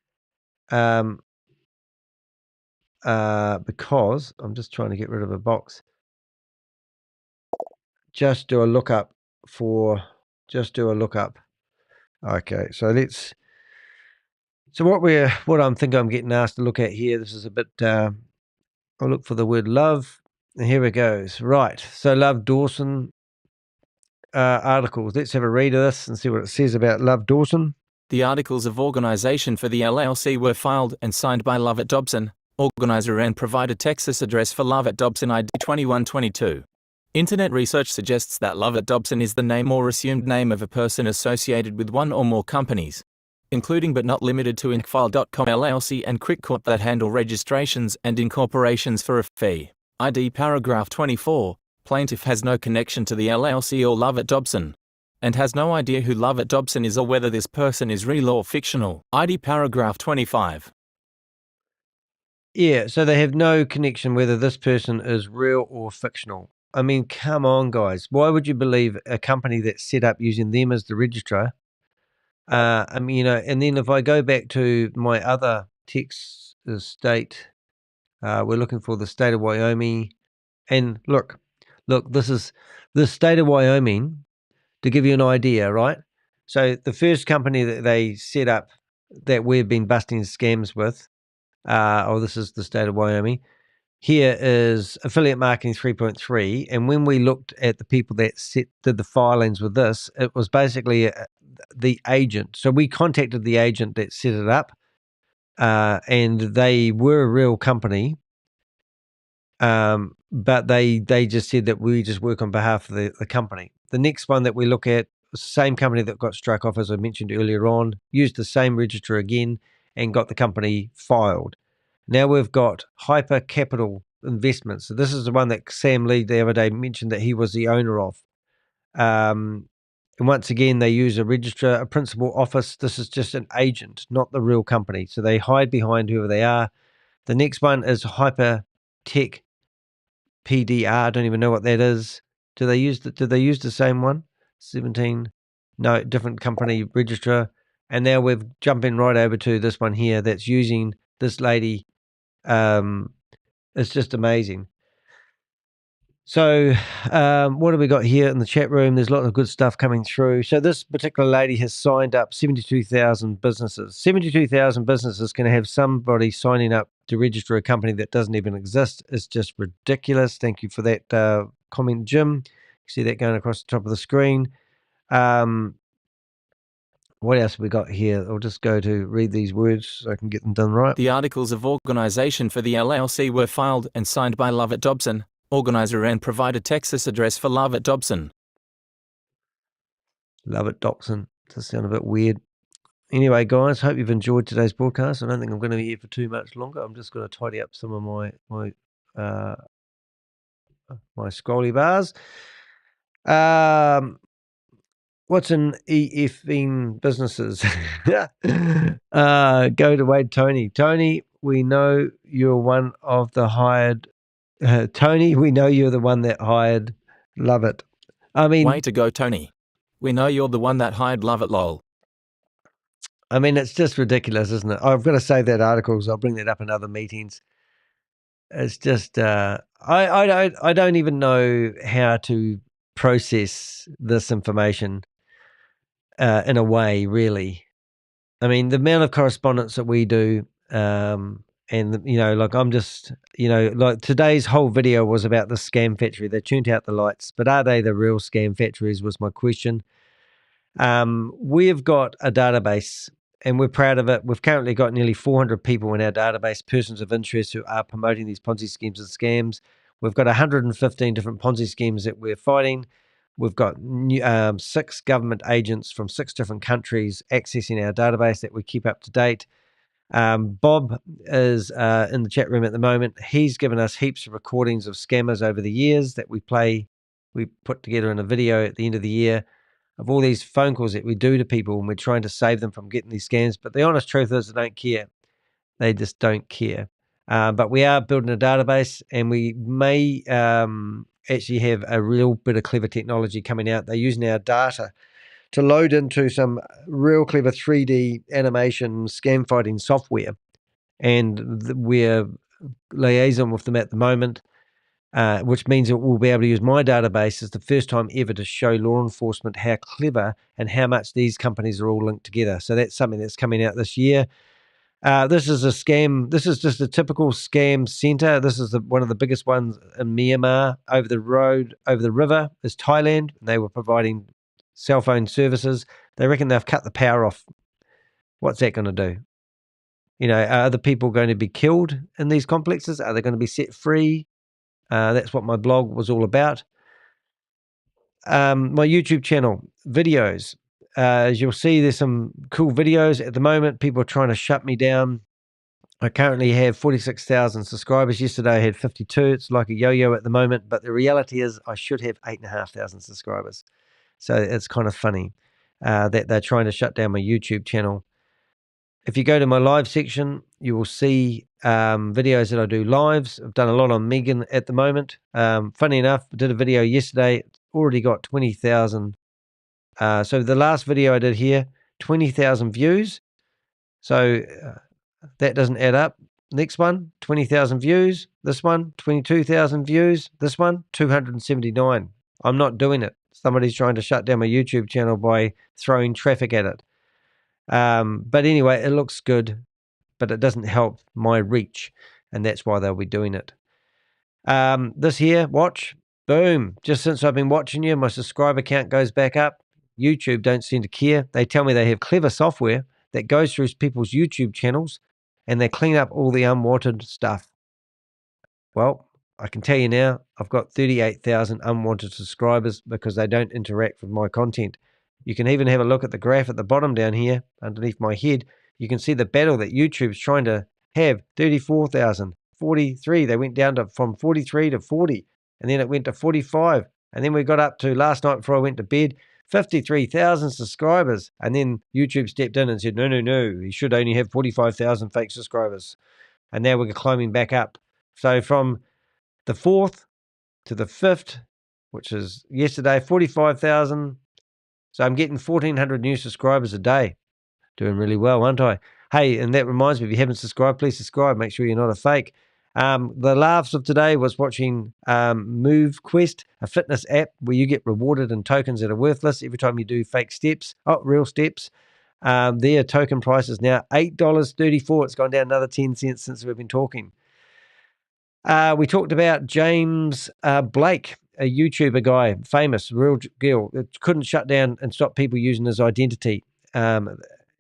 Speaker 1: because I'm just trying to get rid of a box. Just do a lookup. Okay, so what I'm thinking I'm getting asked to look at here. This is a bit. I'll look for the word love. And here it goes. Right. So Love Dawson articles. Let's have a read of this and see what it says about Love Dawson.
Speaker 2: The articles of organisation for the LLC were filed and signed by Lovett Dobson, organizer and provider Texas address for Lovett Dobson ID 2122. Internet research suggests that Lovett Dobson is the name or assumed name of a person associated with one or more companies, including but not limited to Incfile.com LLC and CrickCorp that handle registrations and incorporations for a fee. ID paragraph 24, plaintiff has no connection to the LLC or Lovett Dobson, and has no idea who Lovett Dobson is or whether this person is real or fictional. ID paragraph 25.
Speaker 1: Yeah, so they have no connection whether this person is real or fictional. I mean, come on, guys. Why would you believe a company that's set up using them as the registrar? And then if I go back to my other text state, we're looking for the state of Wyoming. And look, this is the state of Wyoming, to give you an idea, right? So the first company that they set up that we've been busting scams with, this is the state of Wyoming. Here is affiliate marketing 3.3. And when we looked at the people that did the filings with this, it was basically the agent. So we contacted the agent that set it up, and they were a real company. But they just said that we just work on behalf of the company. The next one that we look at, the same company that got struck off, as I mentioned earlier on, used the same register again and got the company filed. Now we've got Hyper Capital Investments. So this is the one that Sam Lee the other day mentioned that he was the owner of. And once again, they use a registrar, a principal office. This is just an agent, not the real company. So they hide behind whoever they are. The next one is Hyper Tech PDR. I don't even know what that is. Do they use the same one? 17. No, different company registrar. And now we're jumping right over to this one here that's using this lady. It's just amazing. So what have we got here in the chat room? There's a lot of good stuff coming through. So this particular lady has signed up 72,000 businesses. 72,000 businesses can have somebody signing up to register a company that doesn't even exist. It's just ridiculous. Thank you for that comment, Jim. You see that going across the top of the screen. What else have we got here? I'll just go to read these words so I can get them done right.
Speaker 2: The articles of organisation for the LLC were filed and signed by Lovett Dobson, organizer and provider Texas address for Lovett Dobson.
Speaker 1: Lovett Dobson. Does sound a bit weird. Anyway, guys, hope you've enjoyed today's broadcast. I don't think I'm going to be here for too much longer. I'm just going to tidy up some of my scrolly bars. What's an EFing businesses? Go to Wade Tony. Tony, we know you're one of the hired. Tony, we know you're the one that hired. Love it. I mean,
Speaker 2: way to go, Tony. We know you're the one that hired Lovett, lol.
Speaker 1: I mean, it's just ridiculous, isn't it? I've got to save that article, so I'll bring that up in other meetings. It's just I don't even know how to process this information in a way, really. I mean, the amount of correspondence that we do, and like I'm just, like today's whole video was about the scam factory. They tuned out the lights, but are they the real scam factories? Was my question. We've got a database and we're proud of it. We've currently got nearly 400 people in our database, persons of interest who are promoting these Ponzi schemes and scams. We've got 115 different Ponzi schemes that we're fighting. We've got 6 government agents from 6 different countries accessing our database that we keep up to date. Bob is in the chat room at the moment. He's given us heaps of recordings of scammers over the years that we play. We put together in a video at the end of the year of all these phone calls that we do to people, and we're trying to save them from getting these scams. But the honest truth is they don't care. They just don't care. But we are building a database, and we may actually have a real bit of clever technology coming out. They're using our data to load into some real clever 3D animation scam fighting software. And we're liaising with them at the moment. Which means that we'll be able to use my database as the first time ever to show law enforcement how clever and how much these companies are all linked together. So that's something that's coming out this year. This is a scam. This is just a typical scam center. This is one of the biggest ones in Myanmar. Over the river is Thailand. They were providing cell phone services. They reckon they've cut the power off. What's that going to do? Are the people going to be killed in these complexes? Are they going to be set free? That's what my blog was all about. My YouTube channel, videos. As you'll see, there's some cool videos. At the moment, people are trying to shut me down. I currently have 46,000 subscribers. Yesterday, I had 52. It's like a yo-yo at the moment. But the reality is I should have 8,500 subscribers. So it's kind of funny that they're trying to shut down my YouTube channel. If you go to my live section, you will see videos that I do lives. I've done a lot on Megan at the moment. Funny enough, I did a video yesterday. Already got 20,000. So the last video I did here, 20,000 views. So that doesn't add up. Next one, 20,000 views. This one, 22,000 views. This one, 279. I'm not doing it. Somebody's trying to shut down my YouTube channel by throwing traffic at it. But anyway, it looks good, but it doesn't help my reach, and that's why they'll be doing it. This here, watch, boom. Just since I've been watching you, my subscriber count goes back up. YouTube don't seem to care. They tell me they have clever software that goes through people's YouTube channels, and they clean up all the unwanted stuff. Well, I can tell you now, I've got 38,000 unwanted subscribers because they don't interact with my content. You can even have a look at the graph at the bottom down here underneath my head. You can see the battle that YouTube's trying to have. 34,000, 43. They went down from 43 to 40, and then it went to 45. And then we got up to last night before I went to bed, 53,000 subscribers. And then YouTube stepped in and said, no, you should only have 45,000 fake subscribers. And now we're climbing back up. So from the 4th to the 5th, which is yesterday, 45,000. So I'm getting 1,400 new subscribers a day. Doing really well, aren't I? Hey, and that reminds me, if you haven't subscribed, please subscribe. Make sure you're not a fake. The laughs of today was watching Move Quest, a fitness app where you get rewarded in tokens that are worthless every time you do fake steps. Oh, real steps. Their token price is now $8.34. It's gone down another 10 cents since we've been talking. We talked about James Blake, a YouTuber guy, famous, real deal. It couldn't shut down and stop people using his identity.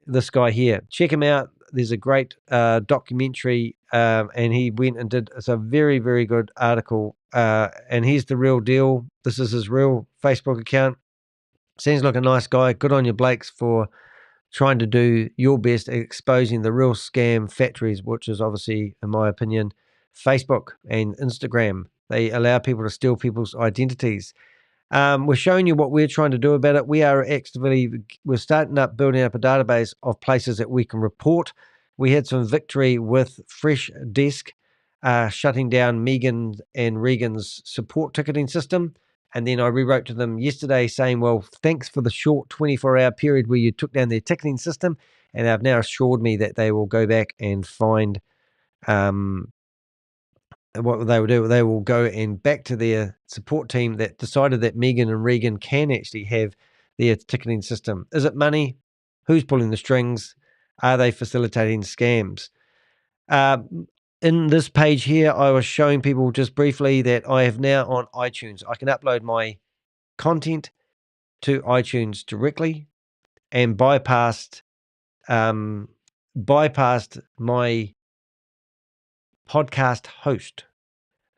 Speaker 1: This guy here, check him out. There's a great documentary, and he went and did. It's a very, very good article. And he's the real deal. This is his real Facebook account. Seems like a nice guy. Good on you, Blakes, for trying to do your best at exposing the real scam factories, which is obviously, in my opinion, Facebook and Instagram. They allow people to steal people's identities. We're showing you what we're trying to do about it. We're starting up building up a database of places that we can report. We had some victory with Fresh Desk shutting down Megan and Regan's support ticketing system. And then I rewrote to them yesterday saying, well, thanks for the short 24-hour period where you took down their ticketing system. And they've now assured me that they will go back and find what they will do. They will go and back to their support team that decided that Megan and Regan can actually have their ticketing system. Is it money? Who's pulling the strings? Are they facilitating scams? In this page here, I was showing people just briefly that I have now on iTunes. I can upload my content to iTunes directly and bypassed my podcast host,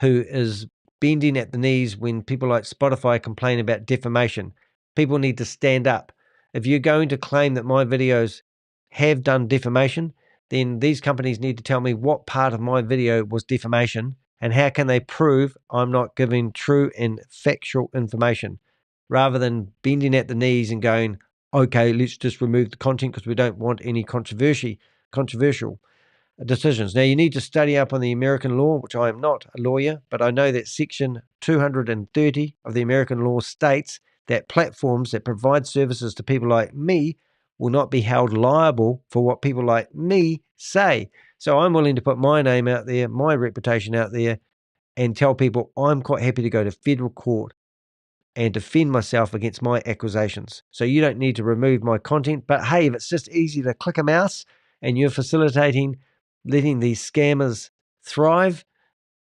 Speaker 1: who is bending at the knees when people like Spotify complain about defamation. People need to stand up. If you're going to claim that my videos have done defamation, then these companies need to tell me what part of my video was defamation and how can they prove I'm not giving true and factual information, rather than bending at the knees and going, okay, let's just remove the content because we don't want any controversial decisions. Now, you need to study up on the American law, which I am not a lawyer, but I know that Section 230 of the American law states that platforms that provide services to people like me will not be held liable for what people like me say. So I'm willing to put my name out there, my reputation out there, and tell people I'm quite happy to go to federal court and defend myself against my accusations. So you don't need to remove my content. But hey, if it's just easy to click a mouse and you're facilitating letting these scammers thrive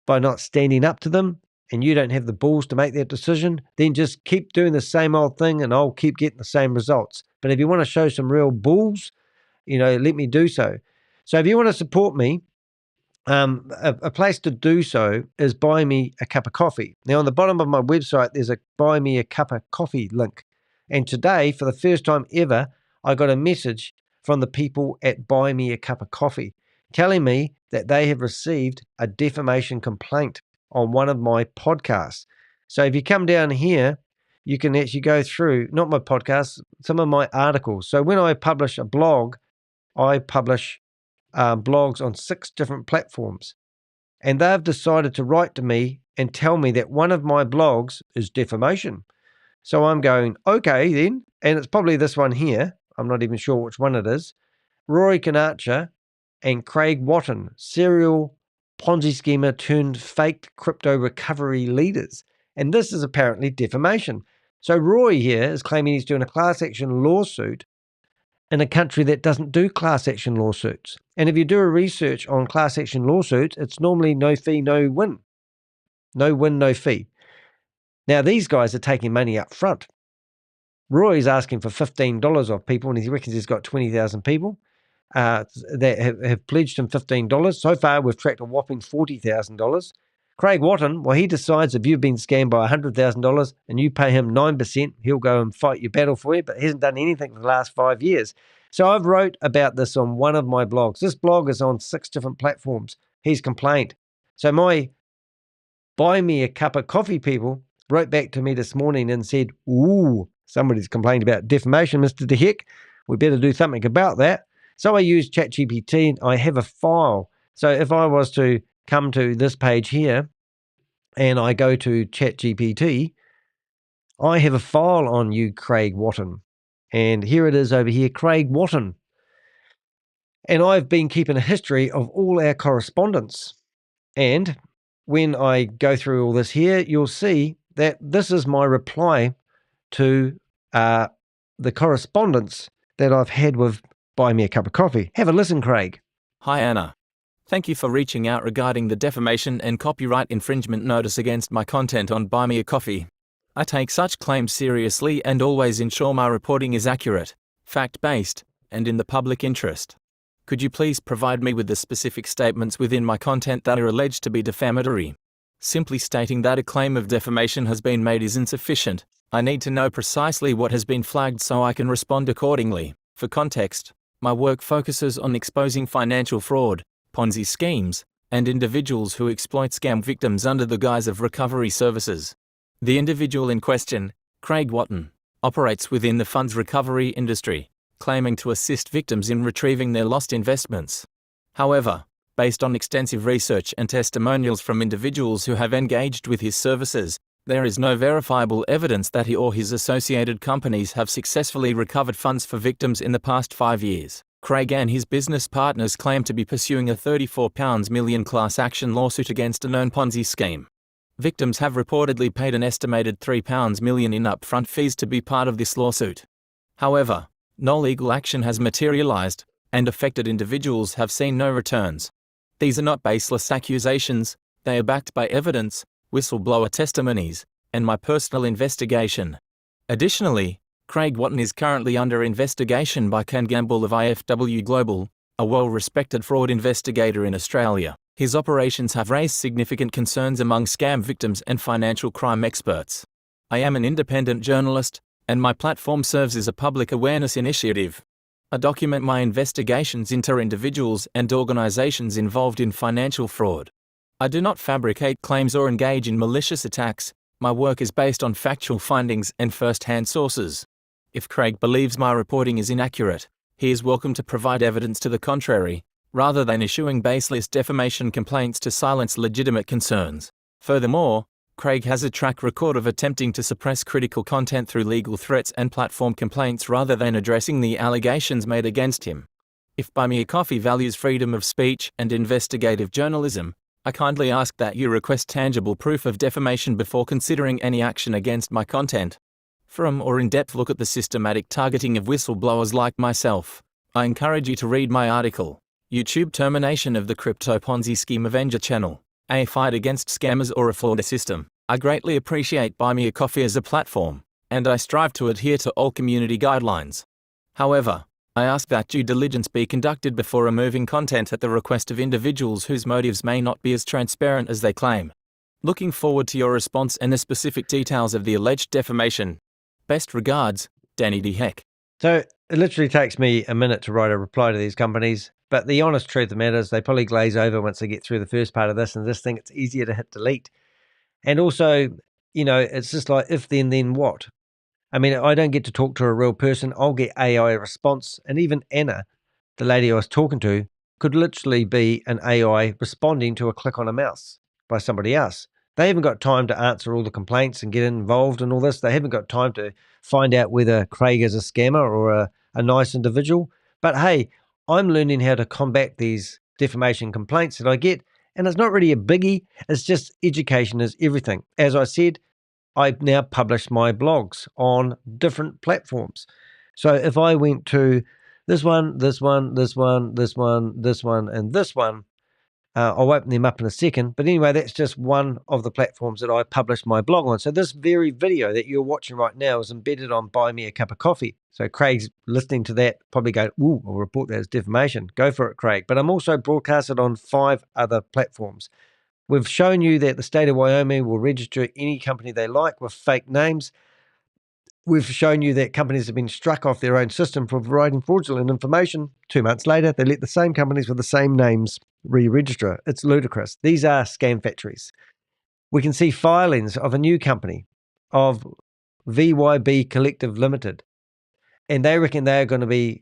Speaker 1: by not standing up to them, and you don't have the balls to make that decision, then just keep doing the same old thing and I'll keep getting the same results. But if you want to show some real balls, let me do so. So if you want to support me, a place to do so is buy me a cup of coffee. Now, on the bottom of my website, there's a buy me a cup of coffee link. And today, for the first time ever, I got a message from the people at Buy Me a Cup of Coffee telling me that they have received a defamation complaint on one of my podcasts. So if you come down here, you can actually go through, not my podcasts, some of my articles. So when I publish a blog, I publish blogs on 6 different platforms. And they've decided to write to me and tell me that one of my blogs is defamation. So I'm going, okay then, and it's probably this one here. I'm not even sure which one it is. Rory Kanacha and Craig Watton, serial Ponzi schemer turned faked crypto recovery leaders. And this is apparently defamation. So Roy here is claiming he's doing a class action lawsuit in a country that doesn't do class action lawsuits. And if you do a research on class action lawsuits, it's normally no fee, no win. No win, no fee. Now, these guys are taking money up front. Roy's asking for $15 off people, and he reckons he's got 20,000 people that have pledged him $15. So far, we've tracked a whopping $40,000. Craig Watton, well, he decides if you've been scammed by $100,000 and you pay him 9%, he'll go and fight your battle for you, but he hasn't done anything for the last 5 years. So I've wrote about this on one of my blogs. This blog is on 6 different platforms. He's complained. So my Buy Me a Cup of Coffee people wrote back to me this morning and said, ooh, somebody's complained about defamation, Mr. DeHick. We better do something about that. So I used ChatGPT and I have a file. So if I was to come to this page here and I go to ChatGPT, I have a file on you, Craig Watton. And here it is over here, Craig Watton. And I've been keeping a history of all our correspondence. And when I go through all this here, you'll see that this is my reply to the correspondence that I've had with Buy Me a Cup of Coffee. Have a listen, Craig.
Speaker 2: Hi, Anna. Thank you for reaching out regarding the defamation and copyright infringement notice against my content on Buy Me a Coffee. I take such claims seriously and always ensure my reporting is accurate, fact-based, and in the public interest. Could you please provide me with the specific statements within my content that are alleged to be defamatory? Simply stating that a claim of defamation has been made is insufficient. I need to know precisely what has been flagged so I can respond accordingly. For context, my work focuses on exposing financial fraud, Ponzi schemes, and individuals who exploit scam victims under the guise of recovery services. The individual in question, Craig Watton, operates within the funds recovery industry, claiming to assist victims in retrieving their lost investments. However, based on extensive research and testimonials from individuals who have engaged with his services, There is no verifiable evidence that he or his associated companies have successfully recovered funds for victims in the past 5 years. Craig and his business partners claim to be pursuing a £34 million class action lawsuit against a known Ponzi scheme. Victims have reportedly paid an estimated £3 million in upfront fees to be part of this lawsuit. However, no legal action has materialized, and affected individuals have seen no returns. These are not baseless accusations, they are backed by evidence, whistleblower testimonies, and my personal investigation. Additionally, Craig Watton is currently under investigation by Ken Gamble of IFW Global, a well-respected fraud investigator in Australia. His operations have raised significant concerns among scam victims and financial crime experts. I am an independent journalist, and my platform serves as a public awareness initiative. I document my investigations into individuals and organizations involved in financial fraud. I do not fabricate claims or engage in malicious attacks. My work is based on factual findings and first-hand sources. If Craig believes my reporting is inaccurate, he is welcome to provide evidence to the contrary, rather than issuing baseless defamation complaints to silence legitimate concerns. Furthermore, Craig has a track record of attempting to suppress critical content through legal threats and platform complaints rather than addressing the allegations made against him. If Buy Me a Coffee values freedom of speech and investigative journalism, I kindly ask that you request tangible proof of defamation before considering any action against my content. For a more in-depth look at the systematic targeting of whistleblowers like myself, I encourage you to read my article, YouTube Termination of the Crypto Ponzi Scheme Avenger channel, a fight against scammers or a flawed system. I greatly appreciate Buy Me a Coffee as a platform, and I strive to adhere to all community guidelines. However, I ask that due diligence be conducted before removing content at the request of individuals whose motives may not be as transparent as they claim. Looking forward to your response and the specific details of the alleged defamation. Best regards, Danny D. Heck.
Speaker 1: So it literally takes me a minute to write a reply to these companies, but the honest truth of the matter is they probably glaze over once they get through the first part of this and just think it's easier to hit delete. And also, it's just like if then what? I mean, I don't get to talk to a real person. I'll get AI response. And even Anna, the lady I was talking to, could literally be an AI responding to a click on a mouse by somebody else. They haven't got time to answer all the complaints and get involved in all this. They haven't got time to find out whether Craig is a scammer or a nice individual. But hey, I'm learning how to combat these defamation complaints that I get. And it's not really a biggie. It's just education is everything. As I said, I now publish my blogs on different platforms. So if I went to this one, and this one, I'll open them up in a second. But anyway, that's just one of the platforms that I publish my blog on. So this very video that you're watching right now is embedded on Buy Me a Cup of Coffee. So Craig's listening to that, probably going, ooh, I'll report that as defamation. Go for it, Craig. But I'm also broadcasted on 5 other platforms. We've shown you that the state of Wyoming will register any company they like with fake names. We've shown you that companies have been struck off their own system for providing fraudulent information. 2 months later, they let the same companies with the same names re-register. It's ludicrous. These are scam factories. We can see filings of a new company, of VYB Collective Limited, and they reckon they are going to be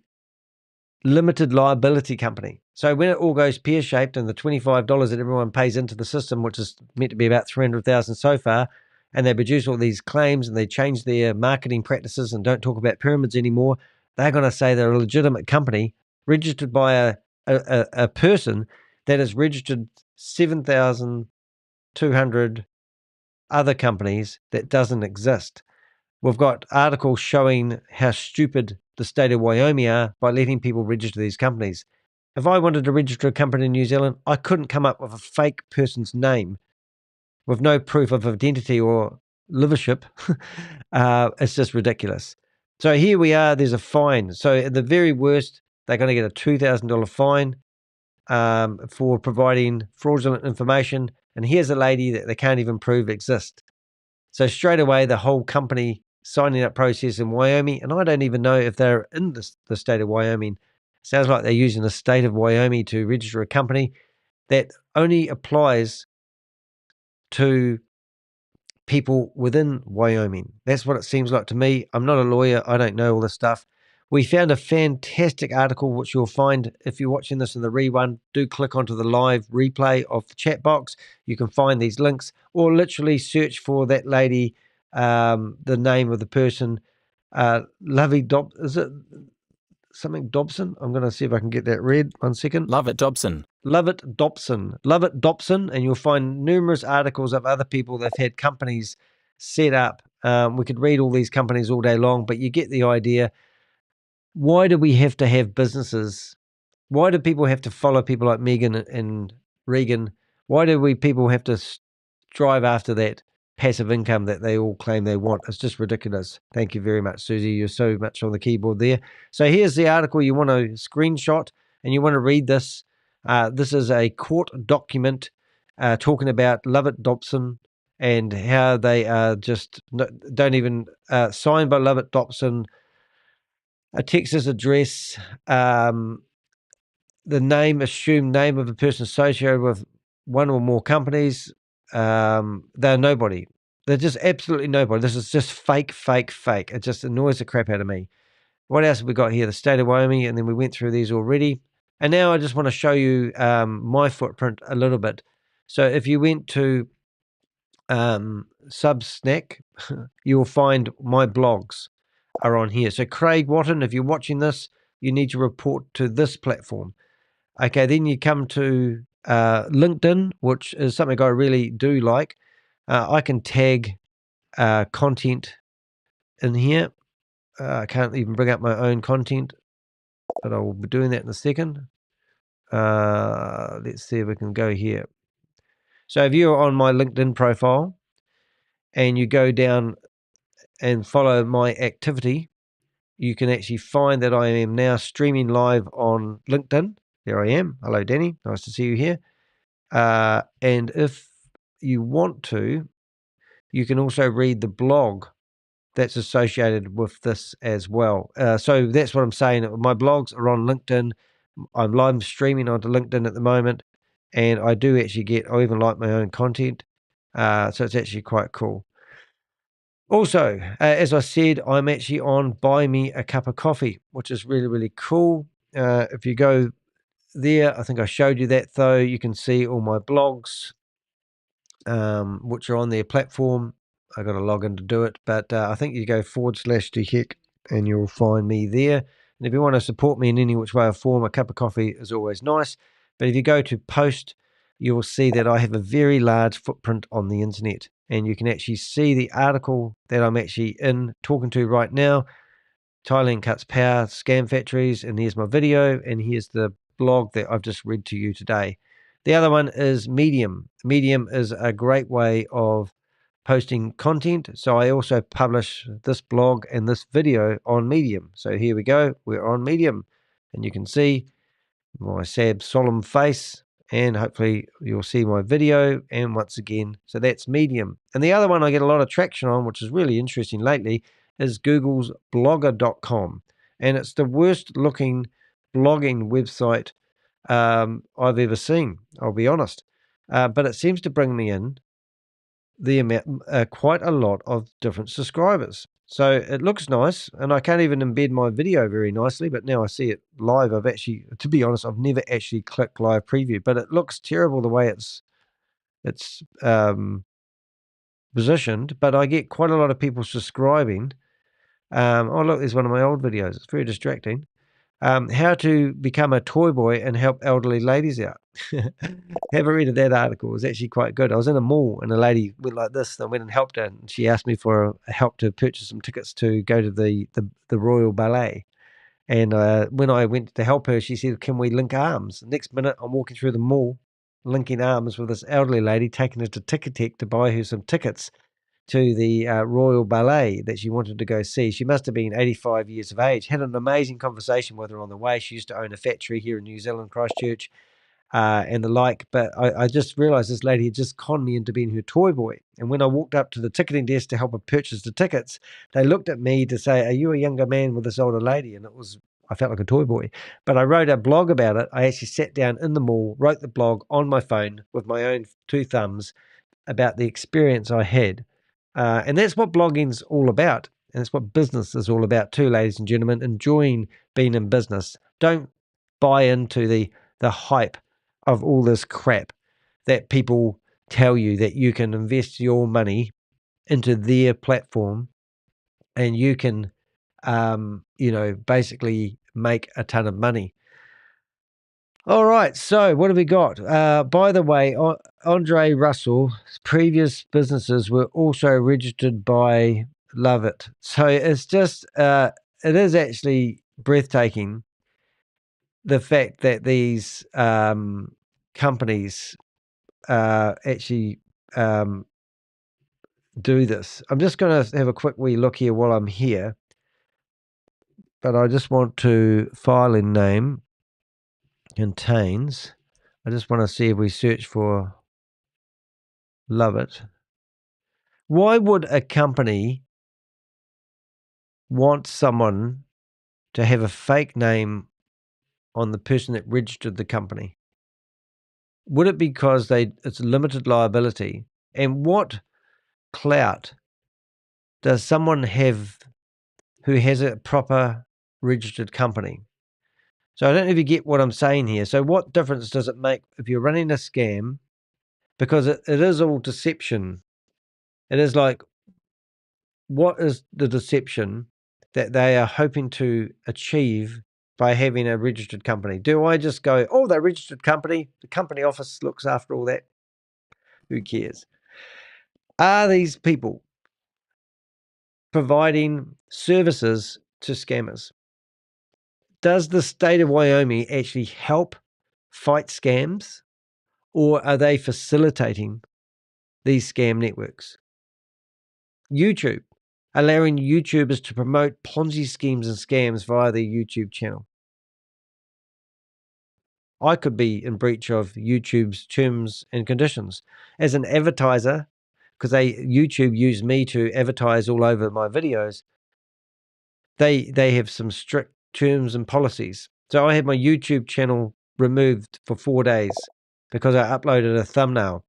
Speaker 1: limited liability company. So when it all goes pear-shaped and the $25 that everyone pays into the system, which is meant to be about $300,000 so far, and they produce all these claims and they change their marketing practices and don't talk about pyramids anymore, they're going to say they're a legitimate company registered by a person that has registered 7,200 other companies that doesn't exist. We've got articles showing how stupid the state of Wyoming are by letting people register these companies. If I wanted to register a company in New Zealand, I couldn't come up with a fake person's name with no proof of identity or livership. It's just ridiculous. So here we are, there's a fine. So at the very worst, they're going to get a $2,000 fine for providing fraudulent information. And here's a lady that they can't even prove exists. So straight away, the whole company signing up process in Wyoming, and I don't even know if they're in the state of Wyoming. Sounds like they're using the state of Wyoming to register a company that only applies to people within Wyoming. That's what it seems like to me. I'm not a lawyer. I don't know all this stuff. We found a fantastic article, which you'll find if you're watching this in the rerun. Do click onto the live replay of the chat box. You can find these links, or literally search for that lady, the name of the person, is it something Dobson? I'm going to see if I can get that read. 1 second.
Speaker 2: Lovett Dobson.
Speaker 1: Lovett Dobson. Lovett Dobson, and you'll find numerous articles of other people that've had companies set up. We could read all these companies all day long, but you get the idea. Why do we have to have businesses? Why do people have to follow people like Megan and Regan? Why do people have to strive after that passive income that they all claim they want? It's just ridiculous. Thank you very much, Susie. You're so much on the keyboard there. So here's the article you want to screenshot and you want to read this. This is a court document talking about Lovett Dobson and how they are don't even signed by Lovett Dobson, a Texas address, the assumed name of a person associated with one or more companies. They're nobody. They're just absolutely nobody. This is just fake. It just annoys the crap out of me. What else have we got here? The state of Wyoming, and then we went through these already. And now I just want to show you my footprint a little bit. So if you went to Substack, you will find my blogs are on here. So Craig Watton, if you're watching this, you need to report to this platform. Okay, then you come to LinkedIn, which is something I really do like. I can tag content in here. I can't even bring up my own content, but I will be doing that in a second. Let's see if we can go here. So if you're on my LinkedIn profile and you go down and follow my activity, you can actually find that I am now streaming live on LinkedIn. There I am. Hello, Danny. Nice to see you here. And if you want to, you can also read the blog that's associated with this as well. So that's what I'm saying. My blogs are on LinkedIn. I'm live streaming onto LinkedIn at the moment, and I do actually I even like my own content. So it's actually quite cool. Also, as I said, I'm actually on Buy Me a Cup of Coffee, which is really, really cool. If you go there, I think I showed you that, though. You can see all my blogs, which are on their platform. I got to log in to do it, but I think you go /DHeck and you'll find me there. And if you want to support me in any which way or form, a cup of coffee is always nice. But if you go to post, you will see that I have a very large footprint on the internet, and you can actually see the article that I'm actually talking to right now. Thailand cuts power, scam factories, and here's my video, and here's the blog that I've just read to you today. The other one is Medium. Medium is a great way of posting content. So I also publish this blog and this video on Medium. So here we go. We're on Medium, and you can see my sad, solemn face, and hopefully you'll see my video. And once again, so that's Medium. And the other one I get a lot of traction on, which is really interesting lately, is Google's blogger.com. And it's the worst looking blogging website I've ever seen, I'll be honest. But it seems to bring me in the amount, quite a lot of different subscribers. So it looks nice, and I can't even embed my video very nicely, but now I see it live. To be honest, I've never actually clicked live preview, but it looks terrible the way it's positioned, but I get quite a lot of people subscribing. Oh, look, there's one of my old videos. It's very distracting. How to become a toy boy and help elderly ladies out. Have a read of that article. It was actually quite good. I was in a mall and a lady went like this, and I went and helped her, and she asked me for help to purchase some tickets to go to the Royal Ballet. And when I went to help her, she said, "Can we link arms?" The next minute, I'm walking through the mall, linking arms with this elderly lady, taking her to Ticketek to buy her some tickets to the Royal Ballet that she wanted to go see. She must have been 85 years of age. Had an amazing conversation with her on the way. She used to own a factory here in New Zealand, Christchurch, and the like. But I just realized this lady had just conned me into being her toy boy. And when I walked up to the ticketing desk to help her purchase the tickets, they looked at me to say, "Are you a younger man with this older lady?" And I felt like a toy boy. But I wrote a blog about it. I actually sat down in the mall, wrote the blog on my phone with my own two thumbs about the experience I had. And that's what blogging's all about. And that's what business is all about too, ladies and gentlemen, enjoying being in business. Don't buy into the hype of all this crap that people tell you that you can invest your money into their platform and you can, basically make a ton of money. All right, so what have we got? By the way, Andre Russell's previous businesses were also registered by Love It. So it's just, it is actually breathtaking, the fact that these companies actually do this. I'm just going to have a quick wee look here while I'm here, but I just want to file in name contains. I just want to see if we search for Love It. Why would a company want someone to have a fake name on the person that registered the company? Would it be because it's limited liability? And what clout does someone have who has a proper registered company? So I don't know if you get what I'm saying here. So what difference does it make if you're running a scam? Because it is all deception. It is like, what is the deception that they are hoping to achieve by having a registered company? Do I just go, oh, they're a registered company, the company office looks after all that? Who cares? Are these people providing services to scammers? Does the state of Wyoming actually help fight scams, or are they facilitating these scam networks? YouTube, allowing YouTubers to promote Ponzi schemes and scams via their YouTube channel. I could be in breach of YouTube's terms and conditions. As an advertiser, because YouTube use me to advertise all over my videos, they have some strict terms and policies. So I had my YouTube channel removed for 4 days because I uploaded a thumbnail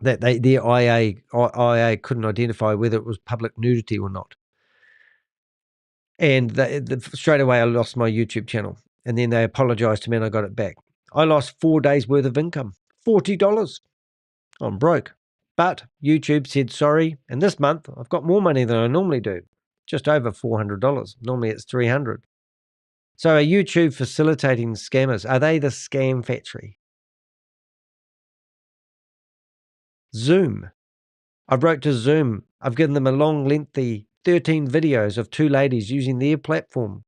Speaker 1: that their IA couldn't identify whether it was public nudity or not. And straight away I lost my YouTube channel. And then they apologized to me and I got it back. I lost 4 days worth of income, $40. I'm broke. But YouTube said sorry. And this month I've got more money than I normally do, just over $400. Normally it's $300. So are YouTube facilitating scammers? Are they the scam factory? Zoom. I wrote to Zoom. I've given them a long, lengthy 13 videos of two ladies using their platform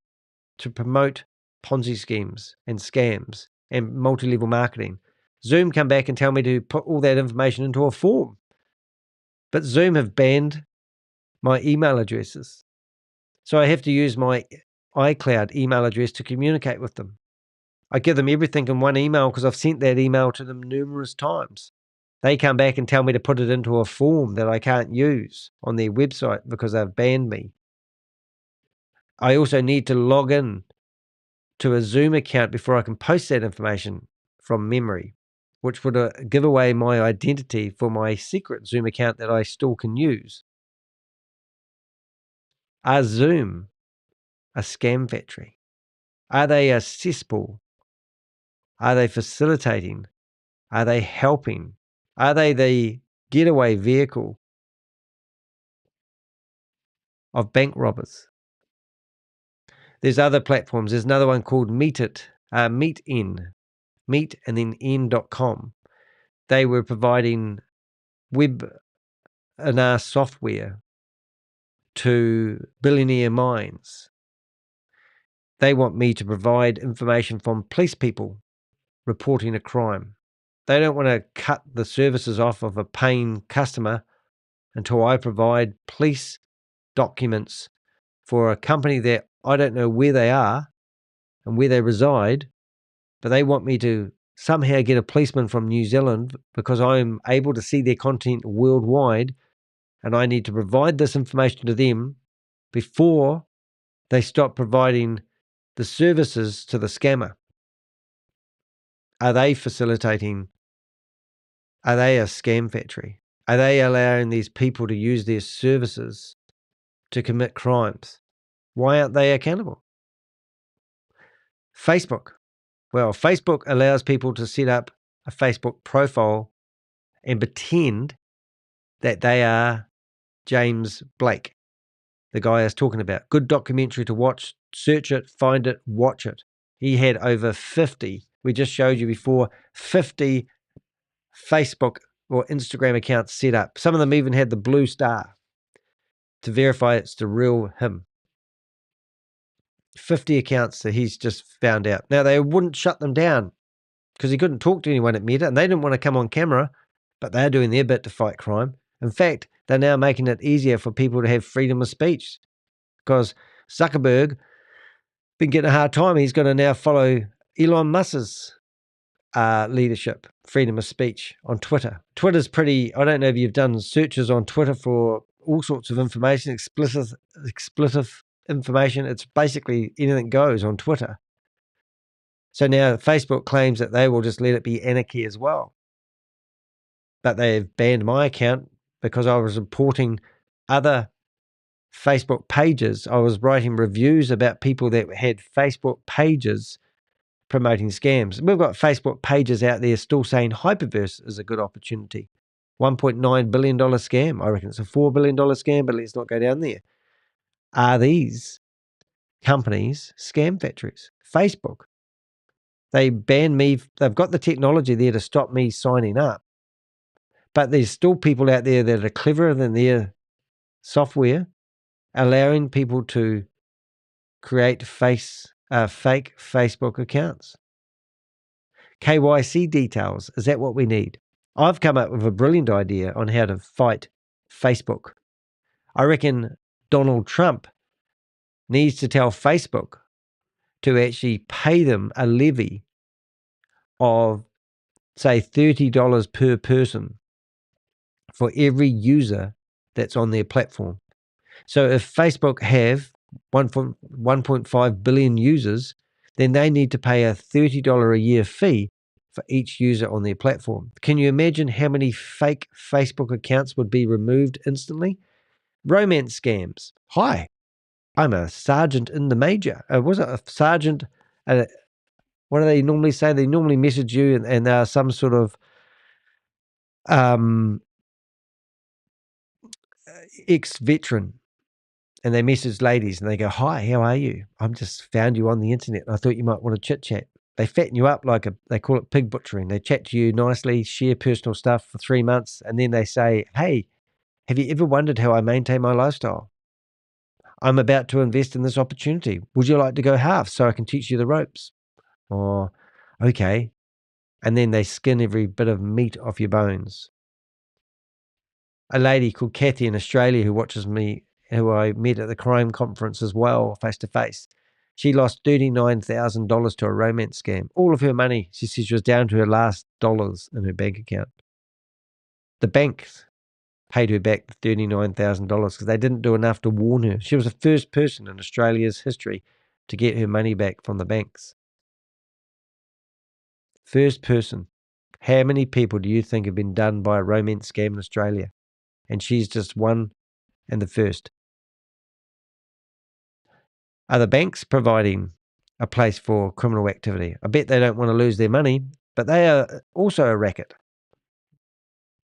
Speaker 1: to promote Ponzi schemes and scams and multi-level marketing. Zoom come back and tell me to put all that information into a form. But Zoom have banned my email addresses. So I have to use my iCloud email address to communicate with them. I give them everything in one email because I've sent that email to them numerous times. They come back and tell me to put it into a form that I can't use on their website because they've banned me. I also need to log in to a Zoom account before I can post that information from memory, which would give away my identity for my secret Zoom account that I still can use. Are Zoom a scam factory? Are they a cesspool? Are they facilitating? Are they helping? Are they the getaway vehicle of bank robbers? There's other platforms. There's another one called Meet and then n.com. They were providing webinar software to billionaire minds. They want me to provide information from police people reporting a crime. They don't want to cut the services off of a paying customer until I provide police documents for a company that I don't know where they are and where they reside, but they want me to somehow get a policeman from New Zealand because I'm able to see their content worldwide, and I need to provide this information to them before they stop providing the services to the scammer. Are they facilitating? Are they a scam factory? Are they allowing these people to use their services to commit crimes. Why aren't they accountable? Facebook. Well, Facebook allows people to set up a Facebook profile and pretend that they are James Blake, the guy I was talking about. Good documentary to watch. Search it, find it, watch it. He had over 50, we just showed you before, 50 Facebook or Instagram accounts set up. Some of them even had the blue star to verify it's the real him. 50 accounts that he's just found out. Now, they wouldn't shut them down because he couldn't talk to anyone at Meta and they didn't want to come on camera, but they're doing their bit to fight crime. In fact, they're now making it easier for people to have freedom of speech because Zuckerberg been getting a hard time. He's going to now follow Elon Musk's leadership, freedom of speech on Twitter. Twitter's pretty, I don't know if you've done searches on Twitter for all sorts of information, explicit information. It's basically anything goes on Twitter. So now Facebook claims that they will just let it be anarchy as well. But they've banned my account because I was reporting other Facebook pages. I was writing reviews about people that had Facebook pages promoting scams. We've got Facebook pages out there still saying Hyperverse is a good opportunity. $1.9 billion scam. I reckon it's a $4 billion scam, but let's not go down there. Are these companies scam factories? Facebook. They ban me. They've got the technology there to stop me signing up. But there's still people out there that are cleverer than their software, allowing people to create fake Facebook accounts. KYC details, is that what we need? I've come up with a brilliant idea on how to fight Facebook. I reckon Donald Trump needs to tell Facebook to actually pay them a levy of, say, $30 per person for every user that's on their platform. So if Facebook have 1.5 billion users, then they need to pay a $30 a year fee for each user on their platform. Can you imagine how many fake Facebook accounts would be removed instantly? Romance scams. Hi, I'm a sergeant in the major. Was it a sergeant? What do they normally say? They normally message you and they are some sort of ex-veteran. And they message ladies and they go, hi, how are you? I've just found you on the internet. I thought you might want to chit chat. They fatten you up they call it pig butchering. They chat to you nicely, share personal stuff for 3 months. And then they say, hey, have you ever wondered how I maintain my lifestyle? I'm about to invest in this opportunity. Would you like to go half so I can teach you the ropes? Or, okay. And then they skin every bit of meat off your bones. A lady called Kathy in Australia who watches me, who I met at the crime conference as well, face to face. She lost $39,000 to a romance scam. All of her money, she said she was down to her last dollars in her bank account. The banks paid her back $39,000 because they didn't do enough to warn her. She was the first person in Australia's history to get her money back from the banks. First person. How many people do you think have been done by a romance scam in Australia? And she's just one and the first. Are the banks providing a place for criminal activity? I bet they don't want to lose their money, but they are also a racket.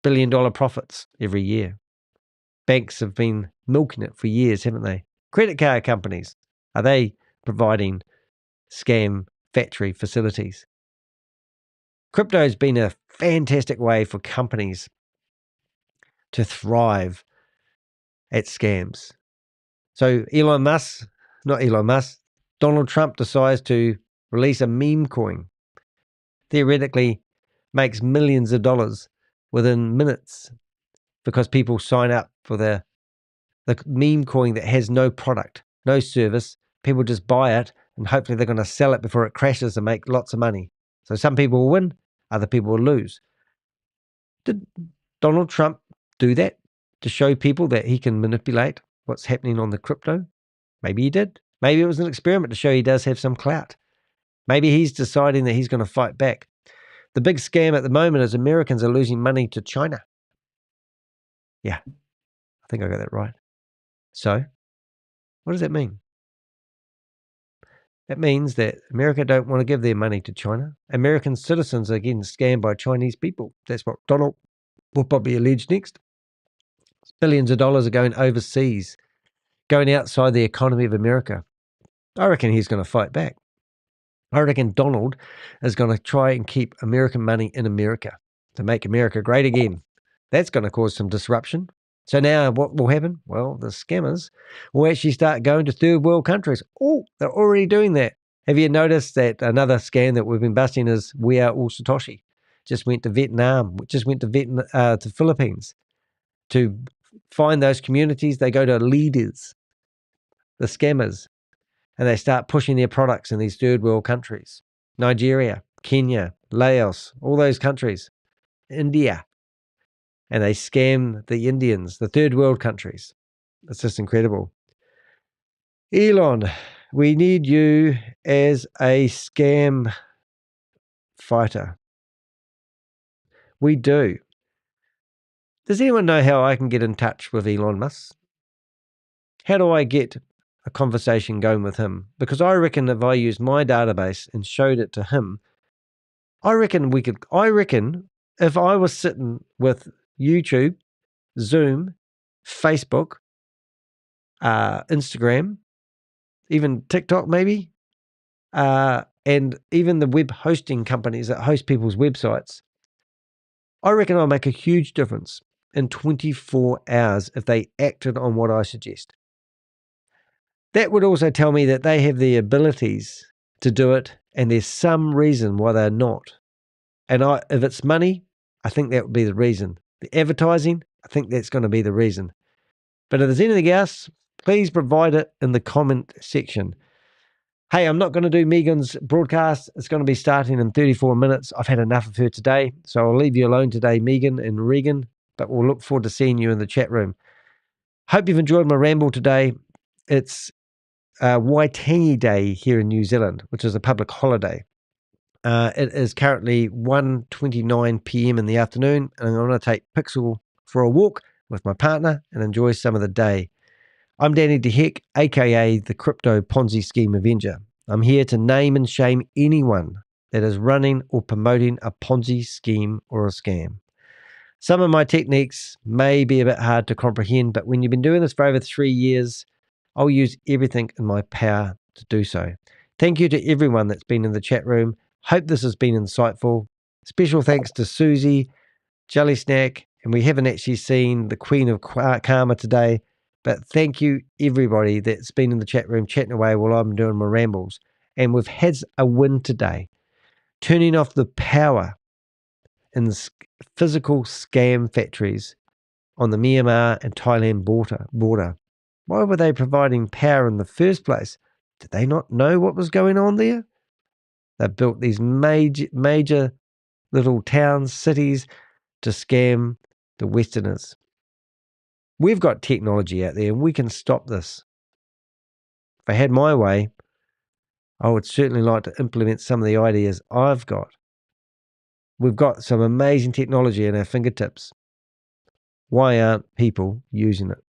Speaker 1: $1 billion profits every year. Banks have been milking it for years, haven't they? Credit card companies, are they providing scam factory facilities? Crypto has been a fantastic way for companies to thrive at scams. So Donald Trump decides to release a meme coin. Theoretically makes millions of dollars within minutes because people sign up for the meme coin that has no product, no service. People just buy it and hopefully they're going to sell it before it crashes and make lots of money. So some people will win, other people will lose. Did Donald Trump do that to show people that he can manipulate what's happening on the crypto? Maybe he did. Maybe it was an experiment to show he does have some clout. Maybe he's deciding that he's going to fight back. The big scam at the moment is Americans are losing money to China. Yeah, I think I got that right. So What does that mean? That means that America don't want to give their money to China. American citizens are getting scammed by Chinese people. That's what Donald will probably allege next. Billions of dollars are going overseas, going outside the economy of America. I reckon he's going to fight back. I reckon Donald is going to try and keep American money in America to make America great again. That's going to cause some disruption. So now what will happen? Well, the scammers will actually start going to third world countries. Oh, they're already doing that. Have you noticed that another scam that we've been busting is We Are All Satoshi? Just went to Vietnam, just went to Philippines. To find those communities, they go to leaders, the scammers, and they start pushing their products in these third world countries. Nigeria, Kenya, Laos, all those countries, India. And they scam the Indians, the third world countries. It's just incredible. Elon, we need you as a scam fighter. We do. Does anyone know how I can get in touch with Elon Musk? How do I get a conversation going with him? Because I reckon if I used my database and showed it to him, I reckon if I was sitting with YouTube, Zoom, Facebook, Instagram, even TikTok maybe, and even the web hosting companies that host people's websites, I reckon I'll make a huge difference in 24 hours if they acted on what I suggest. That would also tell me that they have the abilities to do it, and there's some reason why they're not. And if it's money, I think that would be the reason. The advertising, I think that's going to be the reason. But if there's anything else, please provide it in the comment section. Hey, I'm not going to do Megan's broadcast. It's going to be starting in 34 minutes. I've had enough of her today, so I'll leave you alone today, Megan and Regan, but we'll look forward to seeing you in the chat room. Hope you've enjoyed my ramble today. It's Waitangi Day here in New Zealand, which is a public holiday. It is currently 1:29 p.m. in the afternoon, and I'm going to take Pixel for a walk with my partner and enjoy some of the day. I'm Danny DeHeck, aka the Crypto Ponzi Scheme Avenger. I'm here to name and shame anyone that is running or promoting a Ponzi scheme or a scam. Some of my techniques may be a bit hard to comprehend, but when you've been doing this for over 3 years, I'll use everything in my power to do so. Thank you to everyone that's been in the chat room. Hope this has been insightful. Special thanks to Susie, Jelly Snack, and we haven't actually seen the Queen of Karma today, but thank you everybody that's been in the chat room chatting away while I'm doing my rambles. And we've had a win today, turning off the power in the physical scam factories on the Myanmar and Thailand border. Why were they providing power in the first place? Did they not know what was going on there? They built these major little towns, cities to scam the Westerners. We've got technology out there and we can stop this. If I had my way, I would certainly like to implement some of the ideas I've got. We've got some amazing technology at our fingertips. Why aren't people using it?